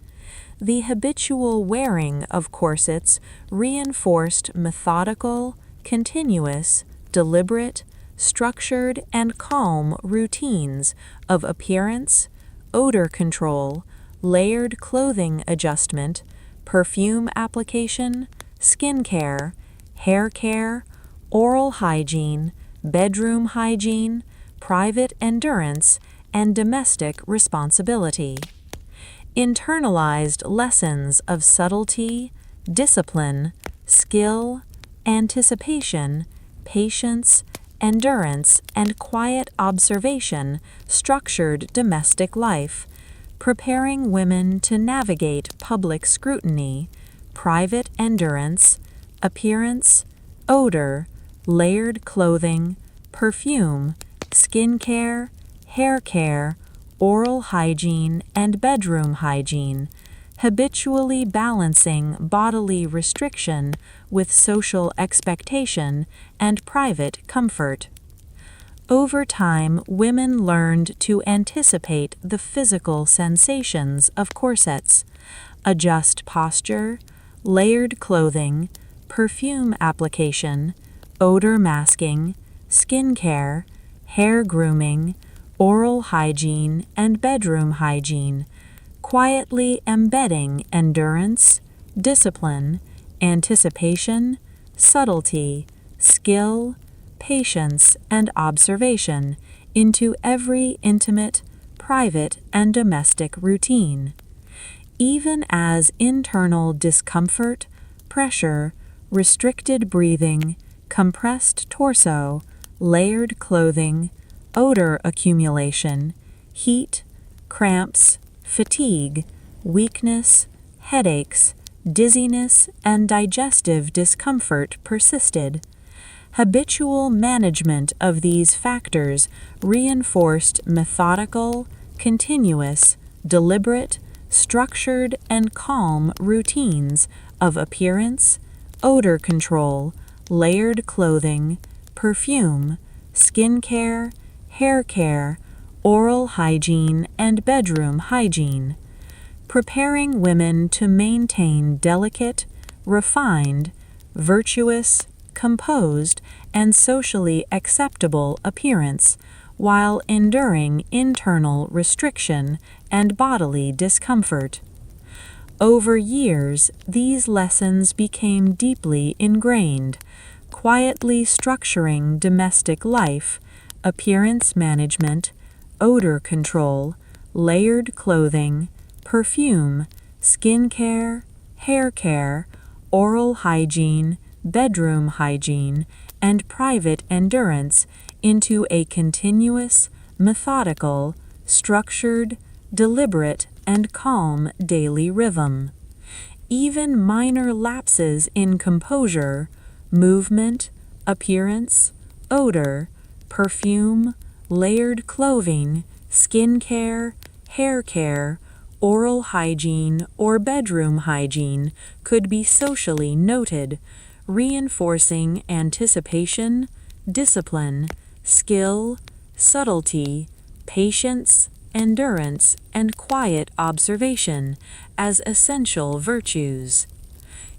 The habitual wearing of corsets reinforced methodical, continuous, deliberate, structured, and calm routines of appearance, odor control, layered clothing adjustment, perfume application, skin care, hair care, oral hygiene, bedroom hygiene, private endurance, and domestic responsibility. Internalized lessons of subtlety, discipline, skill, anticipation, patience, endurance, and quiet observation structured domestic life, preparing women to navigate public scrutiny, private endurance, appearance, odor, layered clothing, perfume, skin care, hair care, oral hygiene, and bedroom hygiene, habitually balancing bodily restriction with social expectation and private comfort. Over time, women learned to anticipate the physical sensations of corsets, adjust posture, layered clothing, perfume application, odor masking, skin care, hair grooming, oral hygiene, and bedroom hygiene, quietly embedding endurance, discipline, anticipation, subtlety, skill, patience, and observation into every intimate, private, and domestic routine. Even as internal discomfort, pressure, restricted breathing, compressed torso, layered clothing, odor accumulation, heat, cramps, fatigue, weakness, headaches, dizziness, and digestive discomfort persisted. Habitual management of these factors reinforced methodical, continuous, deliberate, structured, and calm routines of appearance, odor control, layered clothing, perfume, skin care, hair care, oral hygiene, and bedroom hygiene, preparing women to maintain delicate, refined, virtuous, composed, and socially acceptable appearance while enduring internal restriction and bodily discomfort. Over years, these lessons became deeply ingrained, quietly structuring domestic life, appearance management, odor control, layered clothing, perfume, skin care, hair care, oral hygiene, bedroom hygiene, and private endurance into a continuous, methodical, structured, deliberate, and calm daily rhythm. Even minor lapses in composure, movement, appearance, odor, perfume, layered clothing, skin care, hair care, oral hygiene, or bedroom hygiene could be socially noted, reinforcing anticipation, discipline, skill, subtlety, patience, endurance, and quiet observation as essential virtues.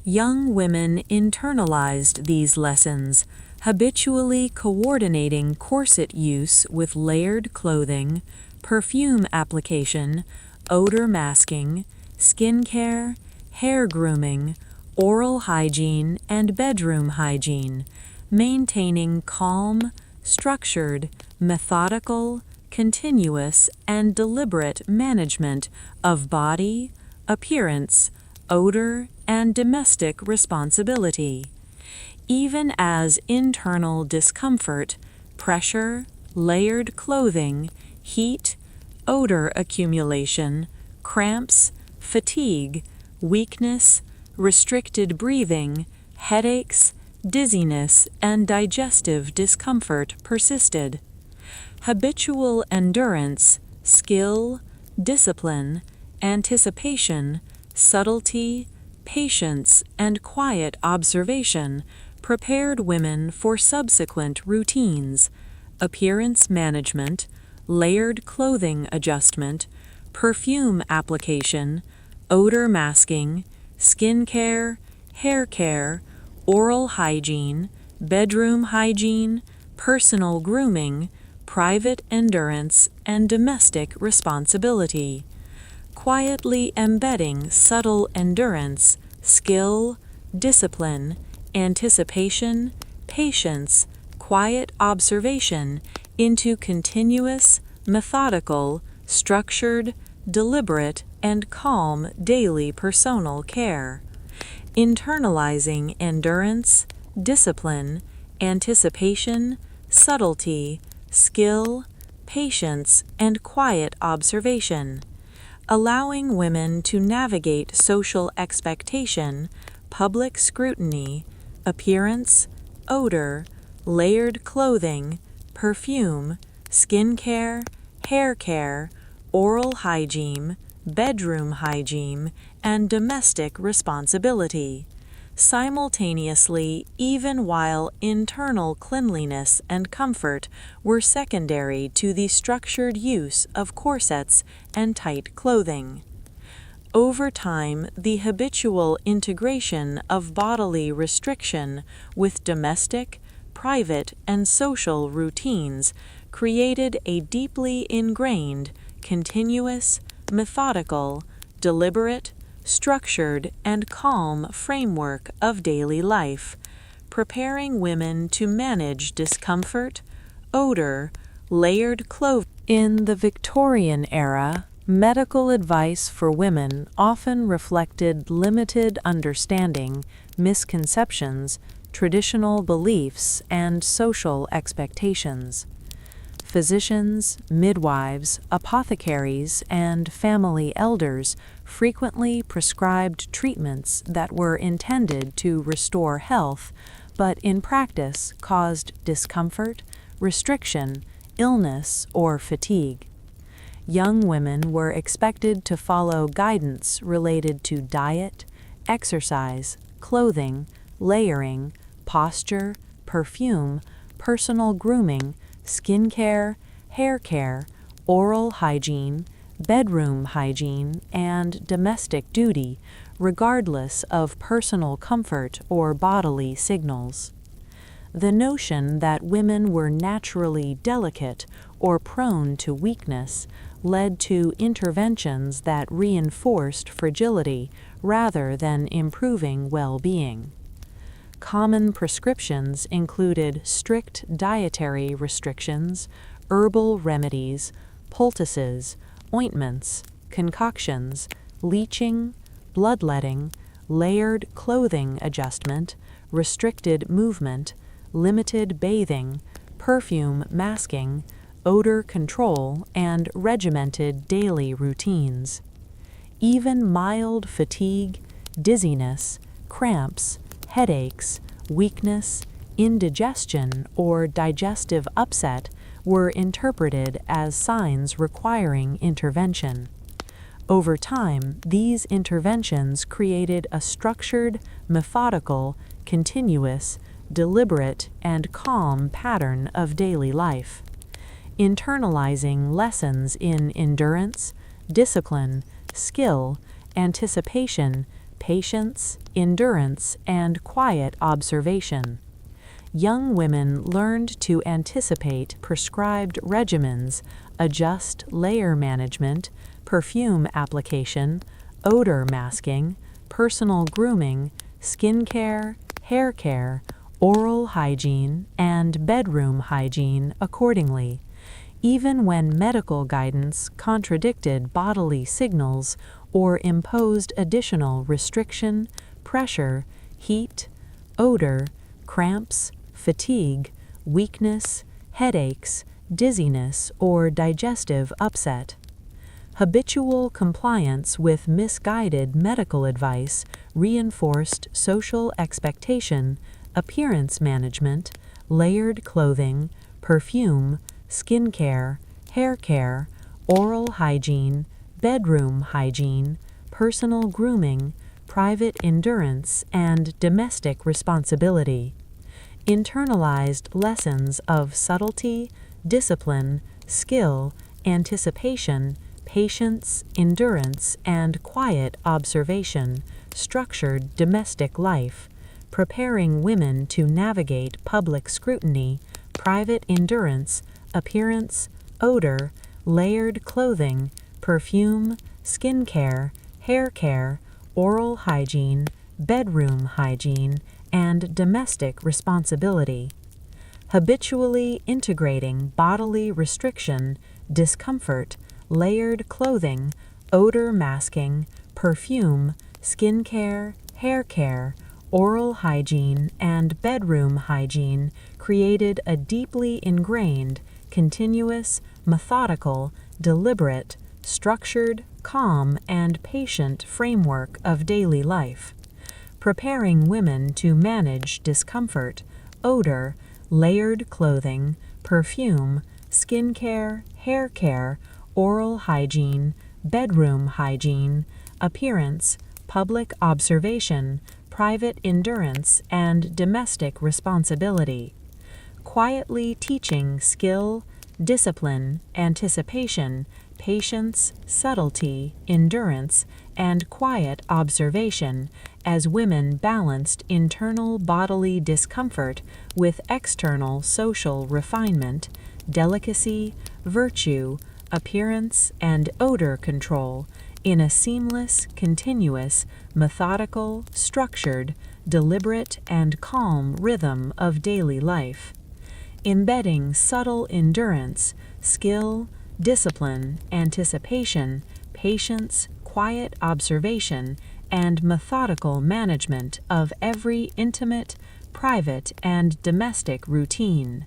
Young women internalized these lessons, habitually coordinating corset use with layered clothing, perfume application, odor masking, skin care, hair grooming, oral hygiene, and bedroom hygiene, maintaining calm, structured, methodical, continuous, and deliberate management of body, appearance, odor, and domestic responsibility. Even as internal discomfort, pressure, layered clothing, heat, odor accumulation, cramps, fatigue, weakness, restricted breathing, headaches, dizziness, and digestive discomfort persisted. Habitual endurance, skill, discipline, anticipation, subtlety, patience, and quiet observation prepared women for subsequent routines: appearance management, layered clothing adjustment, perfume application, odor masking, skin care, hair care, oral hygiene, bedroom hygiene, personal grooming, private endurance, and domestic responsibility. Quietly embedding subtle endurance, skill, discipline, anticipation, patience, quiet observation into continuous, methodical, structured, deliberate, and calm daily personal care. Internalizing endurance, discipline, anticipation, subtlety, skill, patience, and quiet observation. Allowing women to navigate social expectation, public scrutiny, appearance, odor, layered clothing, perfume, skin care, hair care, oral hygiene, bedroom hygiene, and domestic responsibility, simultaneously, even while internal cleanliness and comfort were secondary to the structured use of corsets and tight clothing. Over time, the habitual integration of bodily restriction with domestic, private, and social routines created a deeply ingrained, continuous, methodical, deliberate, structured, and calm framework of daily life, preparing women to manage discomfort, odor, layered clothing. In the Victorian era, medical advice for women often reflected limited understanding, misconceptions, traditional beliefs, and social expectations. Physicians, midwives, apothecaries, and family elders frequently prescribed treatments that were intended to restore health, but in practice caused discomfort, restriction, illness, or fatigue. Young women were expected to follow guidance related to diet, exercise, clothing, layering, posture, perfume, personal grooming, skin care, hair care, oral hygiene, bedroom hygiene, and domestic duty, regardless of personal comfort or bodily signals. The notion that women were naturally delicate or prone to weakness led to interventions that reinforced fragility rather than improving well-being. Common prescriptions included strict dietary restrictions, herbal remedies, poultices, ointments, concoctions, leeching, bloodletting, layered clothing adjustment, restricted movement, limited bathing, perfume masking, odor control, and regimented daily routines. Even mild fatigue, dizziness, cramps, headaches, weakness, indigestion, or digestive upset were interpreted as signs requiring intervention. Over time, these interventions created a structured, methodical, continuous, deliberate, and calm pattern of daily life. Internalizing lessons in endurance, discipline, skill, anticipation, patience, endurance, and quiet observation. Young women learned to anticipate prescribed regimens, adjust layer management, perfume application, odor masking, personal grooming, skin care, hair care, oral hygiene, and bedroom hygiene accordingly, even when medical guidance contradicted bodily signals or imposed additional restriction, pressure, heat, odor, cramps, fatigue, weakness, headaches, dizziness, or digestive upset. Habitual compliance with misguided medical advice reinforced social expectation appearance management, layered clothing, perfume, skincare, hair care, oral hygiene, bedroom hygiene, personal grooming, private endurance, and domestic responsibility. Internalized lessons of subtlety, discipline, skill, anticipation, patience, endurance, and quiet observation, structured domestic life, preparing women to navigate public scrutiny, private endurance, appearance, odor, layered clothing, perfume, skincare, hair care, oral hygiene, bedroom hygiene, and domestic responsibility. Habitually integrating bodily restriction, discomfort, layered clothing, odor masking, perfume, skincare, hair care, oral hygiene, and bedroom hygiene created a deeply ingrained, continuous, methodical, deliberate, structured, calm, and patient framework of daily life, preparing women to manage discomfort, odor, layered clothing, perfume, skincare, hair care, oral hygiene, bedroom hygiene, appearance, public observation, private endurance, and domestic responsibility, quietly teaching skill, discipline, anticipation, patience, subtlety, endurance, and quiet observation as women balanced internal bodily discomfort with external social refinement, delicacy, virtue, appearance, and odor control in a seamless, continuous, methodical, structured, deliberate, and calm rhythm of daily life, embedding subtle endurance, skill, discipline, anticipation, patience, quiet observation, and methodical management of every intimate, private, and domestic routine,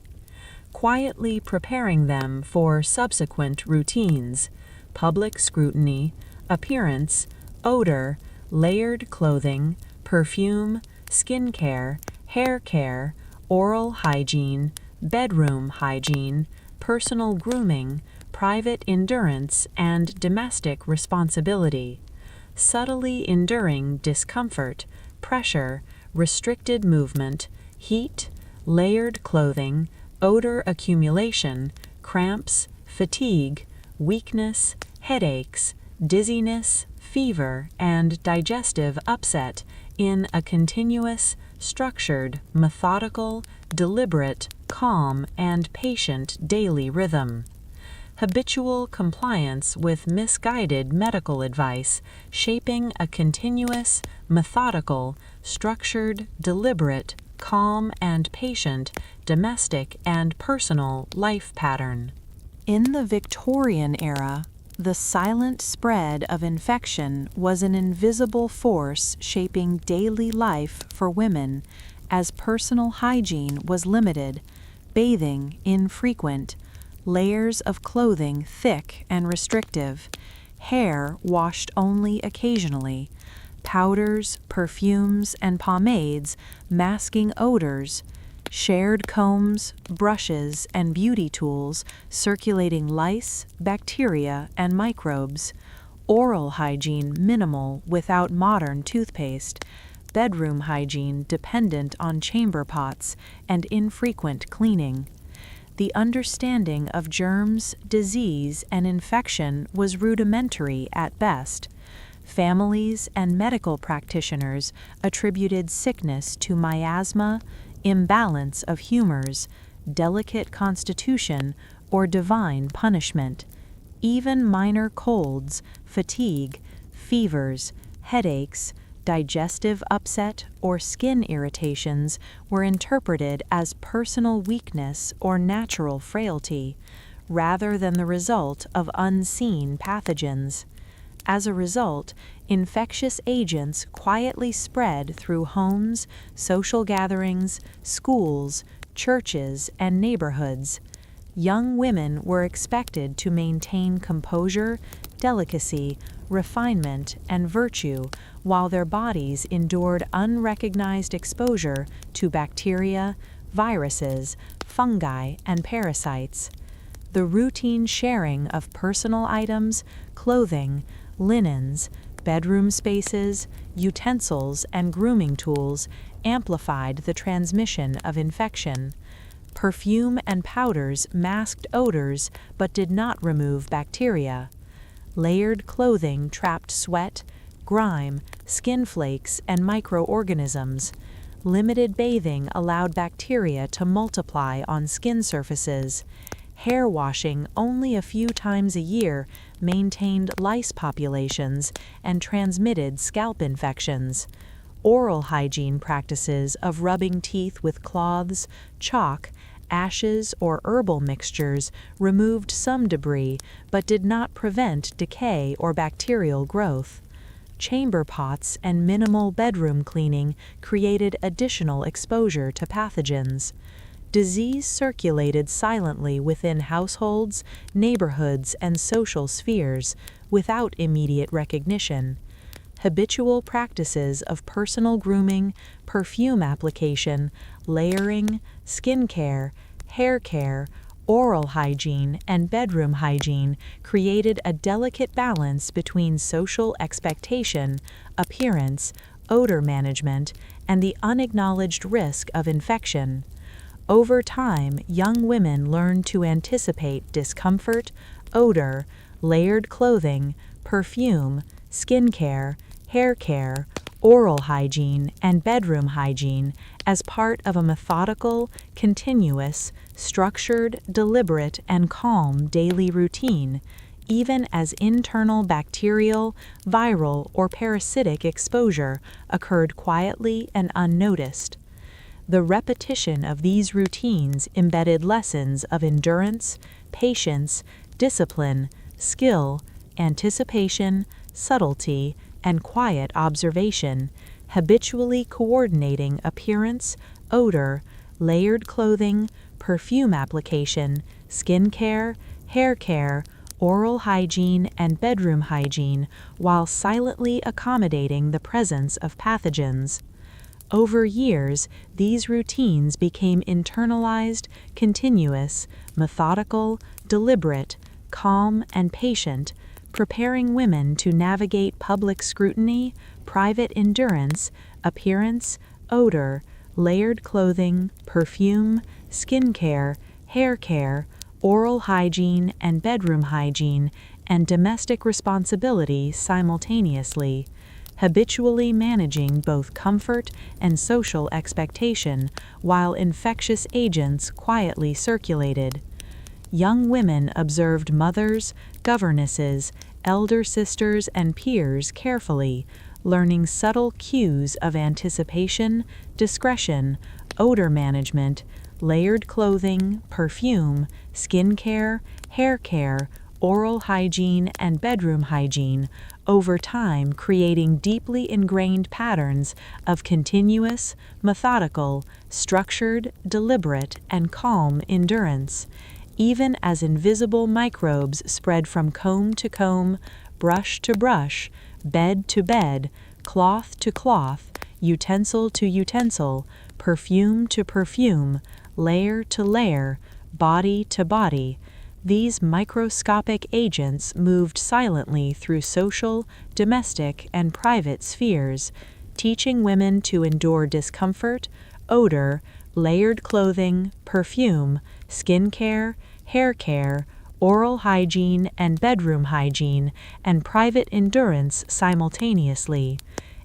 quietly preparing them for subsequent routines, public scrutiny, appearance, odor, layered clothing, perfume, skincare, hair care, oral hygiene, bedroom hygiene, personal grooming, private endurance, and domestic responsibility, subtly enduring discomfort, pressure, restricted movement, heat, layered clothing, odor accumulation, cramps, fatigue, weakness, headaches, dizziness, fever, and digestive upset in a continuous, structured, methodical, deliberate, calm, and patient daily rhythm. Habitual compliance with misguided medical advice, shaping a continuous, methodical, structured, deliberate, calm, and patient domestic and personal life pattern. In the Victorian era, the silent spread of infection was an invisible force shaping daily life for women, as personal hygiene was limited, bathing infrequent, layers of clothing thick and restrictive, hair washed only occasionally, powders, perfumes, and pomades masking odors, shared combs, brushes, and beauty tools circulating lice, bacteria, and microbes, oral hygiene minimal without modern toothpaste, bedroom hygiene dependent on chamber pots and infrequent cleaning. The understanding of germs, disease, and infection was rudimentary at best. Families and medical practitioners attributed sickness to miasma, imbalance of humors, delicate constitution, or divine punishment. Even minor colds, fatigue, fevers, headaches, digestive upset, or skin irritations were interpreted as personal weakness or natural frailty, rather than the result of unseen pathogens. As a result, infectious agents quietly spread through homes, social gatherings, schools, churches, and neighborhoods. Young women were expected to maintain composure, delicacy, refinement, and virtue, while their bodies endured unrecognized exposure to bacteria, viruses, fungi, and parasites. The routine sharing of personal items, clothing, linens, bedroom spaces, utensils, and grooming tools amplified the transmission of infection. Perfume and powders masked odors but did not remove bacteria. Layered clothing trapped sweat, grime, skin flakes, and microorganisms. Limited bathing allowed bacteria to multiply on skin surfaces. Hair washing only a few times a year maintained lice populations and transmitted scalp infections. Oral hygiene practices of rubbing teeth with cloths, chalk, ashes, or herbal mixtures removed some debris but did not prevent decay or bacterial growth. Chamber pots and minimal bedroom cleaning created additional exposure to pathogens. Disease circulated silently within households, neighborhoods, and social spheres without immediate recognition. Habitual practices of personal grooming, perfume application, layering, skincare, hair care, oral hygiene, and bedroom hygiene created a delicate balance between social expectation, appearance, odor management, and the unacknowledged risk of infection. Over time, young women learn to anticipate discomfort, odor, layered clothing, perfume, skincare, hair care, oral hygiene, and bedroom hygiene as part of a methodical, continuous, structured, deliberate, and calm daily routine, even as internal bacterial, viral, or parasitic exposure occurred quietly and unnoticed. The repetition of these routines embedded lessons of endurance, patience, discipline, skill, anticipation, subtlety, and quiet observation, habitually coordinating appearance, odor, layered clothing, perfume application, skin care, hair care, oral hygiene, and bedroom hygiene, while silently accommodating the presence of pathogens. Over years, these routines became internalized, continuous, methodical, deliberate, calm, and patient, preparing women to navigate public scrutiny, private endurance, appearance, odor, layered clothing, perfume, skin care, hair care, oral hygiene, and bedroom hygiene, and domestic responsibility simultaneously, habitually managing both comfort and social expectation while infectious agents quietly circulated. Young women observed mothers, governesses, elder sisters, and peers carefully, learning subtle cues of anticipation, discretion, odor management, layered clothing, perfume, skin care, hair care, oral hygiene, and bedroom hygiene, over time creating deeply ingrained patterns of continuous, methodical, structured, deliberate, and calm endurance, even as invisible microbes spread from comb to comb, brush to brush, bed to bed, cloth to cloth, utensil to utensil, perfume to perfume, layer to layer, body to body. These microscopic agents moved silently through social, domestic, and private spheres, teaching women to endure discomfort, odor, layered clothing, perfume, skin care, hair care, oral hygiene, and bedroom hygiene, and private endurance simultaneously,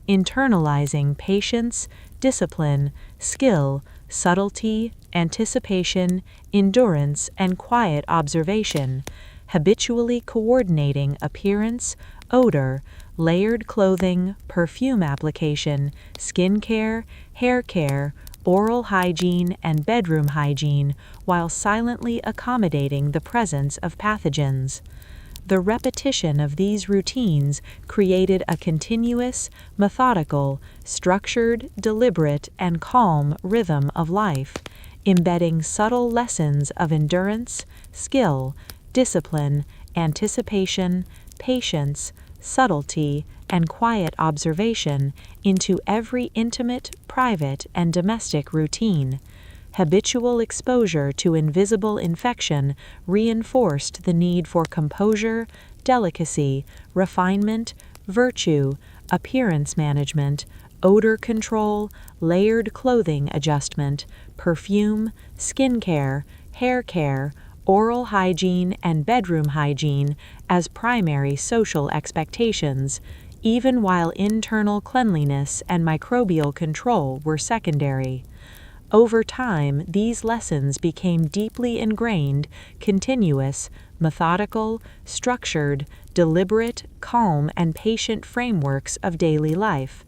internalizing patience, discipline, skill, subtlety, anticipation, endurance, and quiet observation, habitually coordinating appearance, odor, layered clothing, perfume application, skin care, hair care, oral hygiene, and bedroom hygiene, while silently accommodating the presence of pathogens. The repetition of these routines created a continuous, methodical, structured, deliberate, and calm rhythm of life, embedding subtle lessons of endurance, skill, discipline, anticipation, patience, subtlety, and quiet observation into every intimate, private, and domestic routine. Habitual exposure to invisible infection reinforced the need for composure, delicacy, refinement, virtue, appearance management, odor control, layered clothing adjustment, perfume, skincare, hair care, oral hygiene, and bedroom hygiene as primary social expectations, even while internal cleanliness and microbial control were secondary. Over time, these lessons became deeply ingrained, continuous, methodical, structured, deliberate, calm, and patient frameworks of daily life,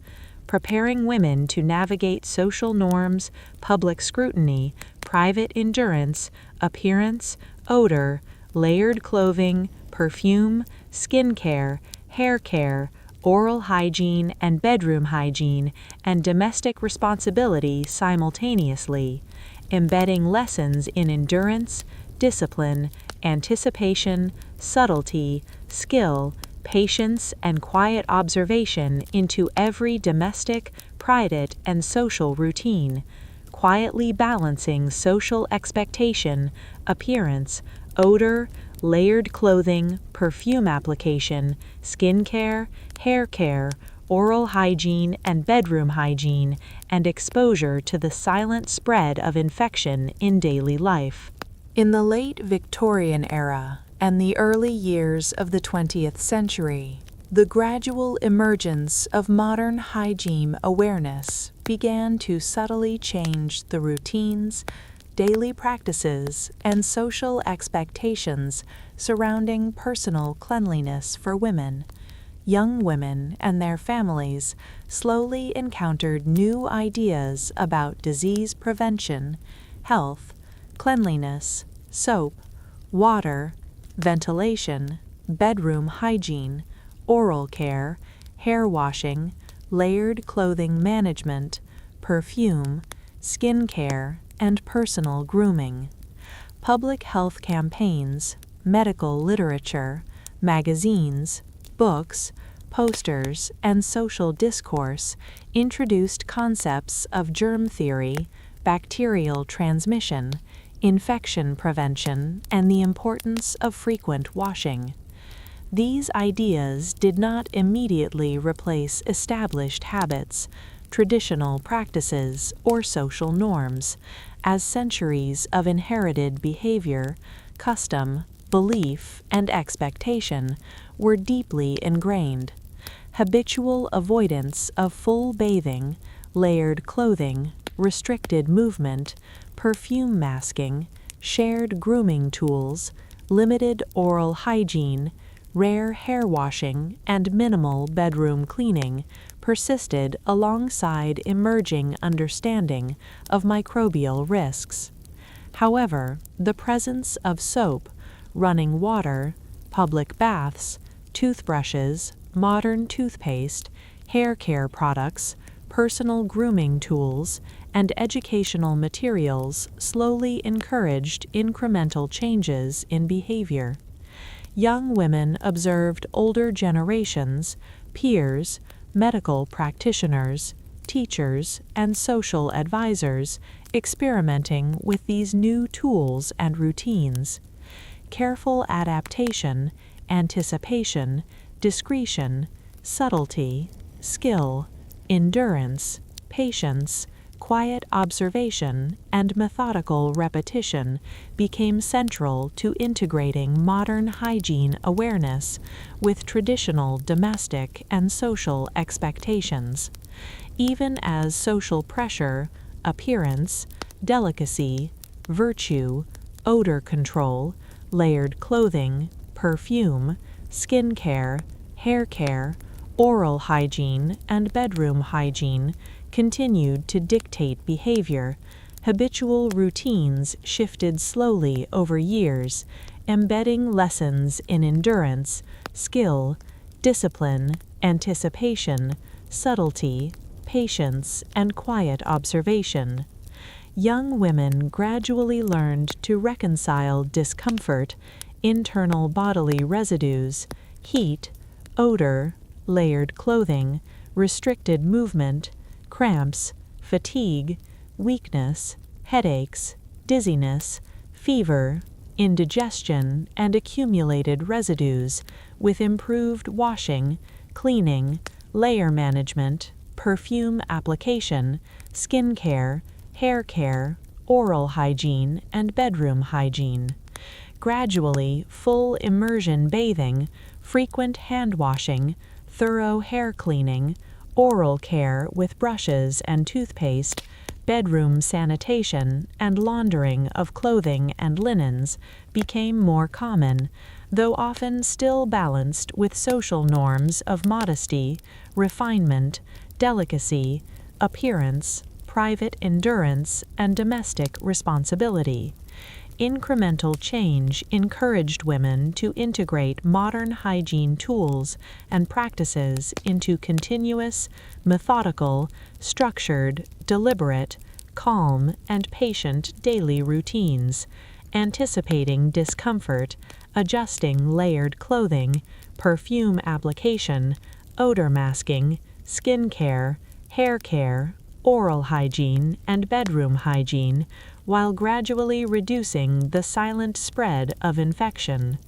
preparing women to navigate social norms, public scrutiny, private endurance, appearance, odor, layered clothing, perfume, skincare, hair care, oral hygiene and bedroom hygiene, and domestic responsibility simultaneously, embedding lessons in endurance, discipline, anticipation, subtlety, skill, patience, and quiet observation into every domestic, private, and social routine, quietly balancing social expectation, appearance, odor, layered clothing, perfume application, skincare, hair care, oral hygiene, and bedroom hygiene, and exposure to the silent spread of infection in daily life. In the late Victorian era and the early years of the 20th century, the gradual emergence of modern hygiene awareness began to subtly change the routines, daily practices, and social expectations surrounding personal cleanliness for women. Young women and their families slowly encountered new ideas about disease prevention, health, cleanliness, soap, water, ventilation, bedroom hygiene, oral care, hair washing, layered clothing management, perfume, skin care, and personal grooming. Public health campaigns, medical literature, magazines, books, posters, and social discourse introduced concepts of germ theory, bacterial transmission, infection prevention, and the importance of frequent washing. These ideas did not immediately replace established habits, traditional practices, or social norms, as centuries of inherited behavior, custom, belief, and expectation were deeply ingrained. Habitual avoidance of full bathing, layered clothing, restricted movement, perfume masking, shared grooming tools, limited oral hygiene, rare hair washing, and minimal bedroom cleaning persisted alongside emerging understanding of microbial risks. However, the presence of soap, running water, public baths, toothbrushes, modern toothpaste, hair care products, personal grooming tools, and educational materials slowly encouraged incremental changes in behavior. Young women observed older generations, peers, medical practitioners, teachers, and social advisors experimenting with these new tools and routines. Careful adaptation, anticipation, discretion, subtlety, skill, endurance, patience, quiet observation, and methodical repetition became central to integrating modern hygiene awareness with traditional domestic and social expectations. Even as social pressure, appearance, delicacy, virtue, odor control, layered clothing, perfume, skin care, hair care, oral hygiene, and bedroom hygiene continued to dictate behavior, habitual routines shifted slowly over years, embedding lessons in endurance, skill, discipline, anticipation, subtlety, patience, and quiet observation. Young women gradually learned to reconcile discomfort, internal bodily residues, heat, odor, layered clothing, restricted movement, cramps, fatigue, weakness, headaches, dizziness, fever, indigestion, and accumulated residues, with improved washing, cleaning, layer management, perfume application, skin care, hair care, oral hygiene, and bedroom hygiene. Gradually, full immersion bathing, frequent hand washing, thorough hair cleaning, oral care with brushes and toothpaste, bedroom sanitation, and laundering of clothing and linens became more common, though often still balanced with social norms of modesty, refinement, delicacy, appearance, private endurance, and domestic responsibility. Incremental change encouraged women to integrate modern hygiene tools and practices into continuous, methodical, structured, deliberate, calm, and patient daily routines, anticipating discomfort, adjusting layered clothing, perfume application, odor masking, skin care, hair care, oral hygiene, and bedroom hygiene, while gradually reducing the silent spread of infection.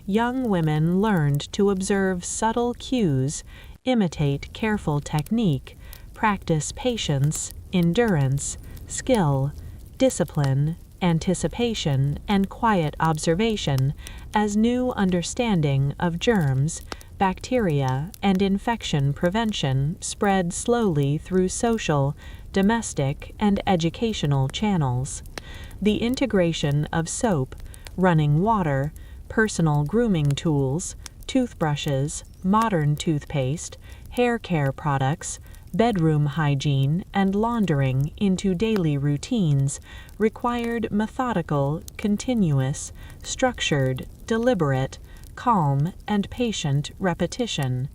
Young women learned to observe subtle cues, imitate careful technique, practice patience, endurance, skill, discipline, anticipation, and quiet observation as new understanding of germs, bacteria, and infection prevention spread slowly through social, domestic, and educational channels. The integration of soap, running water, personal grooming tools, toothbrushes, modern toothpaste, hair care products, bedroom hygiene, and laundering into daily routines required methodical, continuous, structured, deliberate, calm, and patient repetition.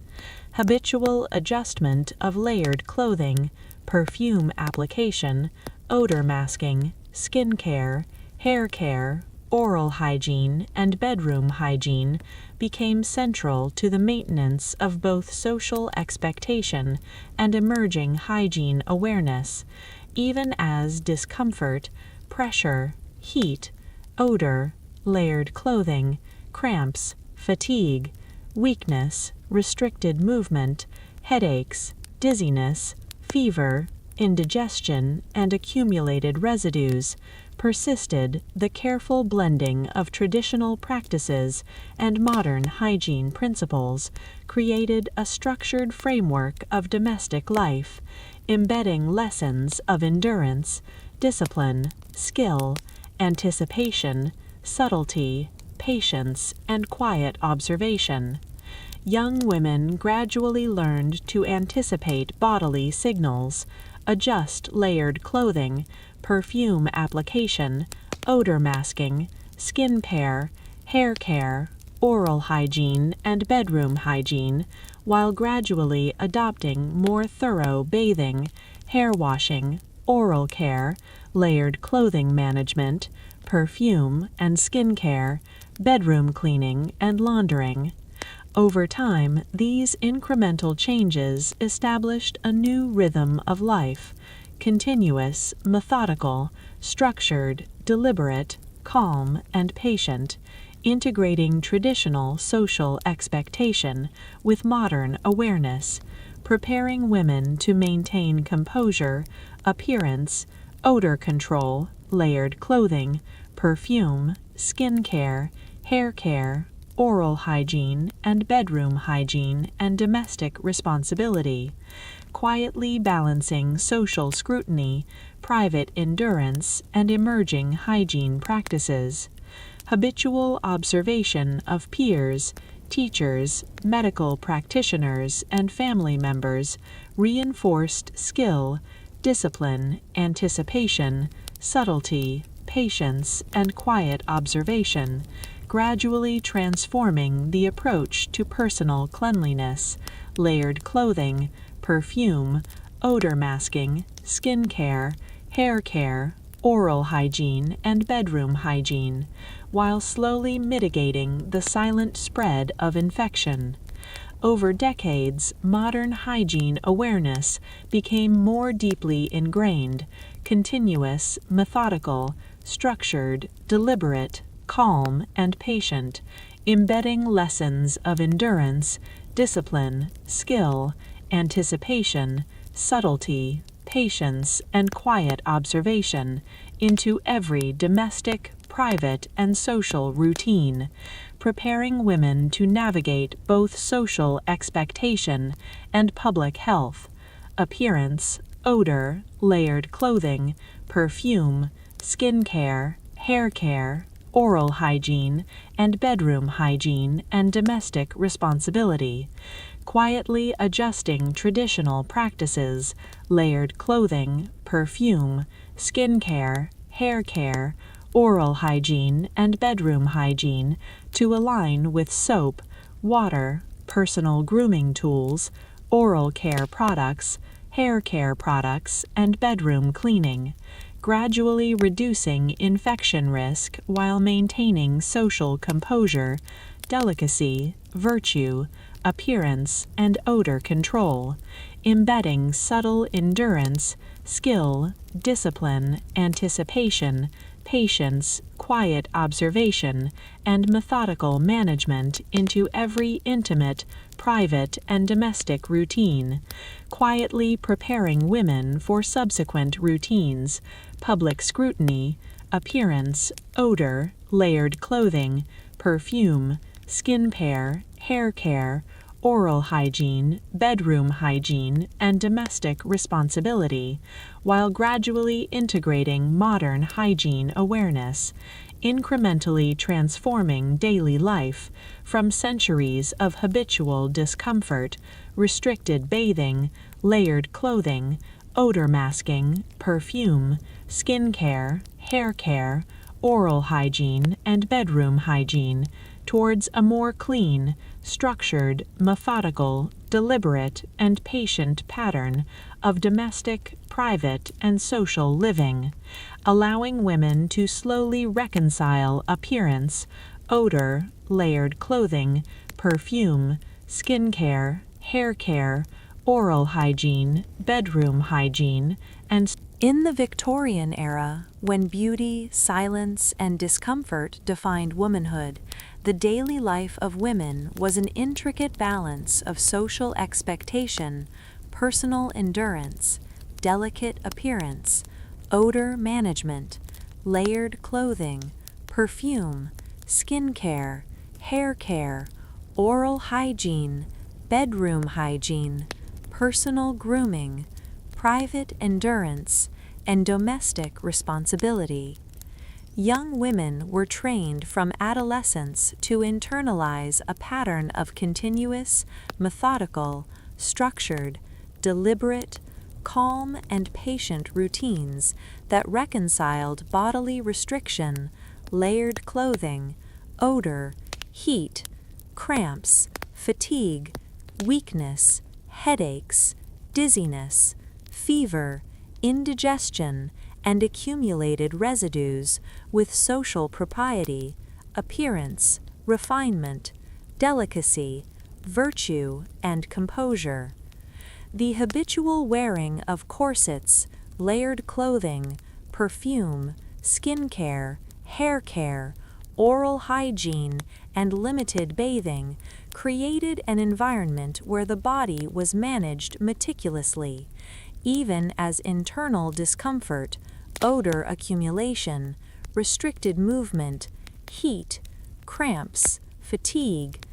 Habitual adjustment of layered clothing, perfume application, odor masking, skin care, hair care, oral hygiene, and bedroom hygiene became central to the maintenance of both social expectation and emerging hygiene awareness, even as discomfort, pressure, heat, odor, layered clothing, cramps, fatigue, weakness, restricted movement, headaches, dizziness, fever, indigestion, and accumulated residues persisted. The careful blending of traditional practices and modern hygiene principles created a structured framework of domestic life, embedding lessons of endurance, discipline, skill, anticipation, subtlety, patience, and quiet observation. Young women gradually learned to anticipate bodily signals, adjust layered clothing, perfume application, odor masking, skin care, hair care, oral hygiene, and bedroom hygiene, while gradually adopting more thorough bathing, hair washing, oral care, layered clothing management, perfume and skin care, bedroom cleaning, and laundering. Over time, these incremental changes established a new rhythm of life, continuous, methodical, structured, deliberate, calm, and patient, integrating traditional social expectation with modern awareness, preparing women to maintain composure, appearance, odor control, layered clothing, perfume, skin care, hair care, oral hygiene, and bedroom hygiene and domestic responsibility, quietly balancing social scrutiny, private endurance, and emerging hygiene practices. Habitual observation of peers, teachers, medical practitioners, and family members reinforced skill, discipline, anticipation, subtlety, patience, and quiet observation, gradually transforming the approach to personal cleanliness, layered clothing, perfume, odor masking, skin care, hair care, oral hygiene, and bedroom hygiene, while slowly mitigating the silent spread of infection. Over decades, modern hygiene awareness became more deeply ingrained, continuous, methodical, structured, deliberate, calm, and patient, embedding lessons of endurance, discipline, skill, anticipation, subtlety, patience, and quiet observation into every domestic, private, and social routine, preparing women to navigate both social expectation and public health, appearance, odor, layered clothing, perfume, skin care, hair care, oral hygiene, and bedroom hygiene and domestic responsibility, quietly adjusting traditional practices, layered clothing, perfume, skin care, hair care, oral hygiene, and bedroom hygiene to align with soap, water, personal grooming tools, oral care products, hair care products, and bedroom cleaning, gradually reducing infection risk while maintaining social composure, delicacy, virtue, appearance, and odor control, embedding subtle endurance, skill, discipline, anticipation, patience, quiet observation, and methodical management into every intimate, private, and domestic routine, quietly preparing women for subsequent routines, public scrutiny, appearance, odor, layered clothing, perfume, skin care, hair care, oral hygiene, bedroom hygiene, and domestic responsibility, while gradually integrating modern hygiene awareness, incrementally transforming daily life from centuries of habitual discomfort, restricted bathing, layered clothing, odor masking, perfume, skin care, hair care, oral hygiene, and bedroom hygiene, towards a more clean, structured, methodical, deliberate, and patient pattern of domestic, private, and social living, allowing women to slowly reconcile appearance, odor, layered clothing, perfume, skin care, hair care, oral hygiene, bedroom hygiene, and In the Victorian era, when beauty, silence, and discomfort defined womanhood, the daily life of women was an intricate balance of social expectation, personal endurance, delicate appearance, odor management, layered clothing, perfume, skin care, hair care, oral hygiene, bedroom hygiene, personal grooming, private endurance, and domestic responsibility. Young women were trained from adolescence to internalize a pattern of continuous, methodical, structured, deliberate, calm, and patient routines that reconciled bodily restriction, layered clothing, odor, heat, cramps, fatigue, weakness, headaches, dizziness, fever, indigestion, and accumulated residues with social propriety, appearance, refinement, delicacy, virtue, and composure. The habitual wearing of corsets, layered clothing, perfume, skin care, hair care, oral hygiene, and limited bathing created an environment where the body was managed meticulously, even as internal discomfort, odor accumulation, restricted movement, heat, cramps, fatigue.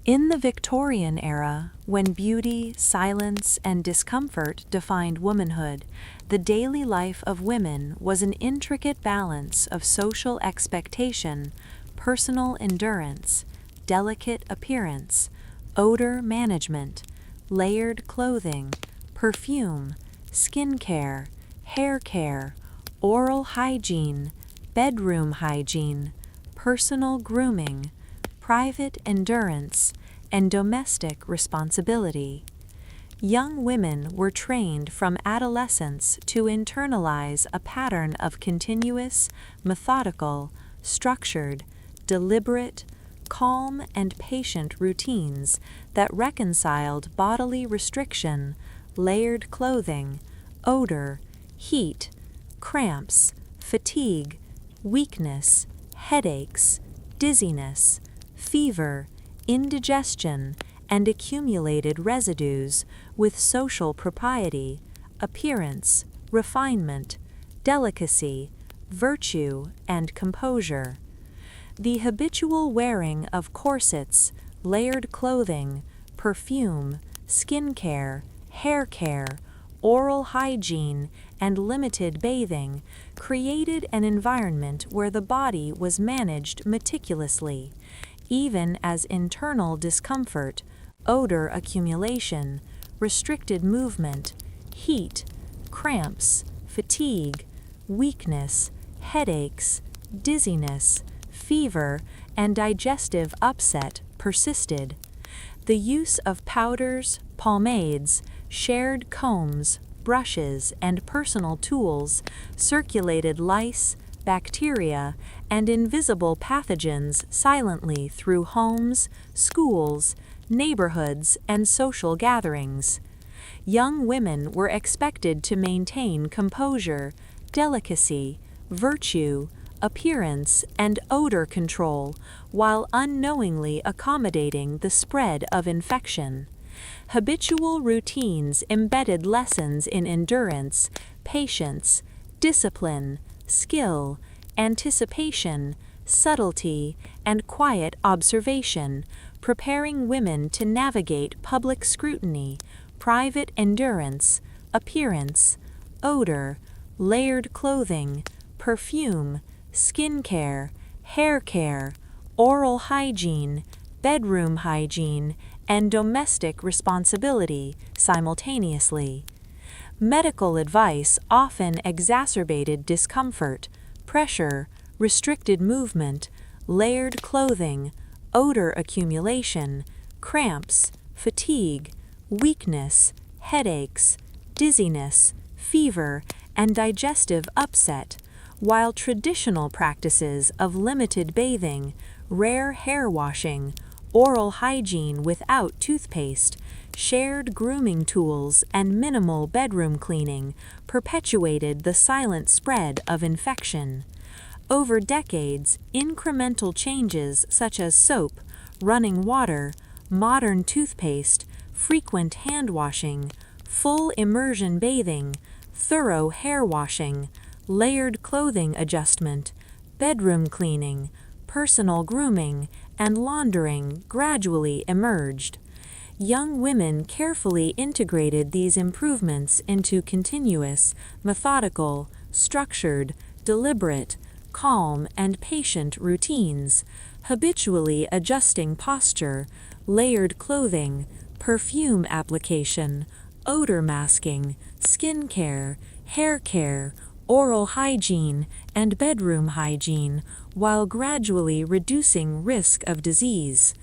In the Victorian era, when beauty, silence, and discomfort defined womanhood, the daily life of women was an intricate balance of social expectation, personal endurance, delicate appearance, odor management, layered clothing, perfume, skin care, hair care, oral hygiene, bedroom hygiene, personal grooming, private endurance, and domestic responsibility. Young women were trained from adolescence to internalize a pattern of continuous, methodical, structured, deliberate, calm and patient routines that reconciled bodily restriction, layered clothing, odor, heat, cramps, fatigue, weakness, headaches, dizziness, fever, indigestion, and accumulated residues with social propriety, appearance, refinement, delicacy, virtue, and composure. The habitual wearing of corsets, layered clothing, perfume, skincare, hair care, oral hygiene, and limited bathing created an environment where the body was managed meticulously, even as internal discomfort, odor accumulation, restricted movement, heat, cramps, fatigue, weakness, headaches, dizziness, fever, and digestive upset persisted. The use of powders, pomades, shared combs, brushes, and personal tools circulated lice, bacteria, and invisible pathogens silently through homes, schools, neighborhoods, and social gatherings. Young women were expected to maintain composure, delicacy, virtue, appearance, and odor control while unknowingly accommodating the spread of infection. Habitual routines embedded lessons in endurance, patience, discipline, skill, anticipation, subtlety, and quiet observation, preparing women to navigate public scrutiny, private endurance, appearance, odor, layered clothing, perfume, skincare, hair care, oral hygiene, bedroom hygiene, and domestic responsibility simultaneously. Medical advice often exacerbated discomfort, pressure, restricted movement, layered clothing, odor accumulation, cramps, fatigue, weakness, headaches, dizziness, fever, and digestive upset, while traditional practices of limited bathing, rare hair washing, oral hygiene without toothpaste, shared grooming tools, and minimal bedroom cleaning perpetuated the silent spread of infection. Over decades, incremental changes such as soap, running water, modern toothpaste, frequent hand washing, full immersion bathing, thorough hair washing, layered clothing adjustment, bedroom cleaning, personal grooming, and laundering gradually emerged. Young women carefully integrated these improvements into continuous, methodical, structured, deliberate, calm, and patient routines, habitually adjusting posture, layered clothing, perfume application, odor masking, skin care, hair care, oral hygiene, and bedroom hygiene, while gradually reducing risk of disease.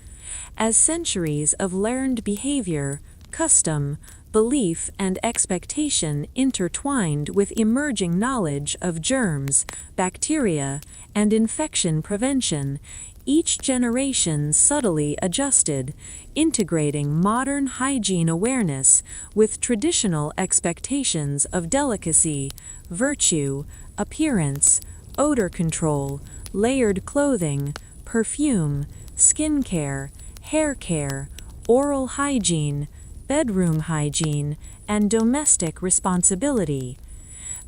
As centuries of learned behavior, custom, belief, and expectation intertwined with emerging knowledge of germs, bacteria, and infection prevention, each generation subtly adjusted, integrating modern hygiene awareness with traditional expectations of delicacy, virtue, appearance, odor control, layered clothing, perfume, skin care, hair care, oral hygiene, bedroom hygiene, and domestic responsibility.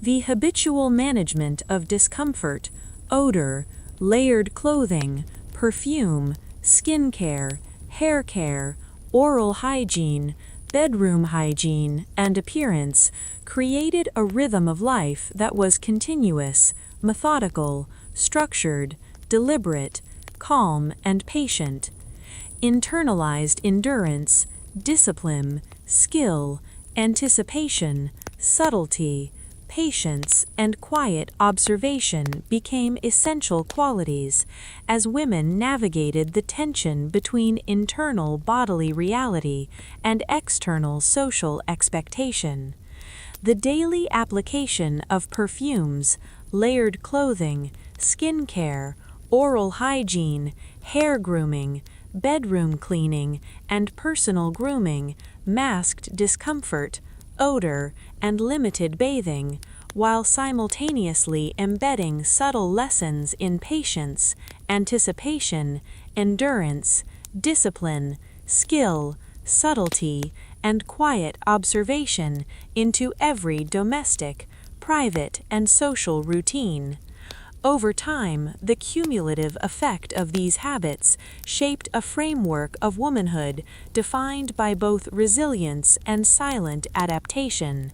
The habitual management of discomfort, odor, layered clothing, perfume, skin care, hair care, oral hygiene, bedroom hygiene, and appearance created a rhythm of life that was continuous, methodical, structured, deliberate, calm, and patient. Internalized endurance, discipline, skill, anticipation, subtlety, patience, and quiet observation became essential qualities as women navigated the tension between internal bodily reality and external social expectation. The daily application of perfumes, layered clothing, skin care, oral hygiene, hair grooming, bedroom cleaning, and personal grooming masked discomfort, odor, and limited bathing, while simultaneously embedding subtle lessons in patience, anticipation, endurance, discipline, skill, subtlety, and quiet observation into every domestic, private, and social routine. Over time, the cumulative effect of these habits shaped a framework of womanhood defined by both resilience and silent adaptation.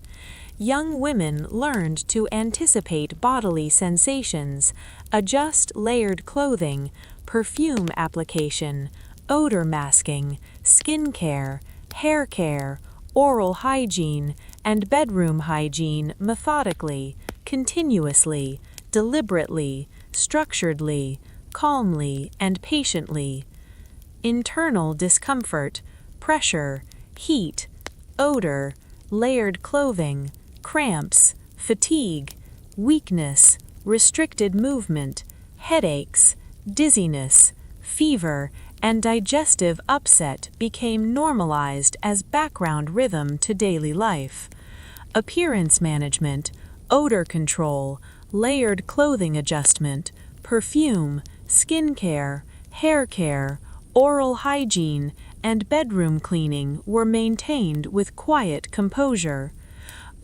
Young women learned to anticipate bodily sensations, adjust layered clothing, perfume application, odor masking, skin care, hair care, oral hygiene, and bedroom hygiene methodically, continuously, deliberately, structuredly, calmly, and patiently. Internal discomfort, pressure, heat, odor, layered clothing, cramps, fatigue, weakness, restricted movement, headaches, dizziness, fever, and digestive upset became normalized as background rhythm to daily life. Appearance management, odor control, layered clothing adjustment, perfume, skin care, hair care, oral hygiene, and bedroom cleaning were maintained with quiet composure.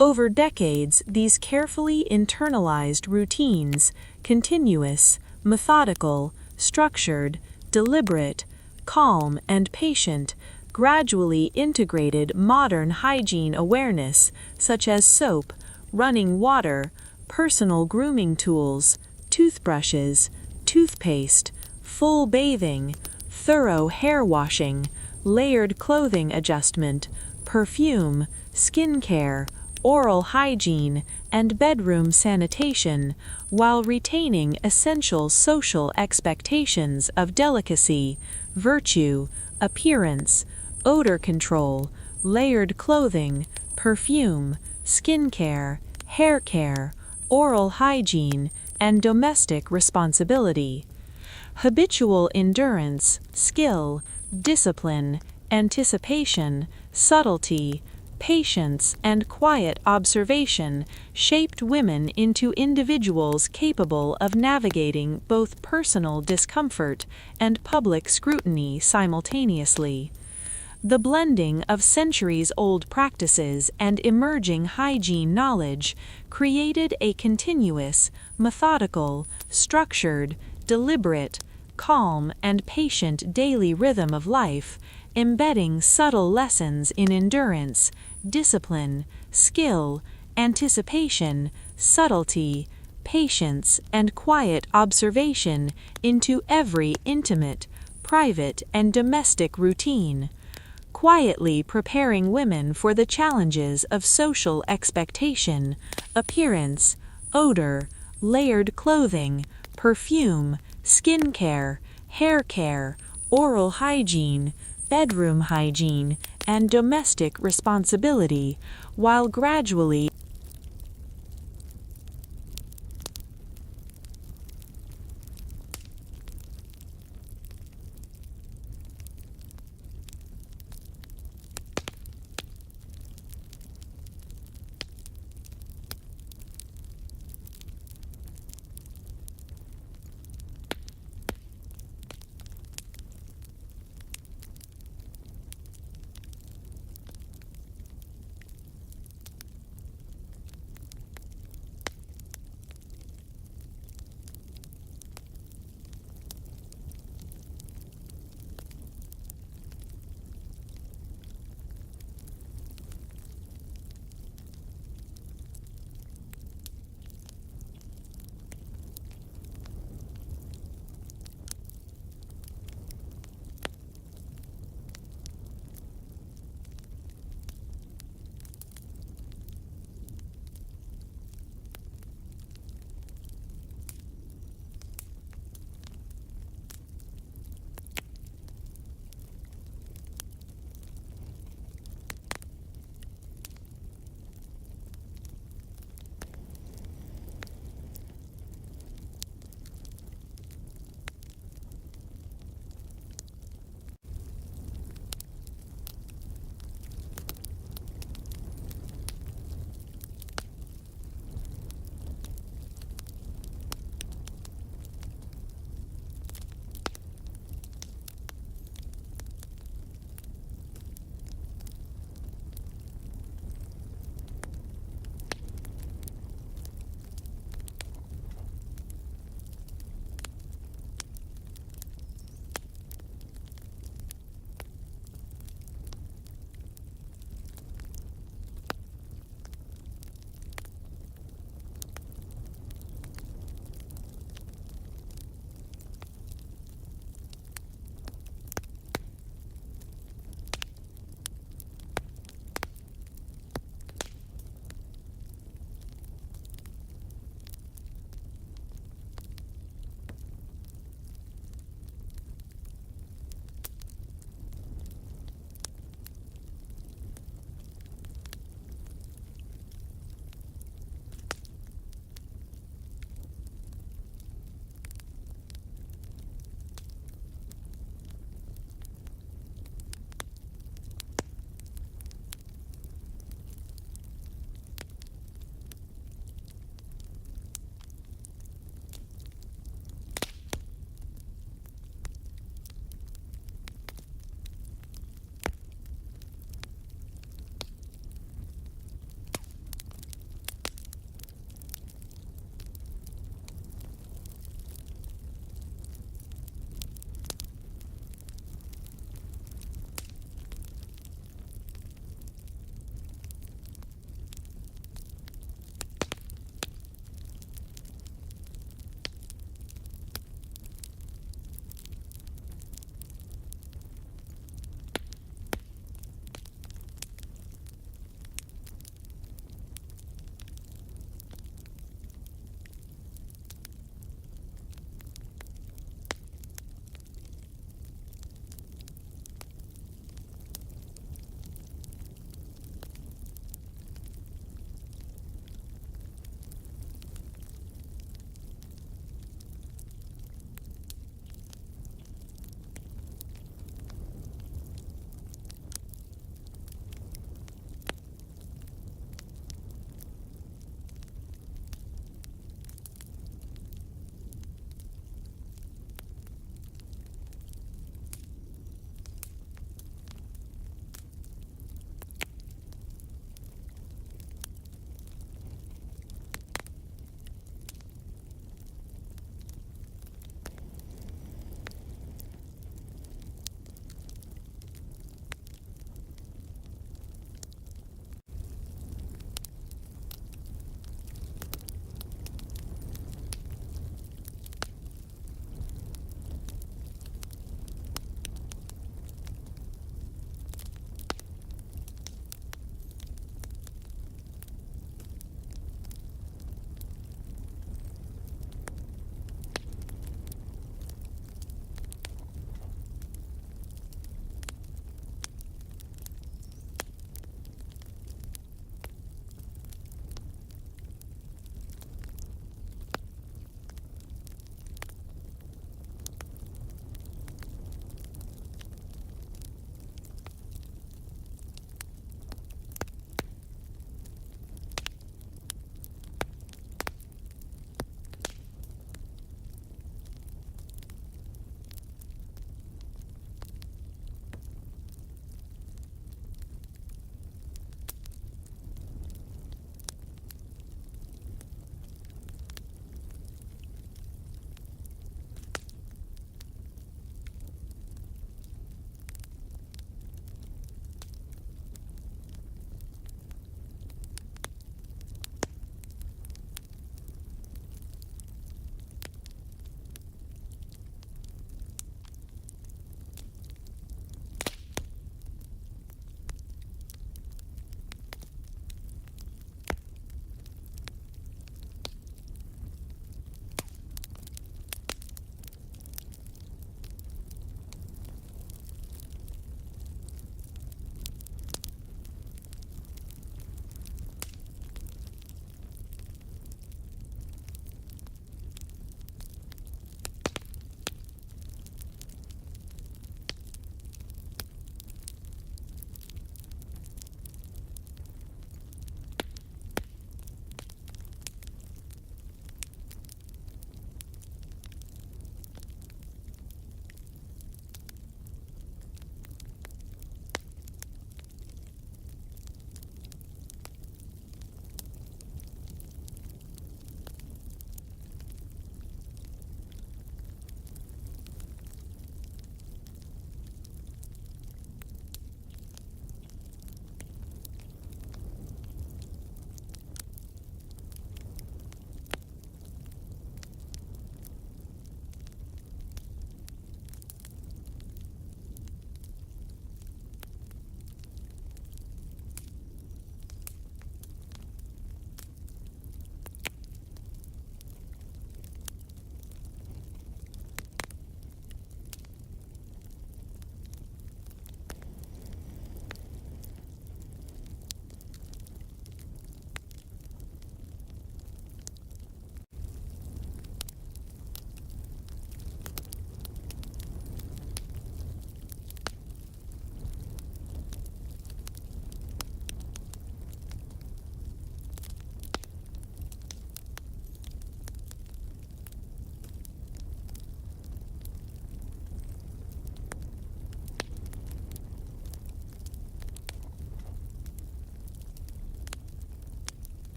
Over decades, these carefully internalized routines, continuous, methodical, structured, deliberate, calm, and patient, gradually integrated modern hygiene awareness such as soap, running water, personal grooming tools, toothbrushes, toothpaste, full bathing, thorough hair washing, layered clothing adjustment, perfume, skin care, oral hygiene, and bedroom sanitation, while retaining essential social expectations of delicacy, virtue, appearance, odor control, layered clothing, perfume, skin care, hair care, oral hygiene, and domestic responsibility. Habitual endurance, skill, discipline, anticipation, subtlety, patience, and quiet observation shaped women into individuals capable of navigating both personal discomfort and public scrutiny simultaneously. The blending of centuries-old practices and emerging hygiene knowledge created a continuous, methodical, structured, deliberate, calm, and patient daily rhythm of life, embedding subtle lessons in endurance, discipline, skill, anticipation, subtlety, patience, and quiet observation into every intimate, private, and domestic routine, quietly preparing women for the challenges of social expectation, appearance, odor, layered clothing, perfume, skin care, hair care, oral hygiene, bedroom hygiene, and domestic responsibility, while gradually